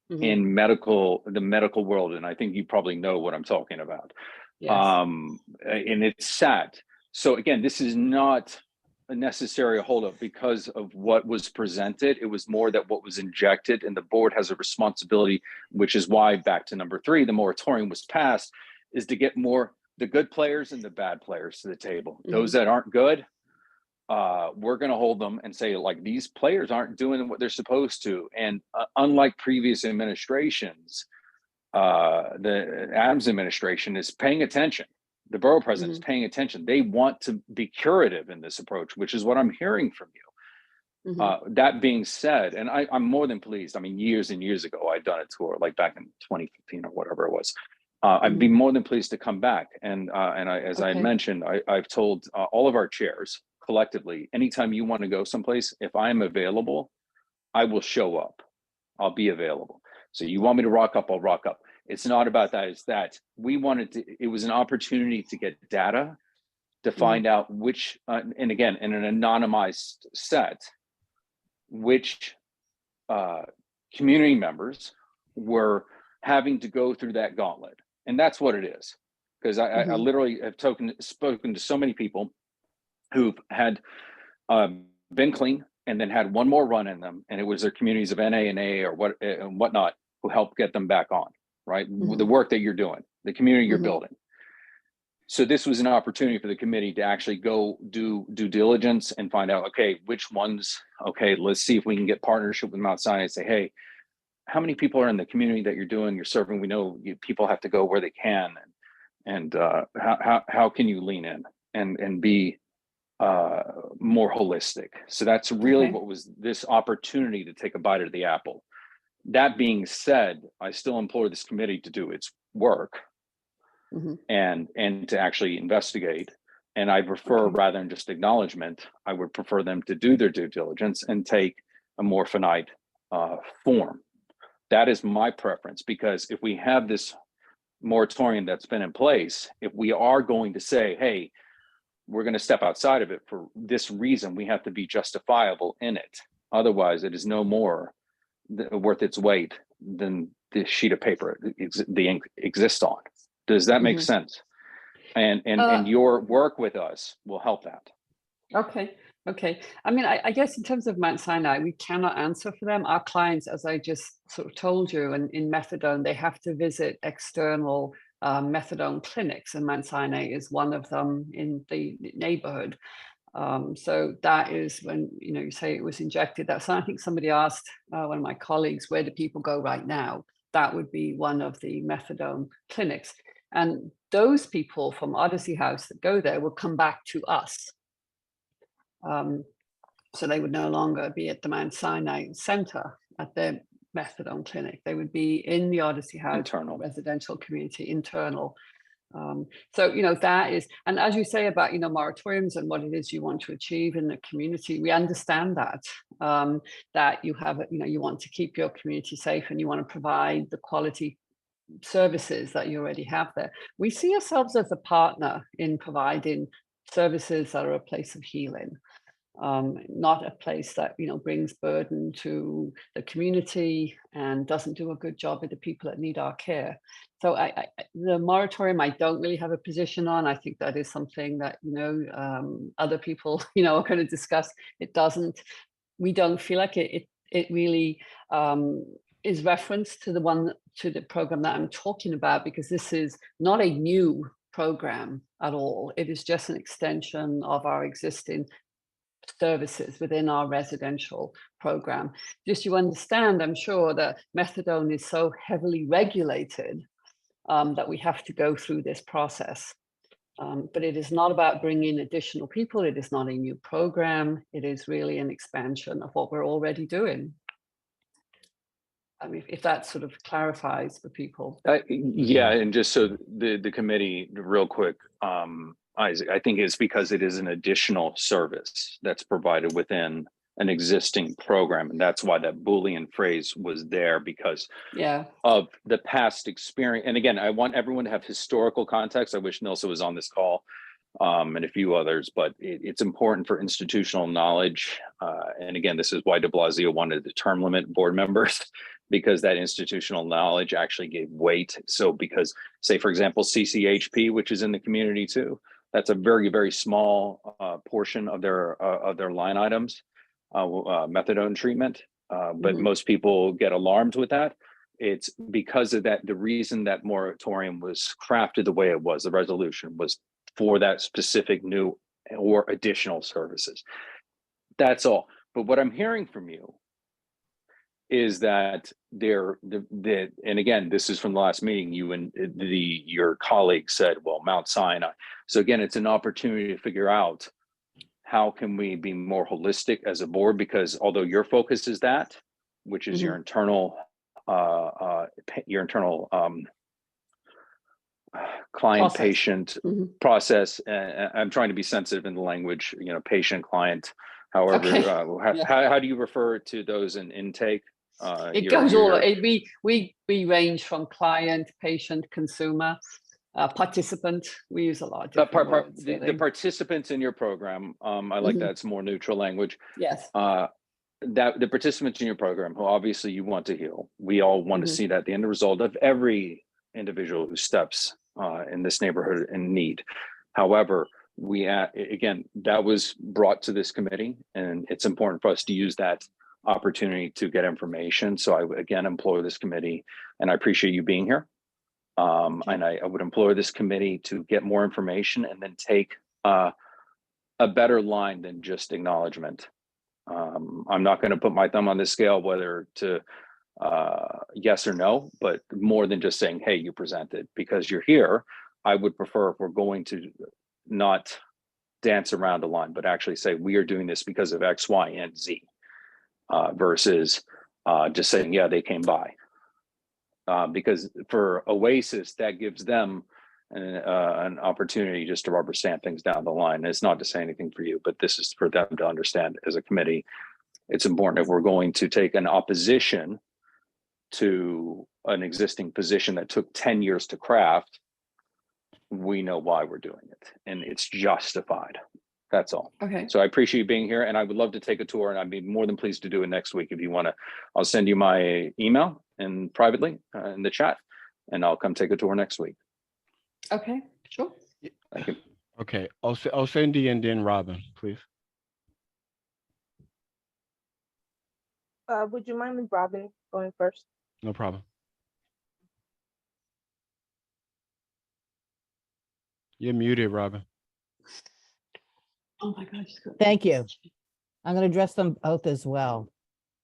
in the medical world, and I think you probably know what I'm talking about. Yes. And it's sad. So again, this is not a necessary holdup because of what was presented. It was more that what was injected, and the board has a responsibility, which is why, back to number 3, the moratorium was passed, is to get more the good players and the bad players to the table. Those that aren't good, we're going to hold them and say, like, these players aren't doing what they're supposed to. And unlike previous administrations, the Adams administration is paying attention. The borough president is paying attention. They want to be curative in this approach, which is what I'm hearing from you. That being said, and I'm more than pleased. I mean, years and years ago, I'd done a tour, like back in 2015 or whatever it was. I'd be more than pleased to come back. And as I mentioned, I've told all of our chairs collectively, anytime you want to go someplace, if I'm available, I will show up. I'll be available. So you want me to rock up, I'll rock up. It's not about that. It's that we wanted to, it was an opportunity to get data to find out which, and again, in an anonymized set, which community members were having to go through that gauntlet. And that's what it is. Because I literally have spoken to so many people who've had been clean and then had one more run in them, and it was their communities of NA and A or what and whatnot who helped get them back on, right? The work that you're doing, the community you're building. So this was an opportunity for the committee to actually go do due diligence and find out, okay, which ones, okay, let's see if we can get partnership with Mount Sinai and say, hey, how many people are in the community that you're serving? We know people have to go where they can, and how can you lean in and be more holistic? So that's really what was this opportunity to take a bite of the apple. That being said, I still implore this committee to do its work and to actually investigate. And I prefer, rather than just acknowledgement, I would prefer them to do their due diligence and take a more finite form. That is my preference, because if we have this moratorium that's been in place, if we are going to say, hey, we're going to step outside of it for this reason, we have to be justifiable in it. Otherwise, it is no more worth its weight than the sheet of paper the ink exists on. Does that make sense? And your work with us will help that. Okay. I mean, I guess in terms of Mount Sinai, we cannot answer for them. Our clients, as I just sort of told you, and in methadone, they have to visit external methadone clinics, and Mount Sinai is one of them in the neighborhood. So that is when, you say it was injected. That's, I think somebody asked one of my colleagues, where do people go right now? That would be one of the methadone clinics. And those people from Odyssey House that go there will come back to us. So they would no longer be at the Mount Sinai Center at their methadone clinic. They would be in the Odyssey House internal residential community, internal. So, that is, and as you say about, moratoriums and what it is you want to achieve in the community, we understand that, that you have, you want to keep your community safe and you want to provide the quality services that you already have there. We see ourselves as a partner in providing services that are a place of healing. Not a place that brings burden to the community and doesn't do a good job with the people that need our care. So the moratorium, I don't really have a position on. I think that is something that other people are going to discuss. We don't feel like it really is referenced to the program that I'm talking about, because this is not a new program at all. It is just an extension of our existing services within our residential program. Just you understand, I'm sure, that methadone is so heavily regulated that we have to go through this process. But it is not about bringing additional people. It is not a new program. It is really an expansion of what we're already doing. I mean, if that sort of clarifies for people. Yeah, and just so the committee, real quick, Isaac, I think it's because it is an additional service that's provided within an existing program. And that's why that Boolean phrase was there, because of the past experience. And again, I want everyone to have historical context. I wish Nilsa was on this call and a few others, but it's important for institutional knowledge. And again, this is why de Blasio wanted to term limit board members, because that institutional knowledge actually gave weight. So because, say, for example, CCHP, which is in the community too, that's a very, very small portion of their line items, methadone treatment. But most people get alarmed with that. It's because of that. The reason that moratorium was crafted the way it was, the resolution was for that specific new or additional services. That's all. But what I'm hearing from you is that and again, this is from the last meeting, you and your colleague said, well, Mount Sinai. So again, it's an opportunity to figure out how can we be more holistic as a board, because although your focus is that, which is your internal client Process. patient process. I'm trying to be sensitive in the language, patient client, however, Okay. Yeah. how do you refer to those in intake? It goes all, we range from client, patient, consumer, participant. We use a lot of different words. The participants in your program, I like that, it's more neutral language. Yes. That the participants in your program, who obviously you want to heal, we all want to see that the end result of every individual who steps in this neighborhood in need. However, again, that was brought to this committee, and it's important for us to use that opportunity to get information. So I again implore this committee, and I appreciate you being here. And I would implore this committee to get more information and then take a better line than just acknowledgement. I'm not going to put my thumb on this scale whether to yes or no, but more than just saying, hey, you presented, because you're here. I would prefer, if we're going to not dance around the line, but actually say we are doing this because of X, Y, and Z, versus just saying, yeah, they came by. Because for Oasis, that gives them an opportunity just to rubber stamp things down the line. It's not to say anything for you, but this is for them to understand as a committee. It's important, if we're going to take an opposition to an existing position that took 10 years to craft, we know why we're doing it, and it's justified. That's all. Okay. So I appreciate you being here, and I would love to take a tour, and I'd be more than pleased to do it next week if you want to. I'll send you my email and privately in the chat, and I'll come take a tour next week. Okay, sure. Thank you. Okay, I'll send you and then Robin, please. Would you mind with Robin going first? No problem. You're muted, Robin. Oh my gosh. Thank you. I'm going to address them both as well.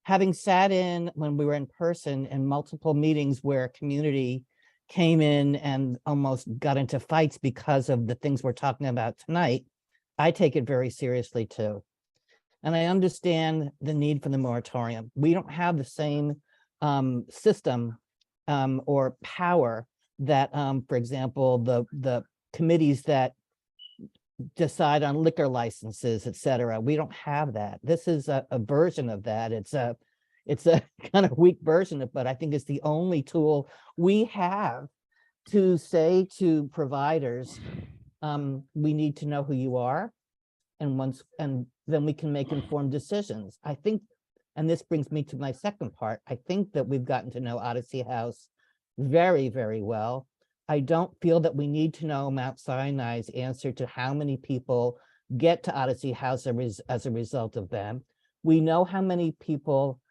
Having sat in when we were in person in multiple meetings where community came in and almost got into fights because of the things we're talking about tonight, I take it very seriously too. And I understand the need for the moratorium. We don't have the same system or power that, for example, the committees that decide on liquor licenses, et cetera. We don't have that. This is a version of that. It's a kind of weak version of, but I think it's the only tool we have to say to providers, we need to know who you are, and then we can make informed decisions. I think, and this brings me to my second part, I think that we've gotten to know Odyssey House very, very well. I don't feel that we need to know Mount Sinai's answer to how many people get to Odyssey House as a result of them. We know how many people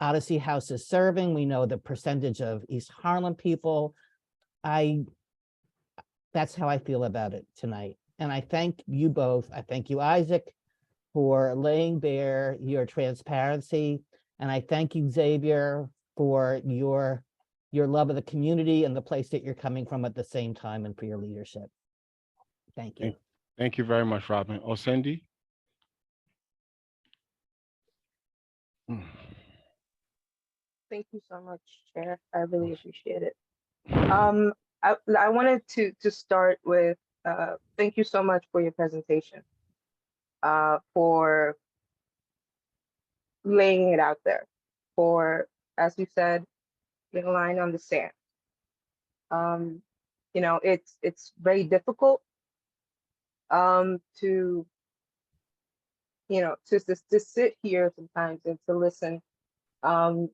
Odyssey House is serving. We know the percentage of East Harlem people. That's how I feel about it tonight. And I thank you both. I thank you, Isaac, for laying bare your transparency. And I thank you, Xavier, for your love of the community and the place that you're coming from at the same time, and for your leadership. Thank you. Thank you very much, Robin. Osendi? Thank you so much, Chair. I really appreciate it. I wanted to start with thank you so much for your presentation, for laying it out there, for, as you said, the line on the sand. It's very difficult to sit here sometimes and to listen,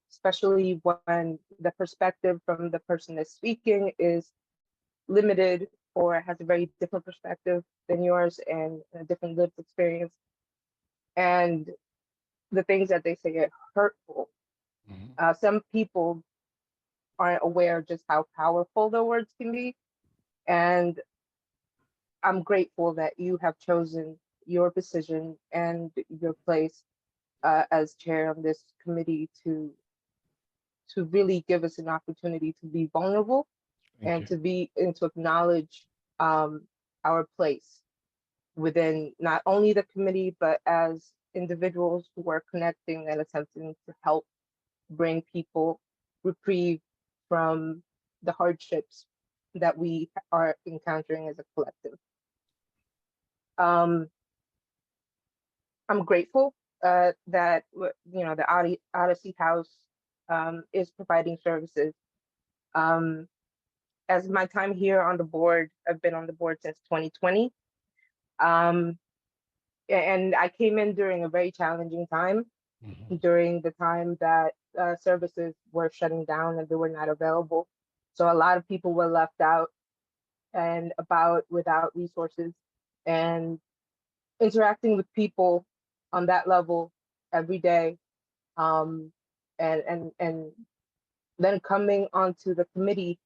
especially when the perspective from the person that's speaking is limited or has a very different perspective than yours and a different lived experience. And the things that they say are hurtful. Some people aren't aware of just how powerful their words can be. And I'm grateful that you have chosen your decision and your place as chair of this committee to really give us an opportunity to be vulnerable Thank and you. to acknowledge our place within not only the committee, but as individuals who are connecting and attempting to help bring people reprieve from the hardships that we are encountering as a collective. I'm grateful that the Odyssey House is providing services. As my time here on the board, I've been on the board since 2020. And I came in during a very challenging time, during the time that services were shutting down and they were not available. So a lot of people were left out and about without resources, and interacting with people on that level every day. And then coming onto the committee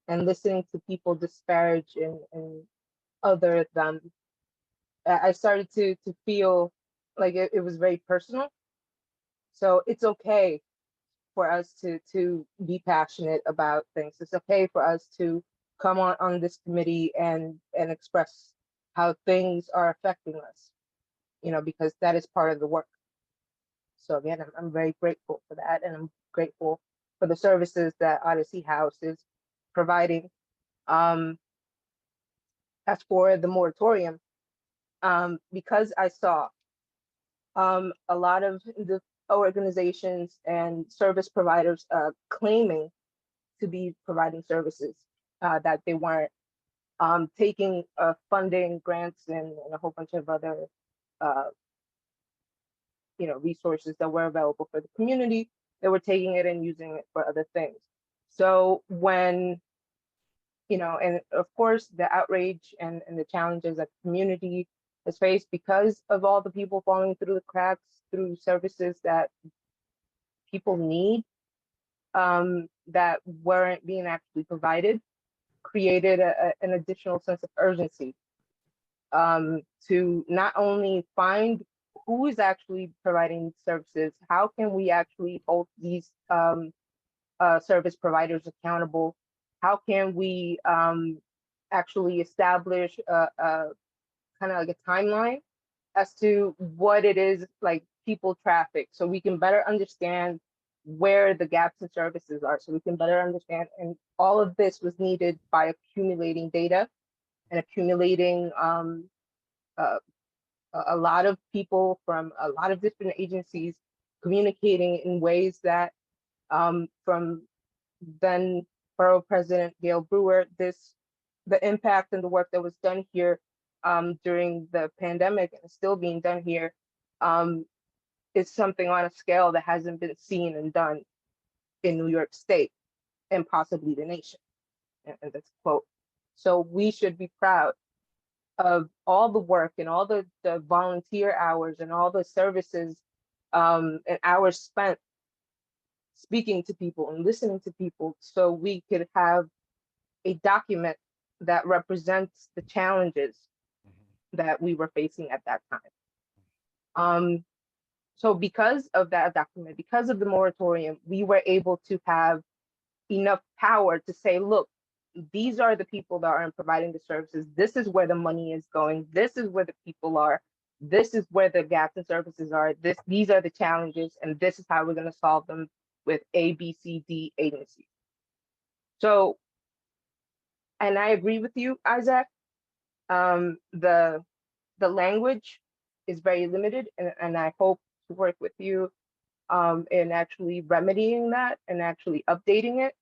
and listening to people disparage and other them, I started to feel like it was very personal. So it's okay for us to be passionate about things. It's okay for us to come on this committee and express how things are affecting us, because that is part of the work. So again, I'm very grateful for that, and I'm grateful for the services that Odyssey House is providing. As for the moratorium, because I saw a lot of the organizations and service providers claiming to be providing services that they weren't, taking funding, grants, and a whole bunch of other uh, resources that were available for the community. They were taking it and using it for other things. So when, and of course the outrage and the challenges that the community has faced because of all the people falling through the cracks through services that people need, that weren't being actually provided, created an additional sense of urgency to not only find who is actually providing services, how can we actually hold these service providers accountable, how can we actually establish a kind of like a timeline as to what it is like people traffic, so we can better understand where the gaps in services are, so we can better understand. And all of this was needed by accumulating data and accumulating a lot of people from a lot of different agencies communicating in ways that from then Borough President Gail Brewer, the impact and the work that was done here during the pandemic and still being done here is something on a scale that hasn't been seen and done in New York State and possibly the nation. And that's a quote. So we should be proud of all the work and all the volunteer hours and all the services and hours spent speaking to people and listening to people, so we could have a document that represents the challenges that we were facing at that time. So because of that document, because of the moratorium, we were able to have enough power to say, look, these are the people that aren't providing the services. This is where the money is going. This is where the people are. This is where the gaps in services are. These are the challenges, and this is how we're going to solve them with A, B, C, D agencies. So, and I agree with you, Isaac. The language is very limited, and I hope to work with you in actually remedying that and actually updating it.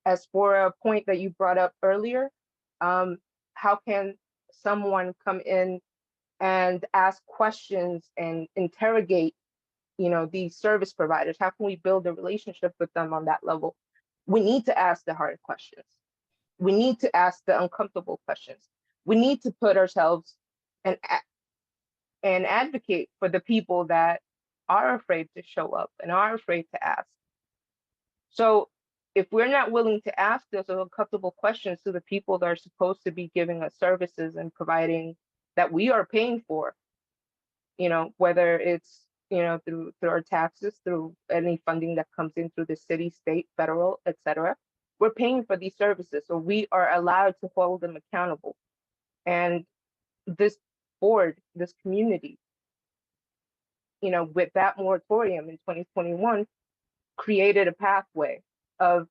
As for a point that you brought up earlier, how can someone come in and ask questions and interrogate, these service providers? How can we build a relationship with them on that level? We need to ask the hard questions. We need to ask the uncomfortable questions. We need to put ourselves and advocate for the people that are afraid to show up and are afraid to ask. So if we're not willing to ask those uncomfortable questions to the people that are supposed to be giving us services and providing that we are paying for, whether it's, through our taxes, through any funding that comes in through the city, state, federal, etc. We're paying for these services, so we are allowed to hold them accountable. And this board, this community, with that moratorium in 2021, created a pathway of,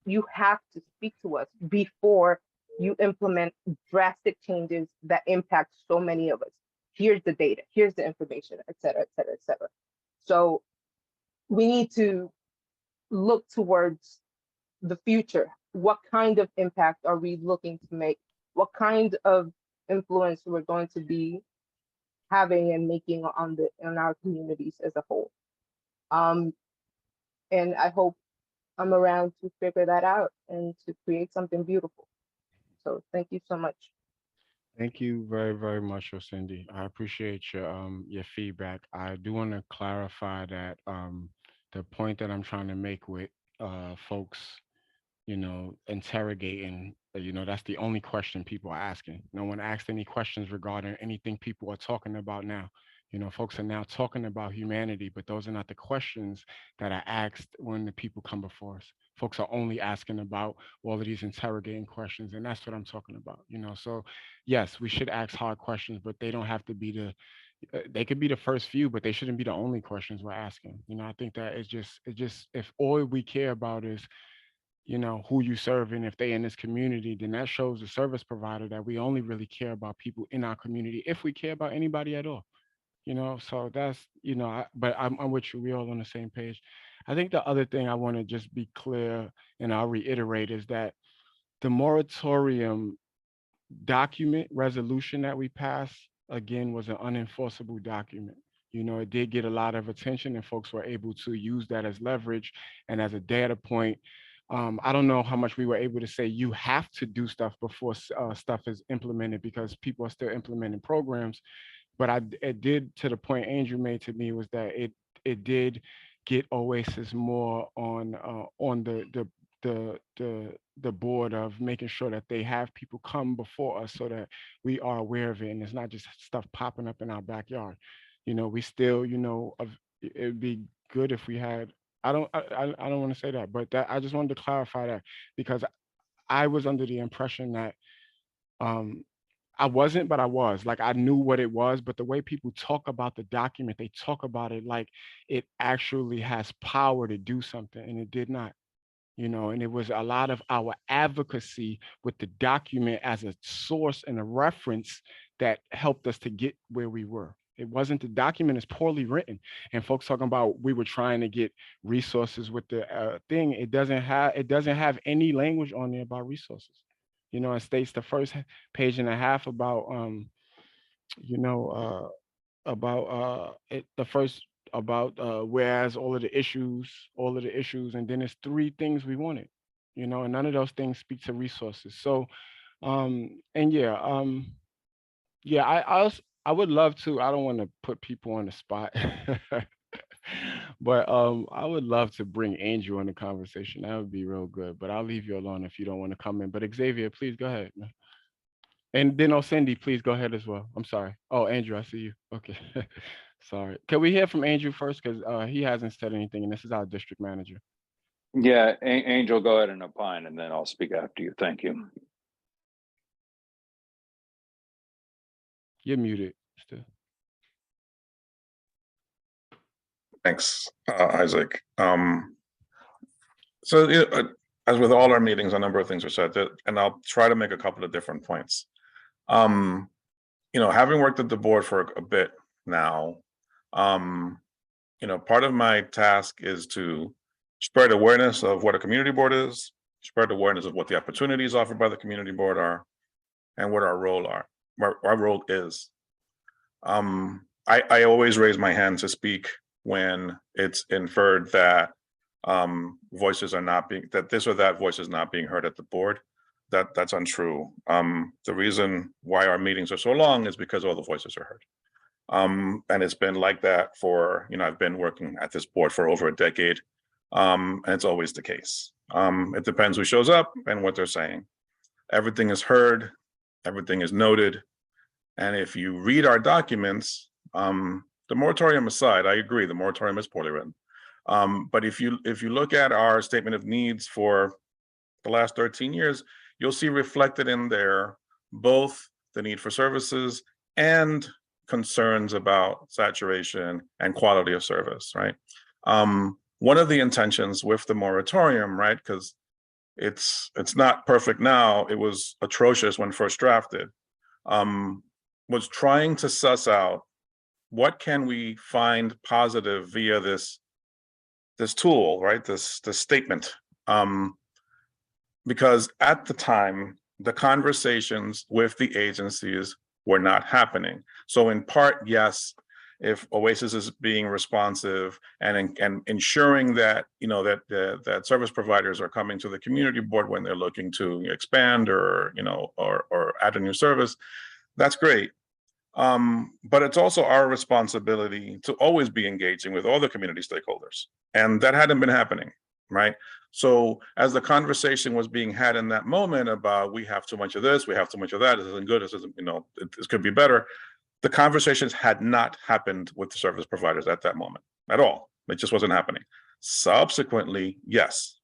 you have to speak to us before you implement drastic changes that impact so many of us. Here's the data, here's the information, et cetera, et cetera, et cetera. So we need to look towards the future. What kind of impact are we looking to make? What kind of influence we're going to be having and making on our communities as a whole? And I hope I'm around to figure that out and to create something beautiful. So thank you so much. Thank you very, very much, Cindy. I appreciate your feedback. I do want to clarify that the point that I'm trying to make with folks, interrogating, that's the only question people are asking. No one asked any questions regarding anything people are talking about now. Folks are now talking about humanity, but those are not the questions that are asked when the people come before us. Folks are only asking about all of these interrogating questions, and that's what I'm talking about. So yes, we should ask hard questions, but they don't have to be they could be the first few, but they shouldn't be the only questions we're asking. I think that it's just if all we care about is who you serve, and if they in this community, then that shows the service provider that we only really care about people in our community, if we care about anybody at all. So that's, but I'm with you. We're all on the same page. I think the other thing I want to just be clear, and I'll reiterate, is that the moratorium document resolution that we passed, again, was an unenforceable document. It did get a lot of attention, and folks were able to use that as leverage and as a data point. I don't know how much we were able to say you have to do stuff before stuff is implemented, because people are still implementing programs. But it did, to the point Andrew made to me, was that it did get Oasis more on the board of making sure that they have people come before us so that we are aware of it, and it's not just stuff popping up in our backyard. We still, it'd be good if we had. I don't want to say that, but that I just wanted to clarify that, because I was under the impression that I wasn't, but I was. Like, I knew what it was, but the way people talk about the document, they talk about it like it actually has power to do something, and it did not. And it was a lot of our advocacy with the document as a source and a reference that helped us to get where we were. It wasn't, the document is poorly written, and folks talking about we were trying to get resources with the thing. It doesn't have any language on there about resources. It states the first page and a half about whereas all of the issues, and then it's 3 things we wanted, and none of those things speak to resources. So and yeah, I would love to. I don't want to put people on the spot. But I would love to bring Andrew in the conversation. That would be real good. But I'll leave you alone if you don't want to come in. But Xavier, please go ahead. And then Cindy, please go ahead as well. I'm sorry. Oh, Andrew, I see you. Okay. Sorry. Can we hear from Andrew first? Because he hasn't said anything, and this is our district manager. Yeah, Angel, go ahead and opine, and then I'll speak after you. Thank you. You're muted still. Thanks, Isaac. So as with all our meetings, a number of things were said, and I'll try to make a couple of different points. Having worked at the board for a bit now, part of my task is to spread awareness of what a community board is, spread awareness of what the opportunities offered by the community board are, and what our role is. I always raise my hand to speak when it's inferred that this or that voice is not being heard at the board. That's untrue. The reason why our meetings are so long is because all the voices are heard. And it's been like that for, I've been working at this board for over a decade, and it's always the case. It depends who shows up and what they're saying. Everything is heard, everything is noted. And if you read our documents, the moratorium aside, I agree, the moratorium is poorly written. But if you look at our statement of needs for the last 13 years, you'll see reflected in there both the need for services and concerns about saturation and quality of service, right? One of the intentions with the moratorium, right, because it's not perfect now, it was atrocious when first drafted, was trying to suss out what can we find positive via this tool, right, this statement. Because at the time, the conversations with the agencies were not happening. So in part, yes, if OASIS is being responsive and ensuring that, you know, that service providers are coming to the community board when they're looking to expand or, you know, or add a new service, that's great. But it's also our responsibility to always be engaging with all the community stakeholders. And that hadn't been happening, right? So as the conversation was being had in that moment about we have too much of this, we have too much of that, this isn't good, this isn't, you know, this could be better. The conversations had not happened with the service providers at that moment at all. It just wasn't happening. Subsequently, yes.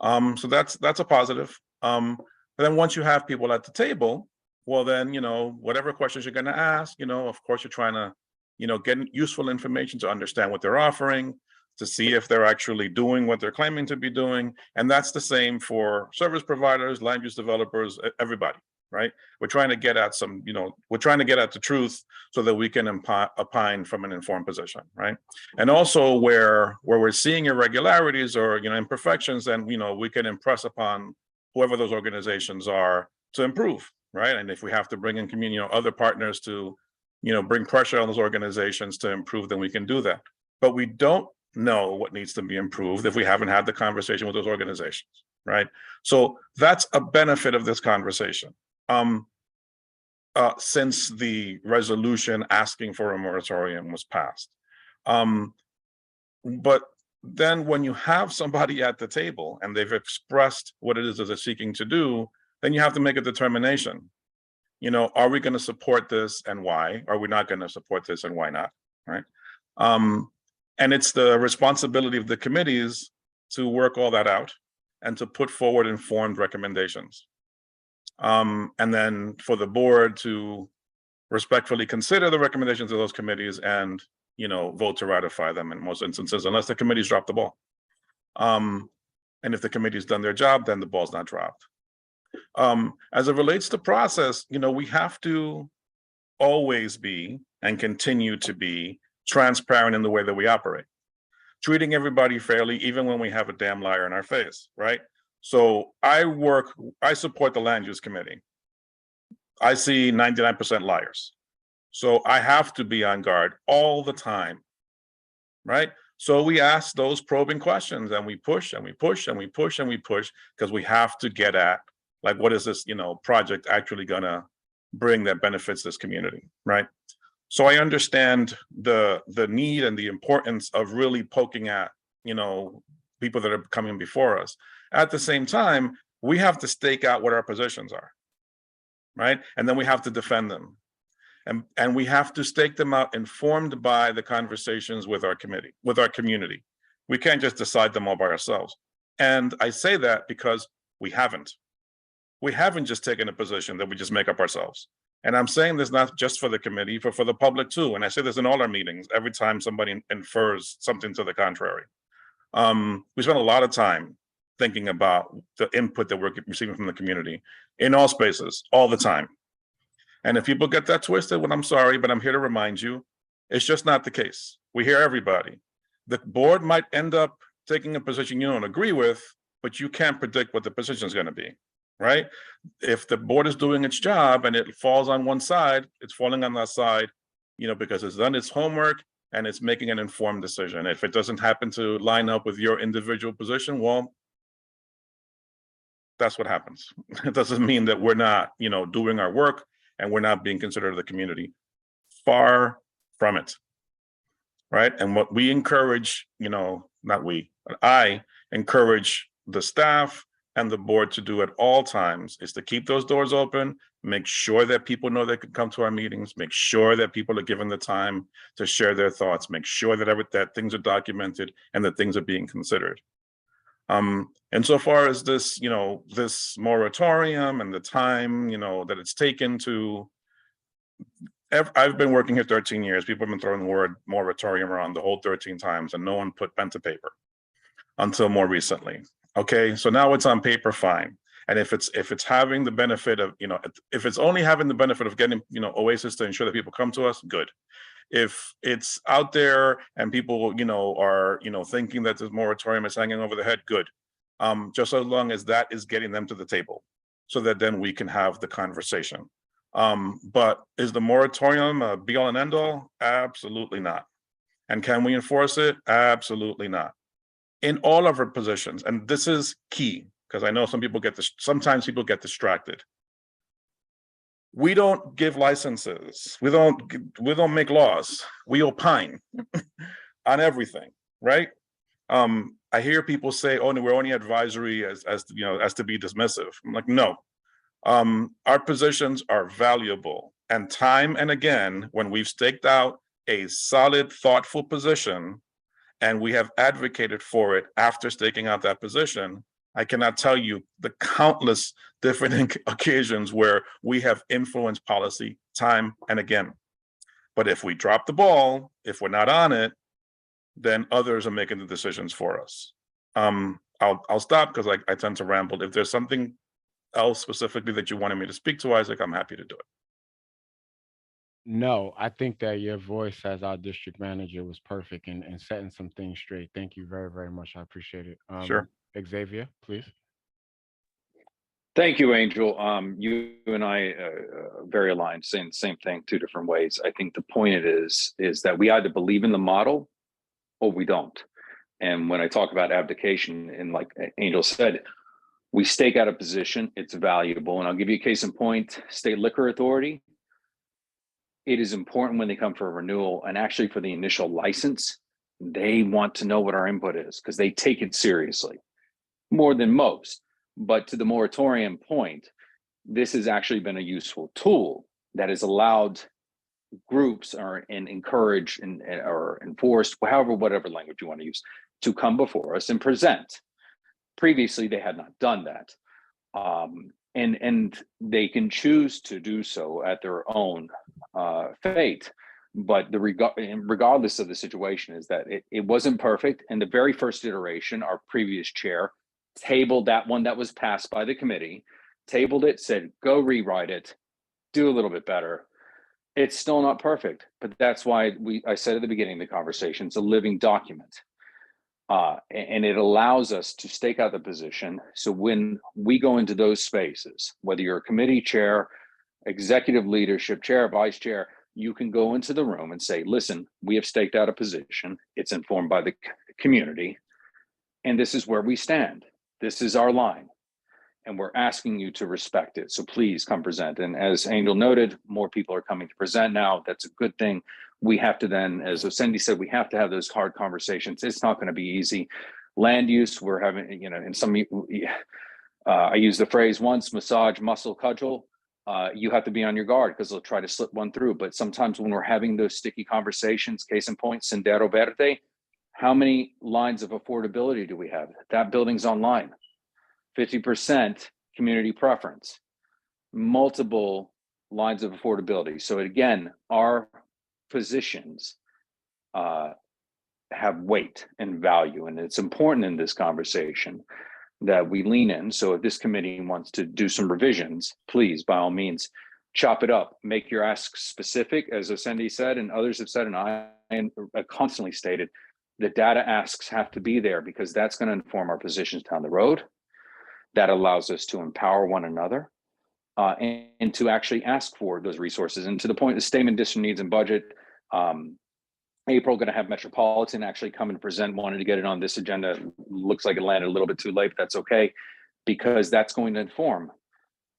So that's a positive. But then once you have people at the table, well, then, you know, whatever questions you're going to ask, you know, of course, you're trying to, you know, get useful information to understand what they're offering, to see if they're actually doing what they're claiming to be doing. And that's the same for service providers, land use developers, everybody, right? We're trying to get at some, you know, we're trying to get at the truth so that we can opine from an informed position, right? And also where we're seeing irregularities or, you know, imperfections, then, you know, we can impress upon whoever those organizations are to improve, right? And if we have to bring in community, you know, other partners to, you know, bring pressure on those organizations to improve, then we can do that. But we don't know what needs to be improved if we haven't had the conversation with those organizations, right? So that's a benefit of this conversation. Since the resolution asking for a moratorium was passed. But then when you have somebody at the table and they've expressed what it is that they're seeking to do, then you have to make a determination. You know, are we going to support this and why? Are we not going to support this and why not, right? And it's the responsibility of the committees to work all that out and to put forward informed recommendations. And then for the board to respectfully consider the recommendations of those committees and, you know, vote to ratify them in most instances, unless the committees drop the ball. And if the committee's done their job, then the ball's not dropped. As it relates to process, you know, we have to always be and continue to be transparent in the way that we operate, treating everybody fairly, even when we have a damn liar in our face, right? So I support the land use committee. I see 99% liars. So I have to be on guard all the time, right? So we ask those probing questions and we push and we push and we push and we push because we have to get at, like, what is this, you know, project actually gonna bring that benefits this community, right? So I understand the need and the importance of really poking at, you know, people that are coming before us. At the same time, we have to stake out what our positions are, right? And then we have to defend them. And we have to stake them out informed by the conversations with our committee, with our community. We can't just decide them all by ourselves. And I say that because we haven't. We haven't just taken a position that we just make up ourselves. And I'm saying this not just for the committee, but for the public too. And I say this in all our meetings, every time somebody infers something to the contrary. We spend a lot of time thinking about the input that we're receiving from the community in all spaces, all the time. And if people get that twisted, well, I'm sorry, but I'm here to remind you, it's just not the case. We hear everybody. The board might end up taking a position you don't agree with, but you can't predict what the position is going to be, right? If the board is doing its job and it falls on one side, it's falling on that side, you know, because it's done its homework and it's making an informed decision. If it doesn't happen to line up with your individual position, well, that's what happens. It doesn't mean that we're not, you know, doing our work and we're not being considered the community. Far from it, right? And what we encourage, you know, not we, but I encourage the staff and the board to do at all times is to keep those doors open, make sure that people know they can come to our meetings, make sure that people are given the time to share their thoughts, make sure that things are documented and that things are being considered. And so far as this, this moratorium and the time, that it's taken to, I've been working here 13 years. People have been throwing the word moratorium around the whole 13 times and no one put pen to paper until more recently. Okay, so now it's on paper, fine. And if it's having the benefit of, if it's only having the benefit of getting, Oasis to ensure that people come to us, good. If it's out there and people, are, thinking that this moratorium is hanging over their head, good. Just as long as that is getting them to the table so that then we can have the conversation. But is the moratorium a be all and end all? Absolutely not. And can we enforce it? Absolutely not. In all of our positions, and this is key, because I know sometimes people get distracted. We don't give licenses. We don't make laws. We opine on everything, right? I hear people say, "Oh, no, we're only advisory as to be dismissive." I'm like, no. Our positions are valuable, and time and again, when we've staked out a solid, thoughtful position, and we have advocated for it after staking out that position, I cannot tell you the countless different occasions where we have influenced policy time and again. But if we drop the ball, if we're not on it, then others are making the decisions for us. I'll stop because I tend to ramble. If there's something else specifically that you wanted me to speak to, Isaac, I'm happy to do it. No, I think that your voice as our district manager was perfect in setting some things straight. Thank you very, very much. I appreciate it. Sure. Xavier, please. Thank you, Angel. You and I very aligned, saying the same thing, two different ways. I think the point is that we either believe in the model or we don't. And when I talk about abdication, and like Angel said, we stake out a position, it's valuable. And I'll give you a case in point, State Liquor Authority. It is important when they come for a renewal and actually for the initial license, they want to know what our input is because they take it seriously more than most. But to the moratorium point, this has actually been a useful tool that has allowed groups and encouraged or enforced, whatever language you want to use, to come before us and present. Previously, they had not done that. And they can choose to do so at their own fate. But regardless of the situation is that it wasn't perfect. And the very first iteration, our previous chair tabled that one that was passed by the committee, tabled it, said, go rewrite it, do a little bit better. It's still not perfect, but that's why I said at the beginning of the conversation, it's a living document. And it allows us to stake out the position. So when we go into those spaces, whether you're a committee chair, executive leadership chair, vice chair, you can go into the room and say, listen, we have staked out a position. It's informed by the community. And this is where we stand. This is our line. And we're asking you to respect it. So please come present. And as Angel noted, more people are coming to present now. That's a good thing. We have to then, as Cindy said, we have to have those hard conversations. It's not going to be easy. Land use, we're having, in some, I used the phrase once, massage, muscle, cudgel. You have to be on your guard because they'll try to slip one through. But sometimes when we're having those sticky conversations, case in point, Sendero Verde, how many lines of affordability do we have? That building's online. 50% community preference, multiple lines of affordability. So again, our positions have weight and value, and it's important in this conversation that we lean in. So if this committee wants to do some revisions, please, by all means, chop it up, make your asks specific, as Cindy said, and others have said, and I constantly stated, the data asks have to be there because that's going to inform our positions down the road. That allows us to empower one another and to actually ask for those resources. And to the point, the statement district needs and budget, April going to have Metropolitan actually come and present, wanted to get it on this agenda. Looks like it landed a little bit too late, but that's okay, because that's going to inform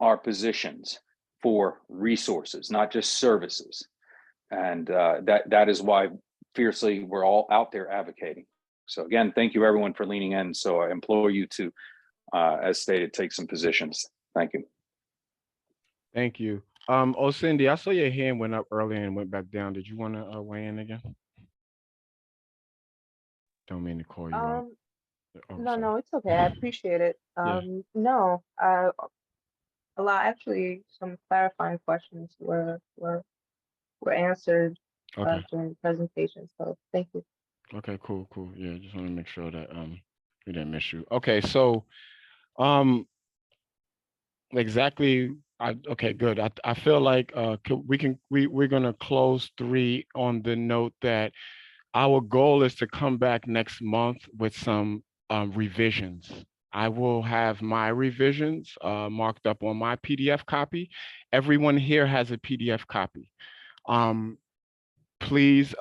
our positions for resources, not just services. And that is why fiercely we're all out there advocating. So again, thank you everyone for leaning in. So I implore you to as stated, take some positions. Thank you. Thank you. Oh, Cindy, I saw your hand went up earlier and went back down. Did you want to weigh in again? Don't mean to call you out. Oh, sorry. No, it's okay. I appreciate it. Yeah. No, a lot, actually, some clarifying questions were answered Okay. during the presentation. So thank you. Okay, cool. Yeah, just want to make sure that we didn't miss you. Okay, so exactly. Okay, good. I feel like we're gonna close 3 on the note that our goal is to come back next month with some revisions. I will have my revisions marked up on my PDF copy. Everyone here has a PDF copy. Please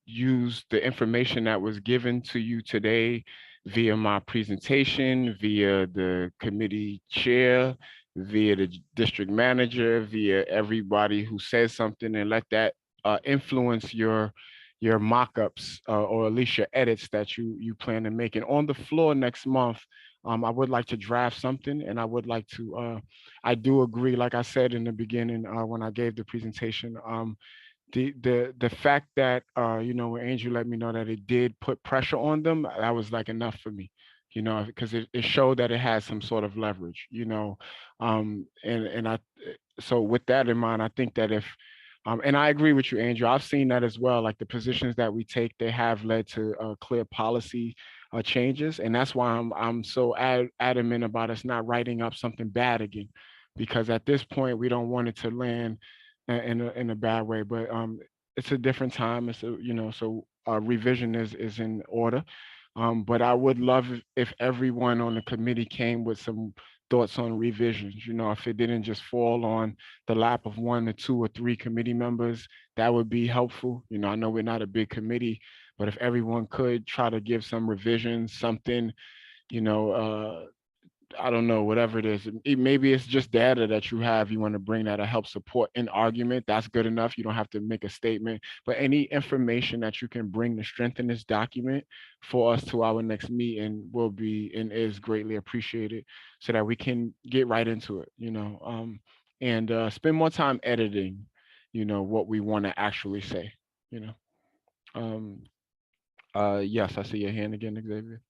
use the information that was given to you today via my presentation, via the committee chair, via the district manager, via everybody who says something, and let that influence your mock-ups or at least your edits that you plan to make. And on the floor next month, I would like to draft something, and I would like to, I do agree, like I said in the beginning when I gave the presentation, the fact that when Angel let me know that it did put pressure on them, that was like enough for me, because it showed that it has some sort of leverage, and I, so with that in mind, I think that if and I agree with you, Angel, I've seen that as well, like the positions that we take, they have led to clear policy changes, and that's why I'm so adamant about us not writing up something bad again, because at this point we don't want it to land in a bad way. But it's a different time. It's so revision is in order. But I would love if everyone on the committee came with some thoughts on revisions. If it didn't just fall on the lap of 1 or 2 or 3 committee members, that would be helpful. I know we're not a big committee, but if everyone could try to give some revisions, something, I don't know, whatever it is. Maybe it's just data that you have. You want to bring that to help support an argument. That's good enough. You don't have to make a statement, but any information that you can bring to strengthen this document for us to our next meeting will be and is greatly appreciated, so that we can get right into it, and spend more time editing, what we want to actually say, Yes, I see your hand again, Xavier.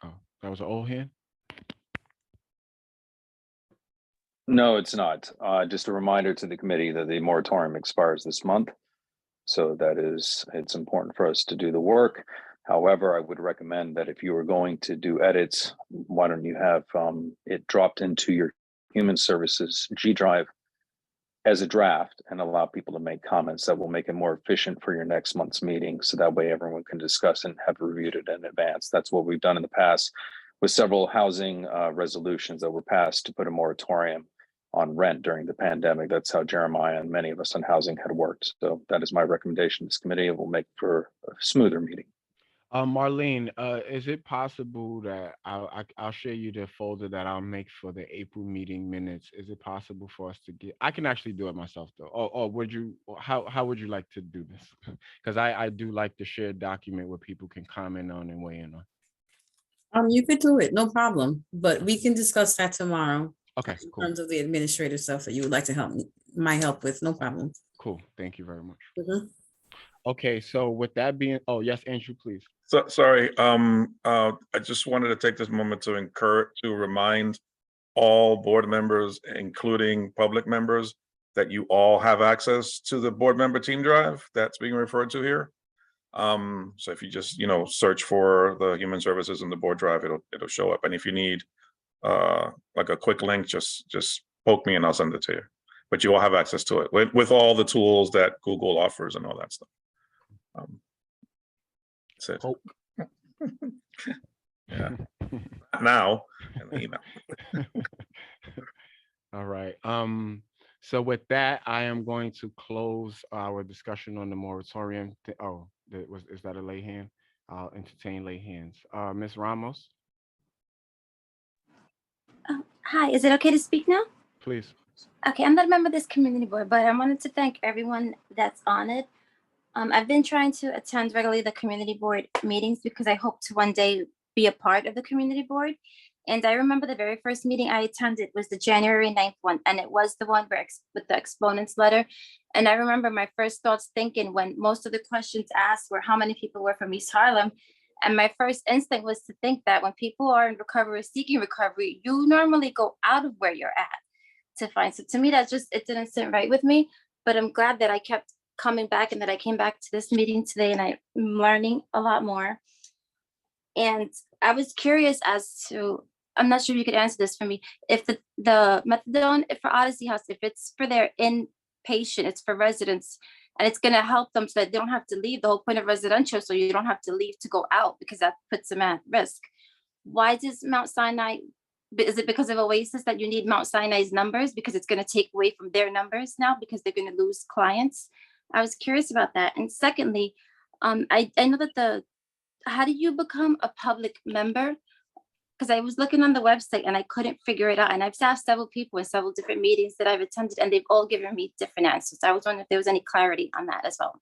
Oh, that was an old hand? No, it's not. Just a reminder to the committee that the moratorium expires this month. So it's important for us to do the work. However, I would recommend that if you are going to do edits, why don't you have it dropped into your Human Services G Drive as a draft and allow people to make comments that will make it more efficient for your next month's meeting. So that way everyone can discuss and have reviewed it in advance. That's what we've done in the past with several housing resolutions that were passed to put a moratorium on rent during the pandemic. That's how Jeremiah and many of us on housing had worked. So that is my recommendation to this committee. It will make for a smoother meeting. Marlene, is it possible that I'll share you the folder that I'll make for the April meeting minutes? Is it possible for us to get? I can actually do it myself though. Or would you? How would you like to do this? Because I do like to share a document where people can comment on and weigh in on. You could do it, no problem, but we can discuss that tomorrow. Okay, in cool. terms of the administrative stuff that you would like to help with, no problem. Cool. Thank you very much. Mhm. Okay, so with that being, oh yes, Andrew, please. So sorry. I just wanted to take this moment to remind all board members, including public members, that you all have access to the board member team drive that's being referred to here. So if you just search for the Human Services and the board drive, it'll show up. And if you need like a quick link, just poke me and I'll send it to you. But you all have access to it with all the tools that Google offers and all that stuff. That's it. Poke. Yeah. Now in the email. All right. So with that, I am going to close our discussion on the moratorium. Is that a lay hand? I'll entertain lay hands. Ms. Ramos. Hi, is it okay to speak now? Please. Okay, I'm not a member of this community board, but I wanted to thank everyone that's on it. I've been trying to attend regularly the community board meetings because I hope to one day be a part of the community board. And I remember the very first meeting I attended was the January 9th one, and it was the one where with the exponents letter. And I remember my first thoughts thinking when most of the questions asked were how many people were from East Harlem. And my first instinct was to think that when people are in recovery, seeking recovery, you normally go out of where you're at to find. So to me, that just, it didn't sit right with me, but I'm glad that I kept coming back and that I came back to this meeting today and I'm learning a lot more. And I was curious as to, I'm not sure if you could answer this for me, if the methadone for Odyssey House, if it's for their inpatient, it's for residents, and it's going to help them so that they don't have to leave. The whole point of residential, so you don't have to leave to go out because that puts them at risk. Why does Mount Sinai, is it because of Oasis that you need Mount Sinai's numbers because it's going to take away from their numbers now because they're going to lose clients? I was curious about that. And secondly, I know that how do you become a public member? Because I was looking on the website and I couldn't figure it out. And I've asked several people in several different meetings that I've attended and they've all given me different answers. I was wondering if there was any clarity on that as well.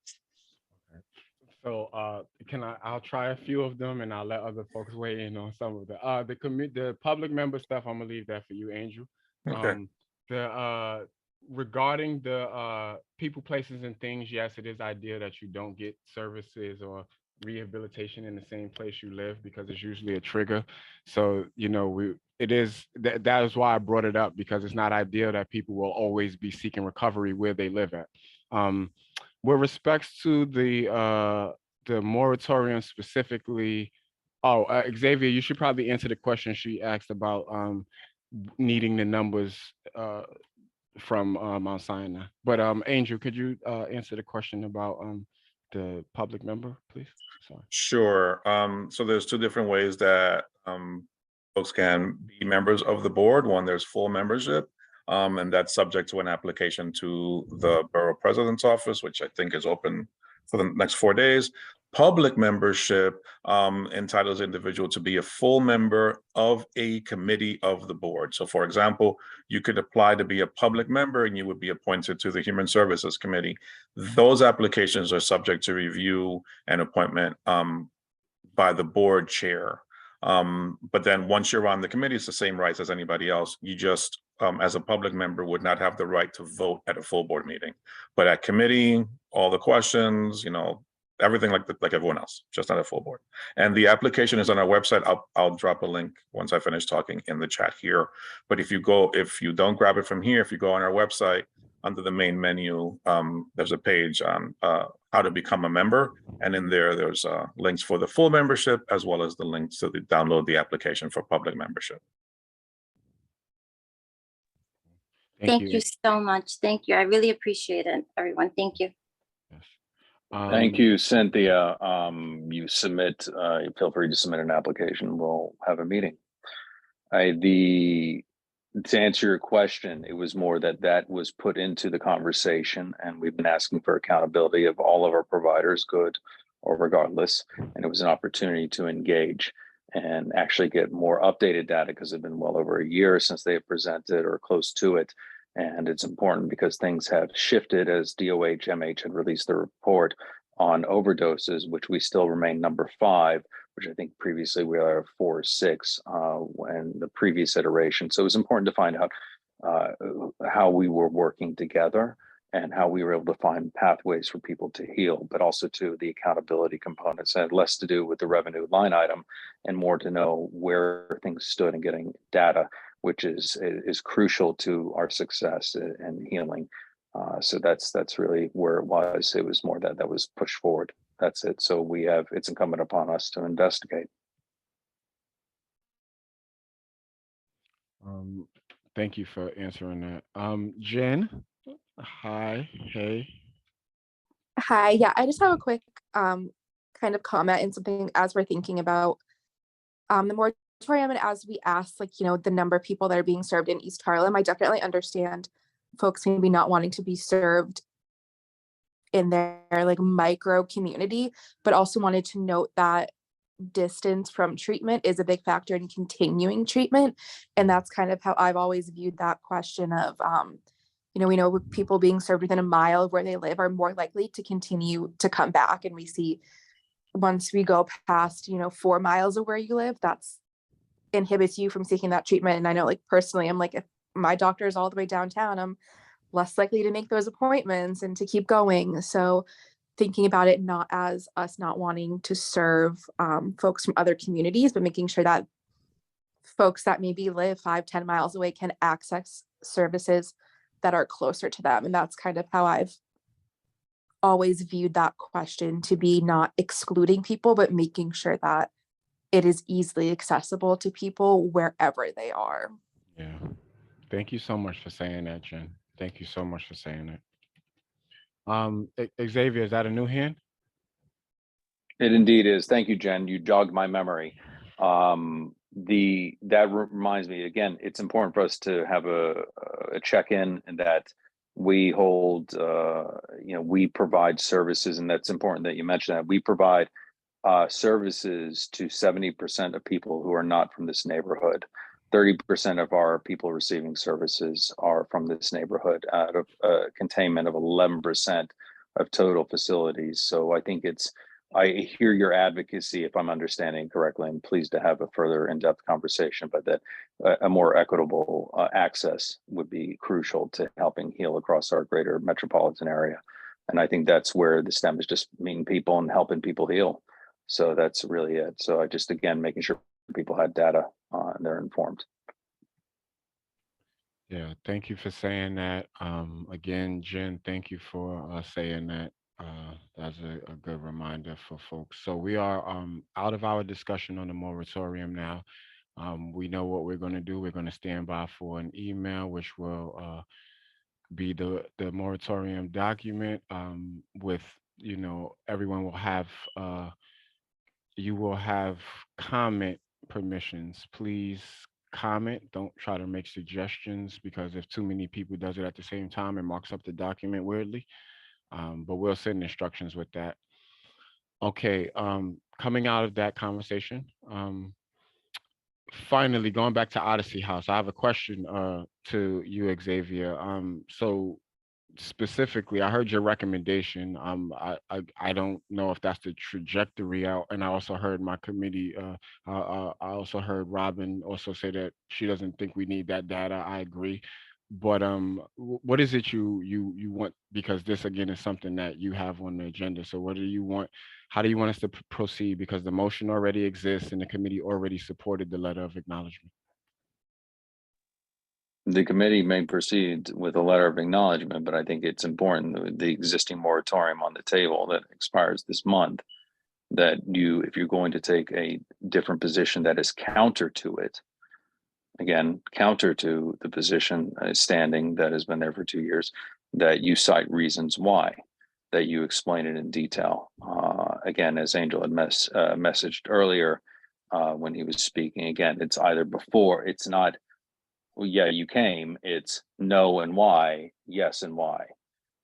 So I'll try a few of them and I'll let other folks weigh in on some of the public member stuff. I'm gonna leave that for you, Angel. Okay. Regarding the people, places, and things, yes, it is ideal that you don't get services or rehabilitation in the same place you live because it's usually a trigger. So that is why I brought it up, because it's not ideal that people will always be seeking recovery where they live at. With respects to the moratorium specifically, Xavier, you should probably answer the question she asked about needing the numbers from Mount Sinai. But Angel, could you answer the question about the public member, please? Sorry. Sure. So there's two different ways that folks can be members of the board. One, there's full membership, and that's subject to an application to the borough president's office, which I think is open for the next 4 days. Public membership entitles the individual to be a full member of a committee of the board. So for example, you could apply to be a public member and you would be appointed to the Human Services Committee. Those applications are subject to review and appointment by the board chair. But then once you're on the committee, it's the same rights as anybody else. You just, as a public member, would not have the right to vote at a full board meeting. But at committee, all the questions, everything like everyone else, just not a full board. And the application is on our website. I'll drop a link once I finish talking in the chat here. But if you don't grab it from here, if you go on our website, under the main menu, there's a page on how to become a member. And in there's links for the full membership, as well as the links to download the application for public membership. Thank you so much. Thank you. I really appreciate it, everyone. Thank you. Yes. Thank you, Cynthia. You feel free to submit an application. We'll have a meeting. To answer your question, it was more that was put into the conversation, and we've been asking for accountability of all of our providers, good or regardless. And it was an opportunity to engage and actually get more updated data, because it's been well over a year since they have presented or close to it. And it's important because things have shifted as DOH, MH had released the report on overdoses, which we still remain number 5, which I think previously we are 4 or 6 when the previous iteration. So it was important to find out how we were working together and how we were able to find pathways for people to heal, but also to the accountability components. It had less to do with the revenue line item and more to know where things stood and getting data, which is crucial to our success and healing. So that's really where it was. It was more that was pushed forward. That's it. So it's incumbent upon us to investigate. Thank you for answering that. Jen, hi, hey. Hi, yeah, I just have a quick kind of comment and something as we're thinking about the moratorium, and as we ask, the number of people that are being served in East Harlem. I definitely understand folks maybe not wanting to be served in their micro community, but also wanted to note that distance from treatment is a big factor in continuing treatment. And that's kind of how I've always viewed that question of, You know, we know people being served within a mile of where they live are more likely to continue to come back. And we see once we go past, 4 miles of where you live, that's inhibits you from seeking that treatment. And I know, like, personally, I'm like, if my doctor is all the way downtown, I'm less likely to make those appointments and to keep going. So thinking about it not as us not wanting to serve folks from other communities, but making sure that folks that maybe live 5-10 miles away can access services that are closer to them. And that's kind of how I've always viewed that question, to be not excluding people, but making sure that it is easily accessible to people wherever they are. Yeah. Thank you so much for saying that, Jen. Thank you so much for saying it. Xavier, is that a new hand? It indeed is. Thank you, Jen. You jogged my memory. That reminds me, again, it's important for us to have a check-in, and that we hold, we provide services, and that's important that you mention that. We provide services to 70% of people who are not from this neighborhood. 30% of our people receiving services are from this neighborhood, out of a containment of 11% of total facilities. So I think I hear your advocacy, if I'm understanding correctly. I'm pleased to have a further in-depth conversation, but that a more equitable access would be crucial to helping heal across our greater metropolitan area. And I think that's where the STEM is just meeting people and helping people heal. So that's really it. So I just, again, making sure people had data and they're informed. Yeah, thank you for saying that. Again, Jen, thank you for saying that. That's a good reminder for folks. So we are out of our discussion on the moratorium now. We know what we're going to do. We're going to stand by for an email, which will be the moratorium document with, everyone will have, you will have comment permissions. Please comment. Don't try to make suggestions, because if too many people does it at the same time, it marks up the document weirdly. But we'll send instructions with that. Okay, coming out of that conversation, finally going back to Odyssey House, I have a question to you, Xavier. So specifically, I heard your recommendation. I don't know if that's the trajectory out, and I also heard my committee. I also heard Robin also say that she doesn't think we need that data. I agree, but what is it you want? Because this again is something that you have on the agenda. So what do you want? How do you want us to proceed? Because the motion already exists, and the committee already supported the letter of acknowledgement. The committee may proceed with a letter of acknowledgement, but I think it's important, the existing moratorium on the table that expires this month, that if you're going to take a different position that is counter to it, again, counter to the position standing that has been there for 2 years, that you cite reasons why, that you explain it in detail. Again, as Angel had messaged earlier when he was speaking, again, it's either before, it's not, well, yeah, you came, it's no and why, yes and why.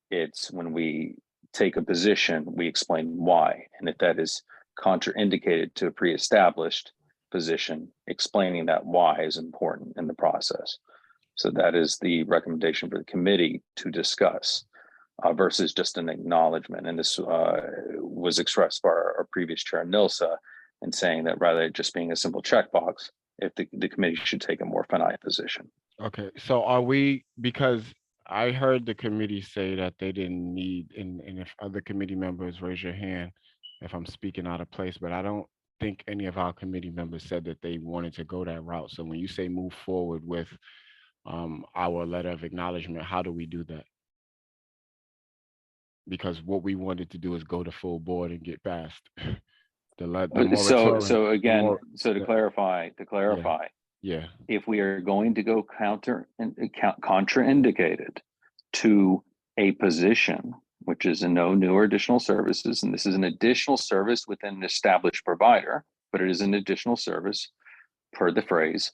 It's when we take a position, we explain why. And if that is contraindicated to a pre-established position, explaining that why is important in the process. So that is the recommendation for the committee to discuss versus just an acknowledgement. And this was expressed by our previous chair, Nilsa, and saying that rather than just being a simple checkbox, if the committee should take a more finite position. Okay, so are we, because I heard the committee say that they didn't need, and if other committee members raise your hand if I'm speaking out of place, but I don't think any of our committee members said that they wanted to go that route. So when you say move forward with our letter of acknowledgement, how do we do that? Because what we wanted to do is go to full board and get past the moratorium. So again, to clarify, yeah, if we are going to go contraindicated to a position, which is a no new or additional services, and this is an additional service within an established provider, but it is an additional service per the phrase,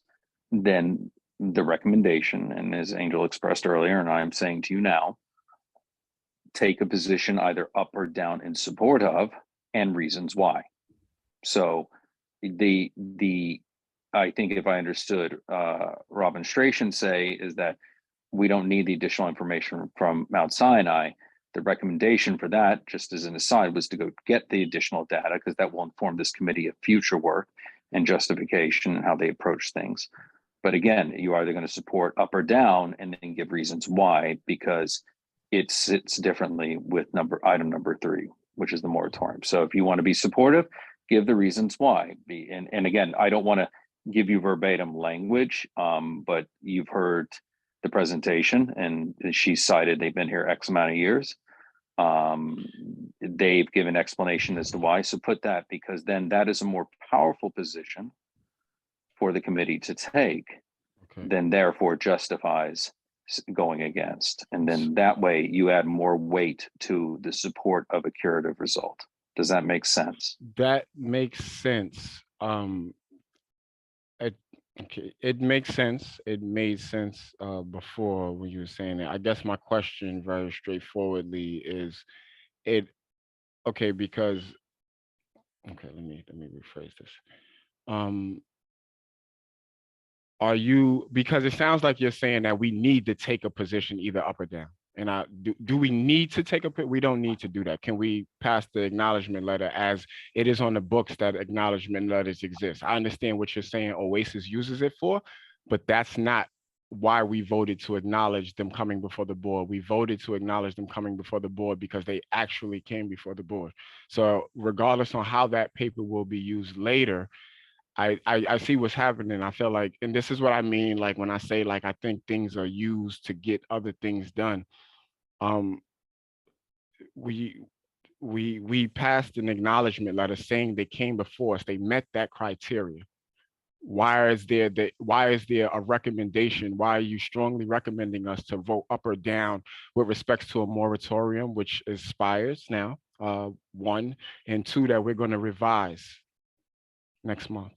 then the recommendation, and as Angel expressed earlier, and I'm saying to you now, take a position either up or down in support of, and reasons why. So I think if I understood Robin Stration say, is that we don't need the additional information from Mount Sinai. The recommendation for that, just as an aside, was to go get the additional data because that will inform this committee of future work and justification and how they approach things. But again, you're either going to support up or down and then give reasons why, because it sits differently with item number 3, which is the moratorium. So if you want to be supportive, give the reasons why. And again, I don't want to give you verbatim language, but you've heard the presentation and she cited they've been here X amount of years. They've given explanation as to why. So put that, because then that is a more powerful position for the committee to take, then therefore justifies going against. And then that way you add more weight to the support of a curative result. Does that make sense? That makes sense. It makes sense. It made sense before when you were saying it. I guess my question very straightforwardly is because let me rephrase this. Are you, because it sounds like you're saying that we need to take a position either up or down. And do we need to take we don't need to do that. Can we pass the acknowledgement letter as it is on the books that acknowledgement letters exist? I understand what you're saying OASIS uses it for, but that's not why we voted to acknowledge them coming before the board. We voted to acknowledge them coming before the board because they actually came before the board. So regardless on how that paper will be used later, I see what's happening. I feel like, and this is what I mean, like when I say, like, I think things are used to get other things done. We passed an acknowledgement letter saying they came before us. They met that criteria. Why is there a recommendation? Why are you strongly recommending us to vote up or down with respect to a moratorium, which expires now, 1, and 2, that we're going to revise next month?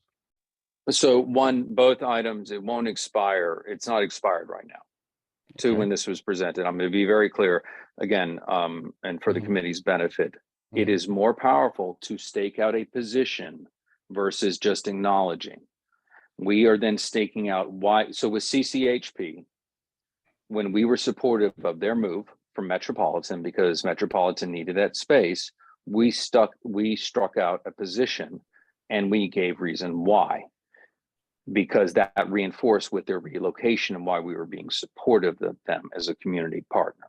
So 1, both items, it won't expire. It's not expired right now. 2, when this was presented, I'm going to be very clear again, and for the committee's benefit, it is more powerful to stake out a position versus just acknowledging. We are then staking out why. So with CCHP, when we were supportive of their move from Metropolitan because Metropolitan needed that space, we struck out a position and we gave reason why. Because that reinforced with their relocation and why we were being supportive of them as a community partner.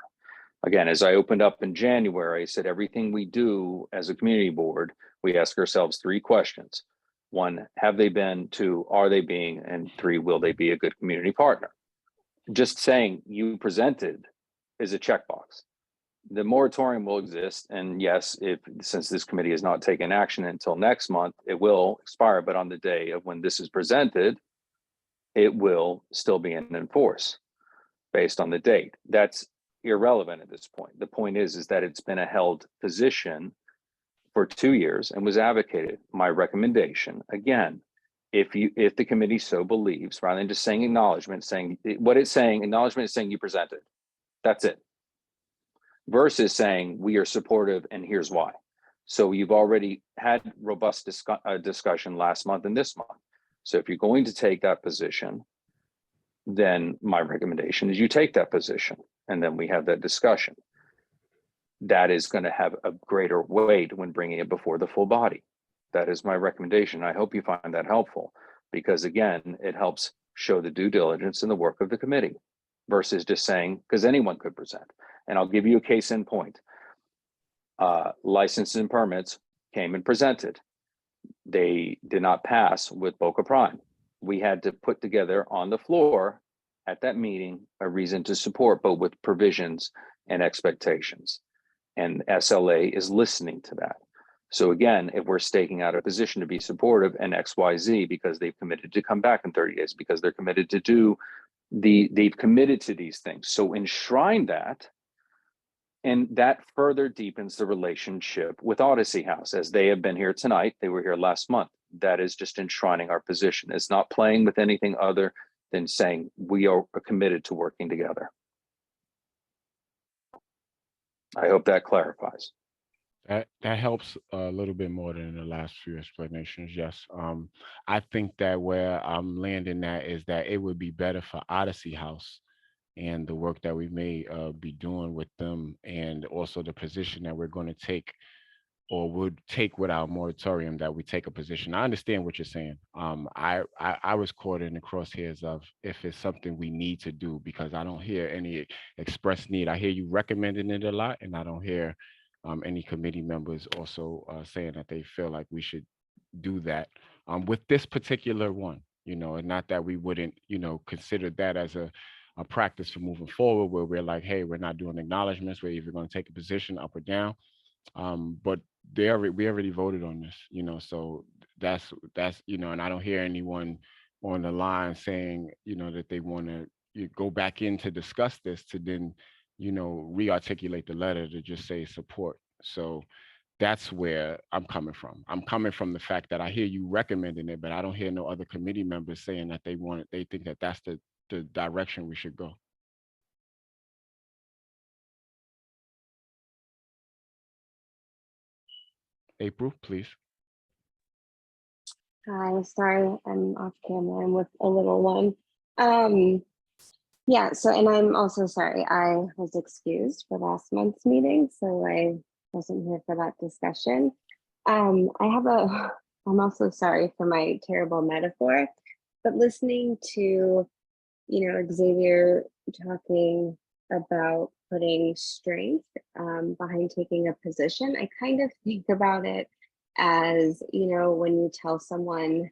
Again, as I opened up in January, I said everything we do as a community board, we ask ourselves 3 questions. 1, have they been? 2, are they being? And 3, will they be a good community partner? Just saying you presented is a checkbox. The moratorium will exist, and yes, since this committee has not taken action until next month, it will expire. But on the day of when this is presented, it will still be in force based on the date. That's irrelevant at this point. The point is that it's been a held position for 2 years and was advocated. My recommendation, again, if the committee so believes, rather than just saying acknowledgement, saying what it's saying, acknowledgement is saying you presented. That's it. Versus saying we are supportive and here's why. So you've already had robust discussion last month and this month. So if you're going to take that position, then my recommendation is you take that position and then we have that discussion. That is going to have a greater weight when bringing it before the full body. That is my recommendation. I hope you find that helpful because again, it helps show the due diligence in the work of the committee versus just saying, because anyone could present. And I'll give you a case in point. Licenses and permits came and presented. They did not pass with Boca Prime. We had to put together on the floor at that meeting a reason to support, but with provisions and expectations. And SLA is listening to that. So again, if we're staking out a position to be supportive and XYZ because they've committed to come back in 30 days, because they're committed to do they've committed to these things. So enshrine that. And that further deepens the relationship with Odyssey House, as they have been here tonight. They were here last month. That is just enshrining our position. It's not playing with anything other than saying we are committed to working together. I hope that clarifies. That helps a little bit more than the last few explanations. Yes. I think that where I'm landing at is that it would be better for Odyssey House and the work that we may be doing with them, and also the position that we're going to take or would take with our moratorium, that we take a position. I understand what you're saying. I was caught in the crosshairs of if it's something we need to do, because I don't hear any express need. I hear you recommending it a lot, and I don't hear any committee members also saying that they feel like we should do that with this particular one, and not that we wouldn't, consider that as a practice for moving forward, where we're like, hey, we're not doing acknowledgements, we're either going to take a position up or down. But we already voted on this, so that's, and I don't hear anyone on the line saying, that they want to go back in to discuss this, to then, re-articulate the letter to just say support. So that's where I'm coming from. I'm coming from the fact that I hear you recommending it, but I don't hear no other committee members saying that they think that that's the direction we should go. April, please. Hi, sorry, I'm off camera. I'm with a little one. Yeah, so, and I'm also sorry, I was excused for last month's meeting, so I wasn't here for that discussion. I'm also sorry for my terrible metaphor, but listening to, Xavier talking about putting strength behind taking a position, I kind of think about it as, when you tell someone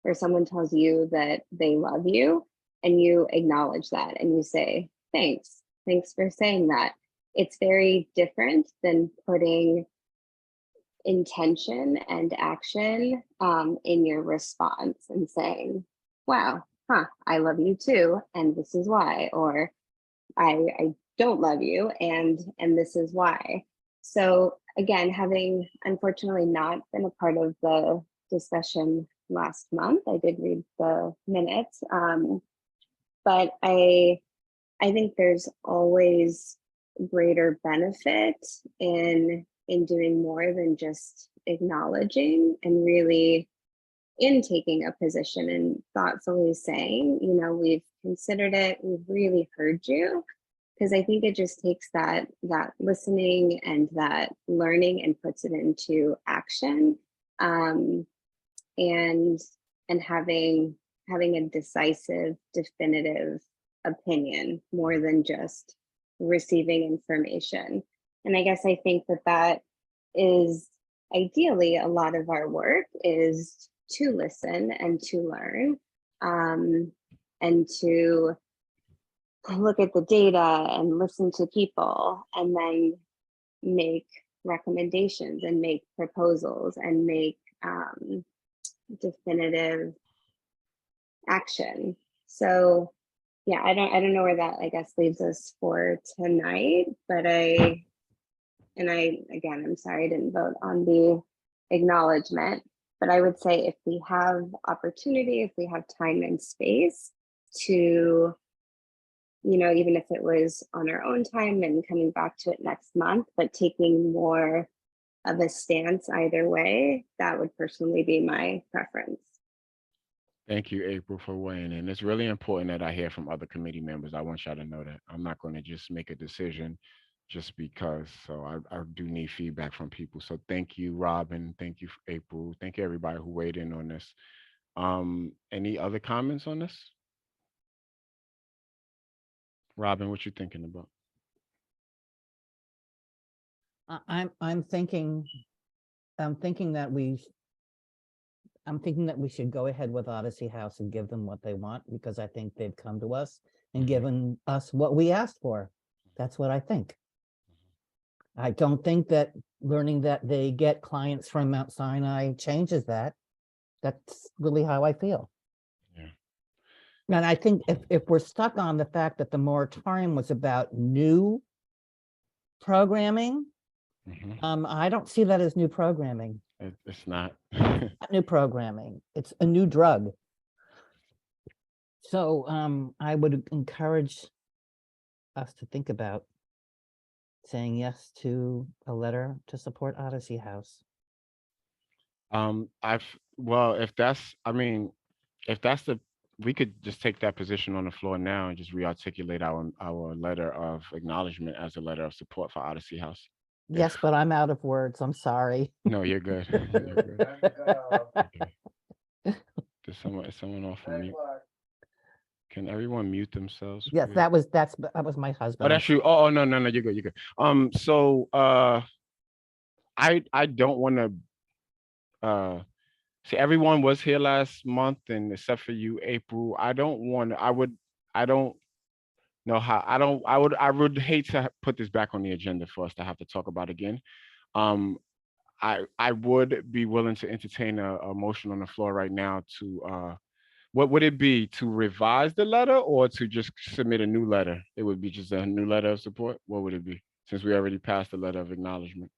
or someone tells you that they love you, and you acknowledge that and you say, thanks for saying that. It's very different than putting intention and action in your response and saying, wow, I love you too, and this is why, or I don't love you, and this is why. So again, having unfortunately not been a part of the discussion last month, I did read the minutes, but I think there's always greater benefit in doing more than just acknowledging, and really in taking a position and thoughtfully saying, we've considered it, we've really heard you. Because I think it just takes that listening and that learning and puts it into action, and having a decisive, definitive opinion more than just receiving information. And I guess I think that is ideally a lot of our work, is to listen and to learn, and to look at the data and listen to people, and then make recommendations and make proposals and make definitive action. So yeah, I don't know where that, I guess, leaves us for tonight, but again, I'm sorry I didn't vote on the acknowledgement, but I would say if we have opportunity, if we have time and space to, even if it was on our own time and coming back to it next month, but taking more of a stance either way, that would personally be my preference. Thank you, April, for weighing in. It's really important that I hear from other committee members. I want y'all to know that I'm not going to just make a decision just because. So I do need feedback from people. So thank you, Robin. Thank you, April. Thank you, everybody who weighed in on this. Any other comments on this? Robin, what you thinking about? I'm thinking that we should go ahead with Odyssey House and give them what they want, because I think they've come to us and given us what we asked for. That's what I think. I don't think that learning that they get clients from Mount Sinai changes that. That's really how I feel. Yeah. And I think if we're stuck on the fact that the moratorium was about new programming, I don't see that as new programming. It's not. New programming. It's a new drug. So I would encourage us to think about saying yes to a letter to support Odyssey House. If that's the we could just take that position on the floor now and just re-articulate our letter of acknowledgement as a letter of support for Odyssey House. Yes, but I'm out of words. I'm sorry. No, you're good. You're good. Okay. Is someone off of mute? Can everyone mute themselves? Yes, please? that was my husband. Oh, I'm that's you. Oh, no, you're good. You're good. So I don't want to see, everyone was here last month, and except for you, April. I don't know how. I would hate to put this back on the agenda for us to have to talk about again. I would be willing to entertain a motion on the floor right now to what would it be, to revise the letter or to just submit a new letter? It would be just a new letter of support. What would it be, since we already passed the letter of acknowledgement?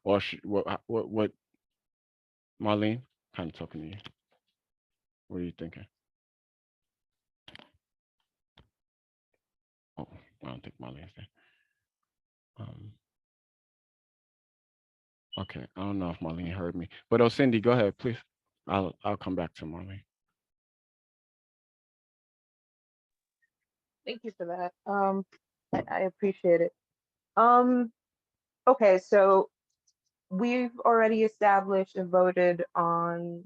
Or what Marlene? Kind of talking to you. What are you thinking? Oh, I don't think Marlene's there. Okay, I don't know if Marlene heard me, but Cindy, go ahead, please. I'll come back to Marlene. Thank you for that. I appreciate it. Okay, so we've already established and voted on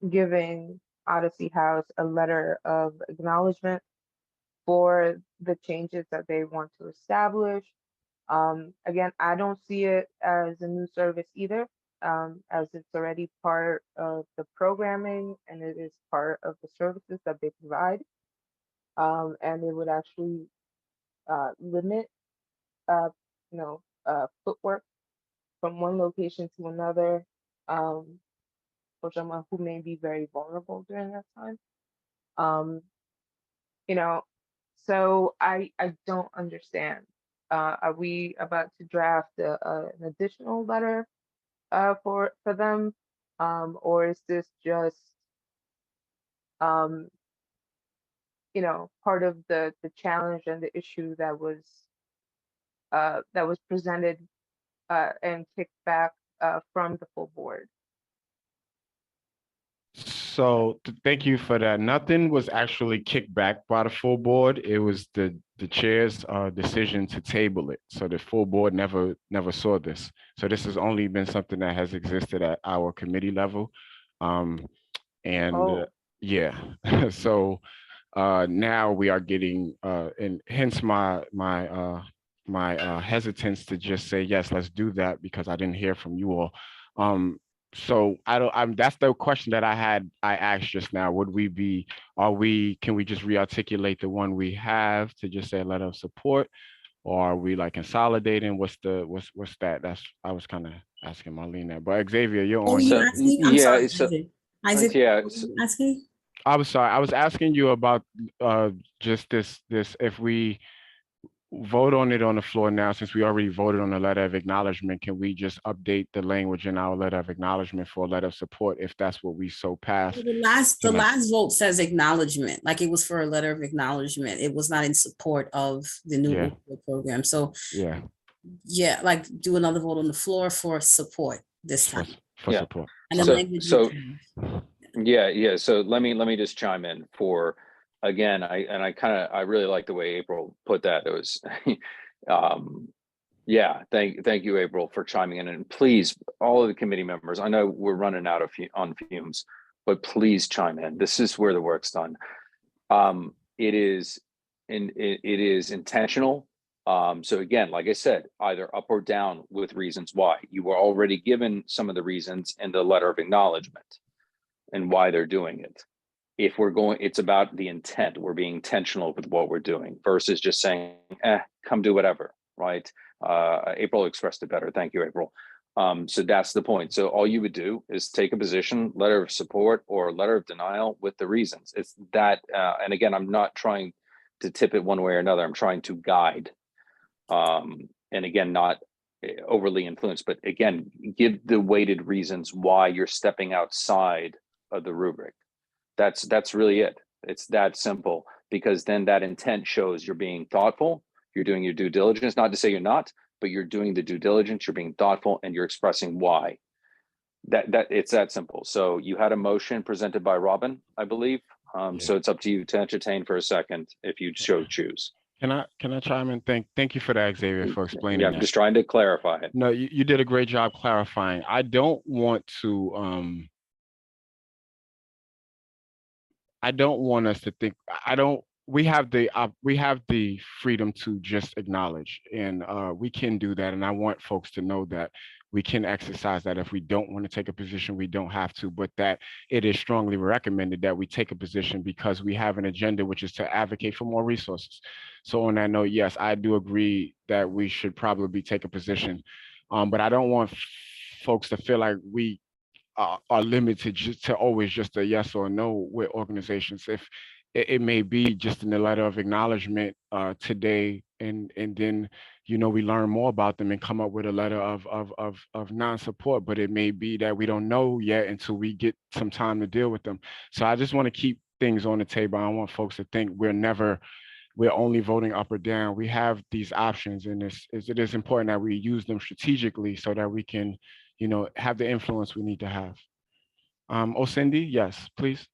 giving Odyssey House a letter of acknowledgement for the changes that they want to establish. Again, I don't see it as a new service either, as it's already part of the programming and it is part of the services that they provide. And it would actually limit, footwork from one location to another, for someone who may be very vulnerable during that time. So I don't understand. Are we about to draft an additional letter for them, or is this just part of the challenge and the issue that was presented and kicked back from the full board? So thank you for that. Nothing was actually kicked back by the full board. It was the chair's decision to table it. So the full board never saw this. So this has only been something that has existed at our committee level. Yeah, so now we are getting and hence my hesitance to just say yes, let's do that, because I didn't hear from you all. So that's the question that I asked just now. Can we just re-articulate the one we have to just say a letter of support, or are we like consolidating? What's that? I was kind of asking Marlene that, but Xavier, you're on. Isaac, yeah. asking? I was sorry. I was asking you about just this. If we vote on it on the floor now, since we already voted on the letter of acknowledgement, can we just update the language in our letter of acknowledgement for a letter of support, if that's what we so pass? The last vote says acknowledgement, like it was for a letter of acknowledgement. It was not in support of the new program. So yeah, like do another vote on the floor for support this time. For support. And the language. So let me just chime in for, again, I really like the way April put that. It was thank you, April, for chiming in. And please, all of the committee members, I know we're running out on fumes, but please chime in. This is where the work's done. It is intentional. So again, like I said, either up or down with reasons why. You were already given some of the reasons in the letter of acknowledgement and why they're doing it. If we're going, it's about the intent. We're being intentional with what we're doing versus just saying, come do whatever, right? April expressed it better. Thank you, April. So that's the point. So all you would do is take a position, letter of support or letter of denial with the reasons. It's that, and again, I'm not trying to tip it one way or another. I'm trying to guide. And again, not overly influenced, but again, give the weighted reasons why you're stepping outside of the rubric. That's really it. It's that simple, because then that intent shows you're being thoughtful, you're doing your due diligence, not to say you're not, but you're doing the due diligence, you're being thoughtful, and you're expressing why. That it's that simple. So you had a motion presented by Robin, I believe. So it's up to you to entertain for a second if you so choose. Can I chime in? Thank you for that, Xavier, for explaining Yeah, I'm that. just trying to clarify it. No, you did a great job clarifying. I don't want us to think, we have the freedom to just acknowledge, and we can do that. And I want folks to know that we can exercise that. If we don't want to take a position, we don't have to, but that it is strongly recommended that we take a position because we have an agenda, which is to advocate for more resources. So on that note, yes, I do agree that we should probably take a position, but I don't want folks to feel like we are limited just to always just a yes or no with organizations. If it may be just in the letter of acknowledgement today, and then we learn more about them and come up with a letter of non-support, but it may be that we don't know yet until we get some time to deal with them. So I just want to keep things on the table. I don't want folks to think we're only voting up or down. We have these options, and it is important that we use them strategically so that we can have the influence we need to have. Cindy, yes, please.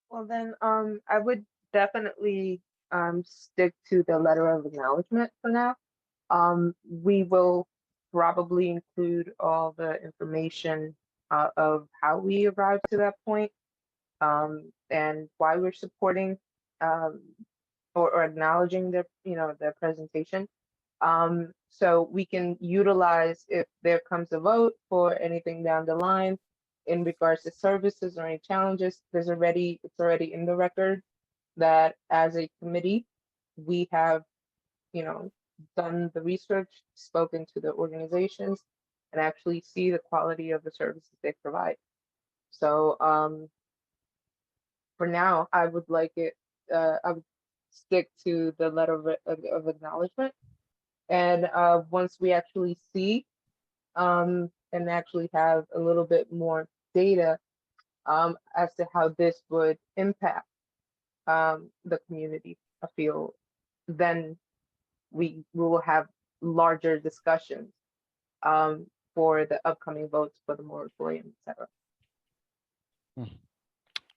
Well, then, I would definitely stick to the letter of acknowledgement for now. We will probably include all the information of how we arrived to that point, and why we're supporting or acknowledging their presentation. So we can utilize, if there comes a vote for anything down the line in regards to services or any challenges, it's already in the record that as a committee, we have, done the research, spoken to the organizations, and actually see the quality of the services they provide. So for now, I would I would stick to the letter of acknowledgement. And once we actually see and actually have a little bit more data as to how this would impact the community, I feel, then we will have larger discussions for the upcoming votes for the moratorium, etc.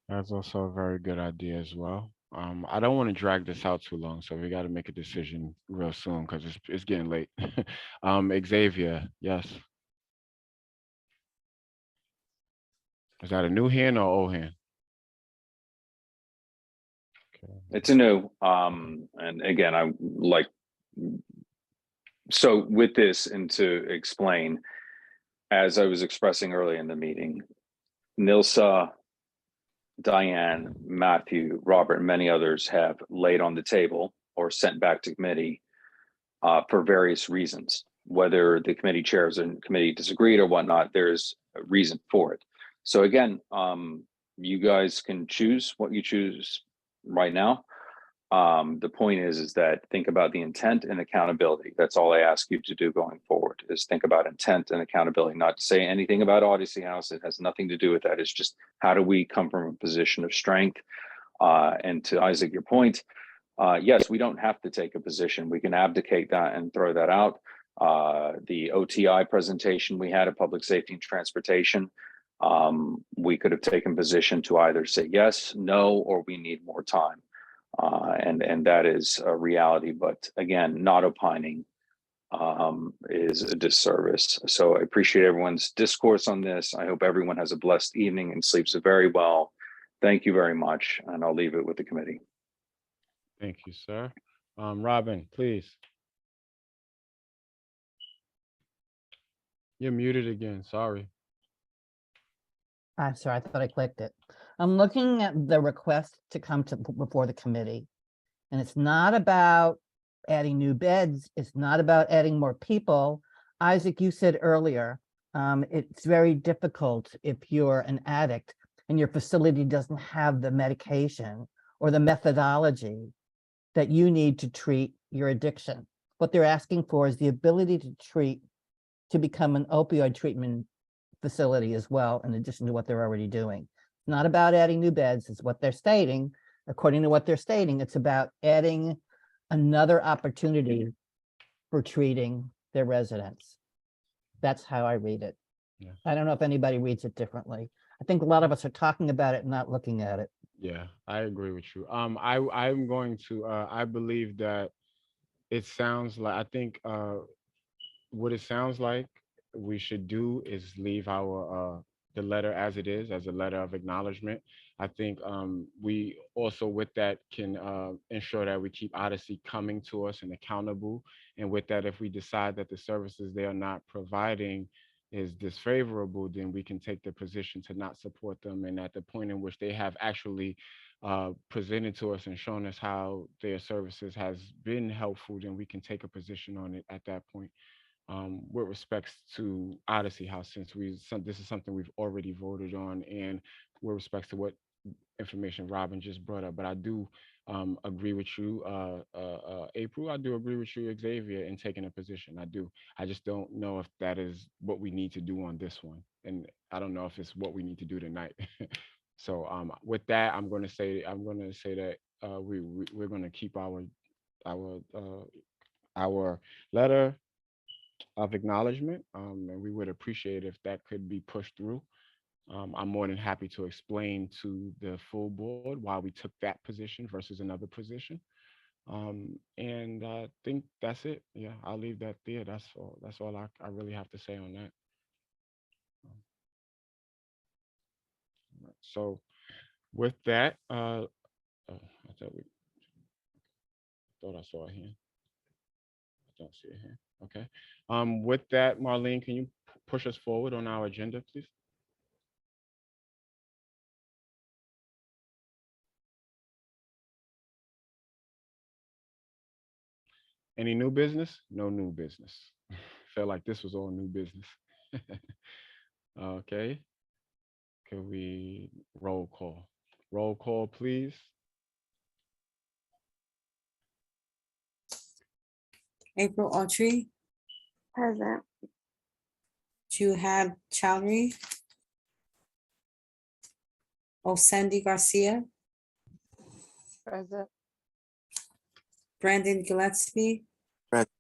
That's also a very good idea as well. I don't want to drag this out too long, so we got to make a decision real soon because it's getting late. Xavier, yes. Is that a new hand or old hand? Okay. It's a new, and again, I like, so with this, and to explain, as I was expressing earlier in the meeting, Nilsa, Diane, Matthew, Robert, and many others have laid on the table or sent back to committee for various reasons. Whether the committee chairs and committee disagreed or whatnot, there's a reason for it. So again, you guys can choose what you choose right now. The point is that think about the intent and accountability. That's all I ask you to do going forward, is think about intent and accountability, not to say anything about Odyssey House. It has nothing to do with that. It's just, how do we come from a position of strength? And to Isaac, your point, yes, we don't have to take a position. We can abdicate that and throw that out. The OTI presentation we had at Public Safety and Transportation, we could have taken position to either say yes, no, or we need more time. And that is a reality, but again, not opining is a disservice. So I appreciate everyone's discourse on this. I hope everyone has a blessed evening and sleeps very well. Thank you very much, and I'll leave it with the committee. Thank you, sir. Robin, please. You're muted again, sorry. I'm sorry, I thought I clicked it. I'm looking at the request to come before the committee. And it's not about adding new beds. It's not about adding more people. Isaac, you said earlier, it's very difficult if you're an addict and your facility doesn't have the medication or the methodology that you need to treat your addiction. What they're asking for is the ability to become an opioid treatment facility as well, in addition to what they're already doing. It's not about adding new beds, is what they're stating. According to what they're stating, it's about adding another opportunity for treating their residents. That's how I read it. Yeah. I don't know if anybody reads it differently. I think a lot of us are talking about it and not looking at it. Yeah, I agree with you. I'm going to, I believe that it sounds like, I think what it sounds like we should do is leave our the letter as it is, as a letter of acknowledgement. I think we also with that can ensure that we keep Odyssey coming to us and accountable. And with that, if we decide that the services they are not providing is disfavorable, then we can take the position to not support them. And at the point in which they have actually presented to us and shown us how their services has been helpful, then we can take a position on it at that point. With respects to Odyssey House, since this is something we've already voted on, and with respects to what information Robin just brought up. But I do agree with you, April. I do agree with you, Xavier, in taking a position. I do. I just don't know if that is what we need to do on this one, and I don't know if it's what we need to do tonight. So with that, I'm going to say that we're going to keep our letter of acknowledgement, and we would appreciate if that could be pushed through. I'm more than happy to explain to the full board why we took that position versus another position. And I think that's it. Yeah, I'll leave that there. That's all. That's all I really have to say on that. So with that, I thought I saw a hand. I don't see a hand. Okay. With that, Marlene, can you push us forward on our agenda, please? Any new business? No new business. Felt like this was all new business. Okay. Can we roll call? Roll call, please. April Autry, Present. Juhad Chowdhury, Sandy Garcia, Present. Brandon Gillespie, Present.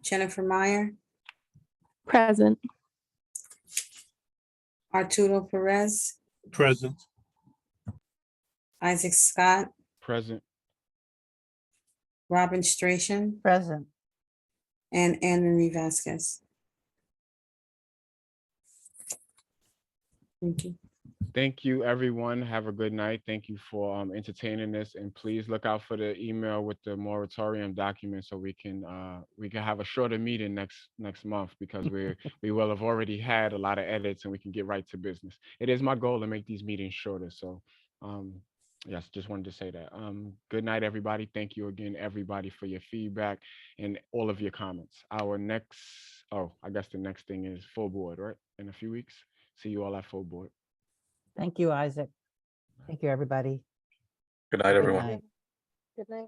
Jennifer Meyer, Present. Arturo Perez, Present. Isaac Scott, Present. Robin Strachan, Present. and Anne Marie Vasquez. Thank you. Thank you, everyone. Have a good night. Thank you for entertaining this, and please look out for the email with the moratorium document so we can have a shorter meeting next month, because we will have already had a lot of edits and we can get right to business. It is my goal to make these meetings shorter. So yes, just wanted to say that. Good night, everybody. Thank you again, everybody, for your feedback and all of your comments. I guess the next thing is full board, right? In a few weeks. See you all at full board. Thank you, Isaac. Thank you, everybody. Good night, everyone. Good night. Good night.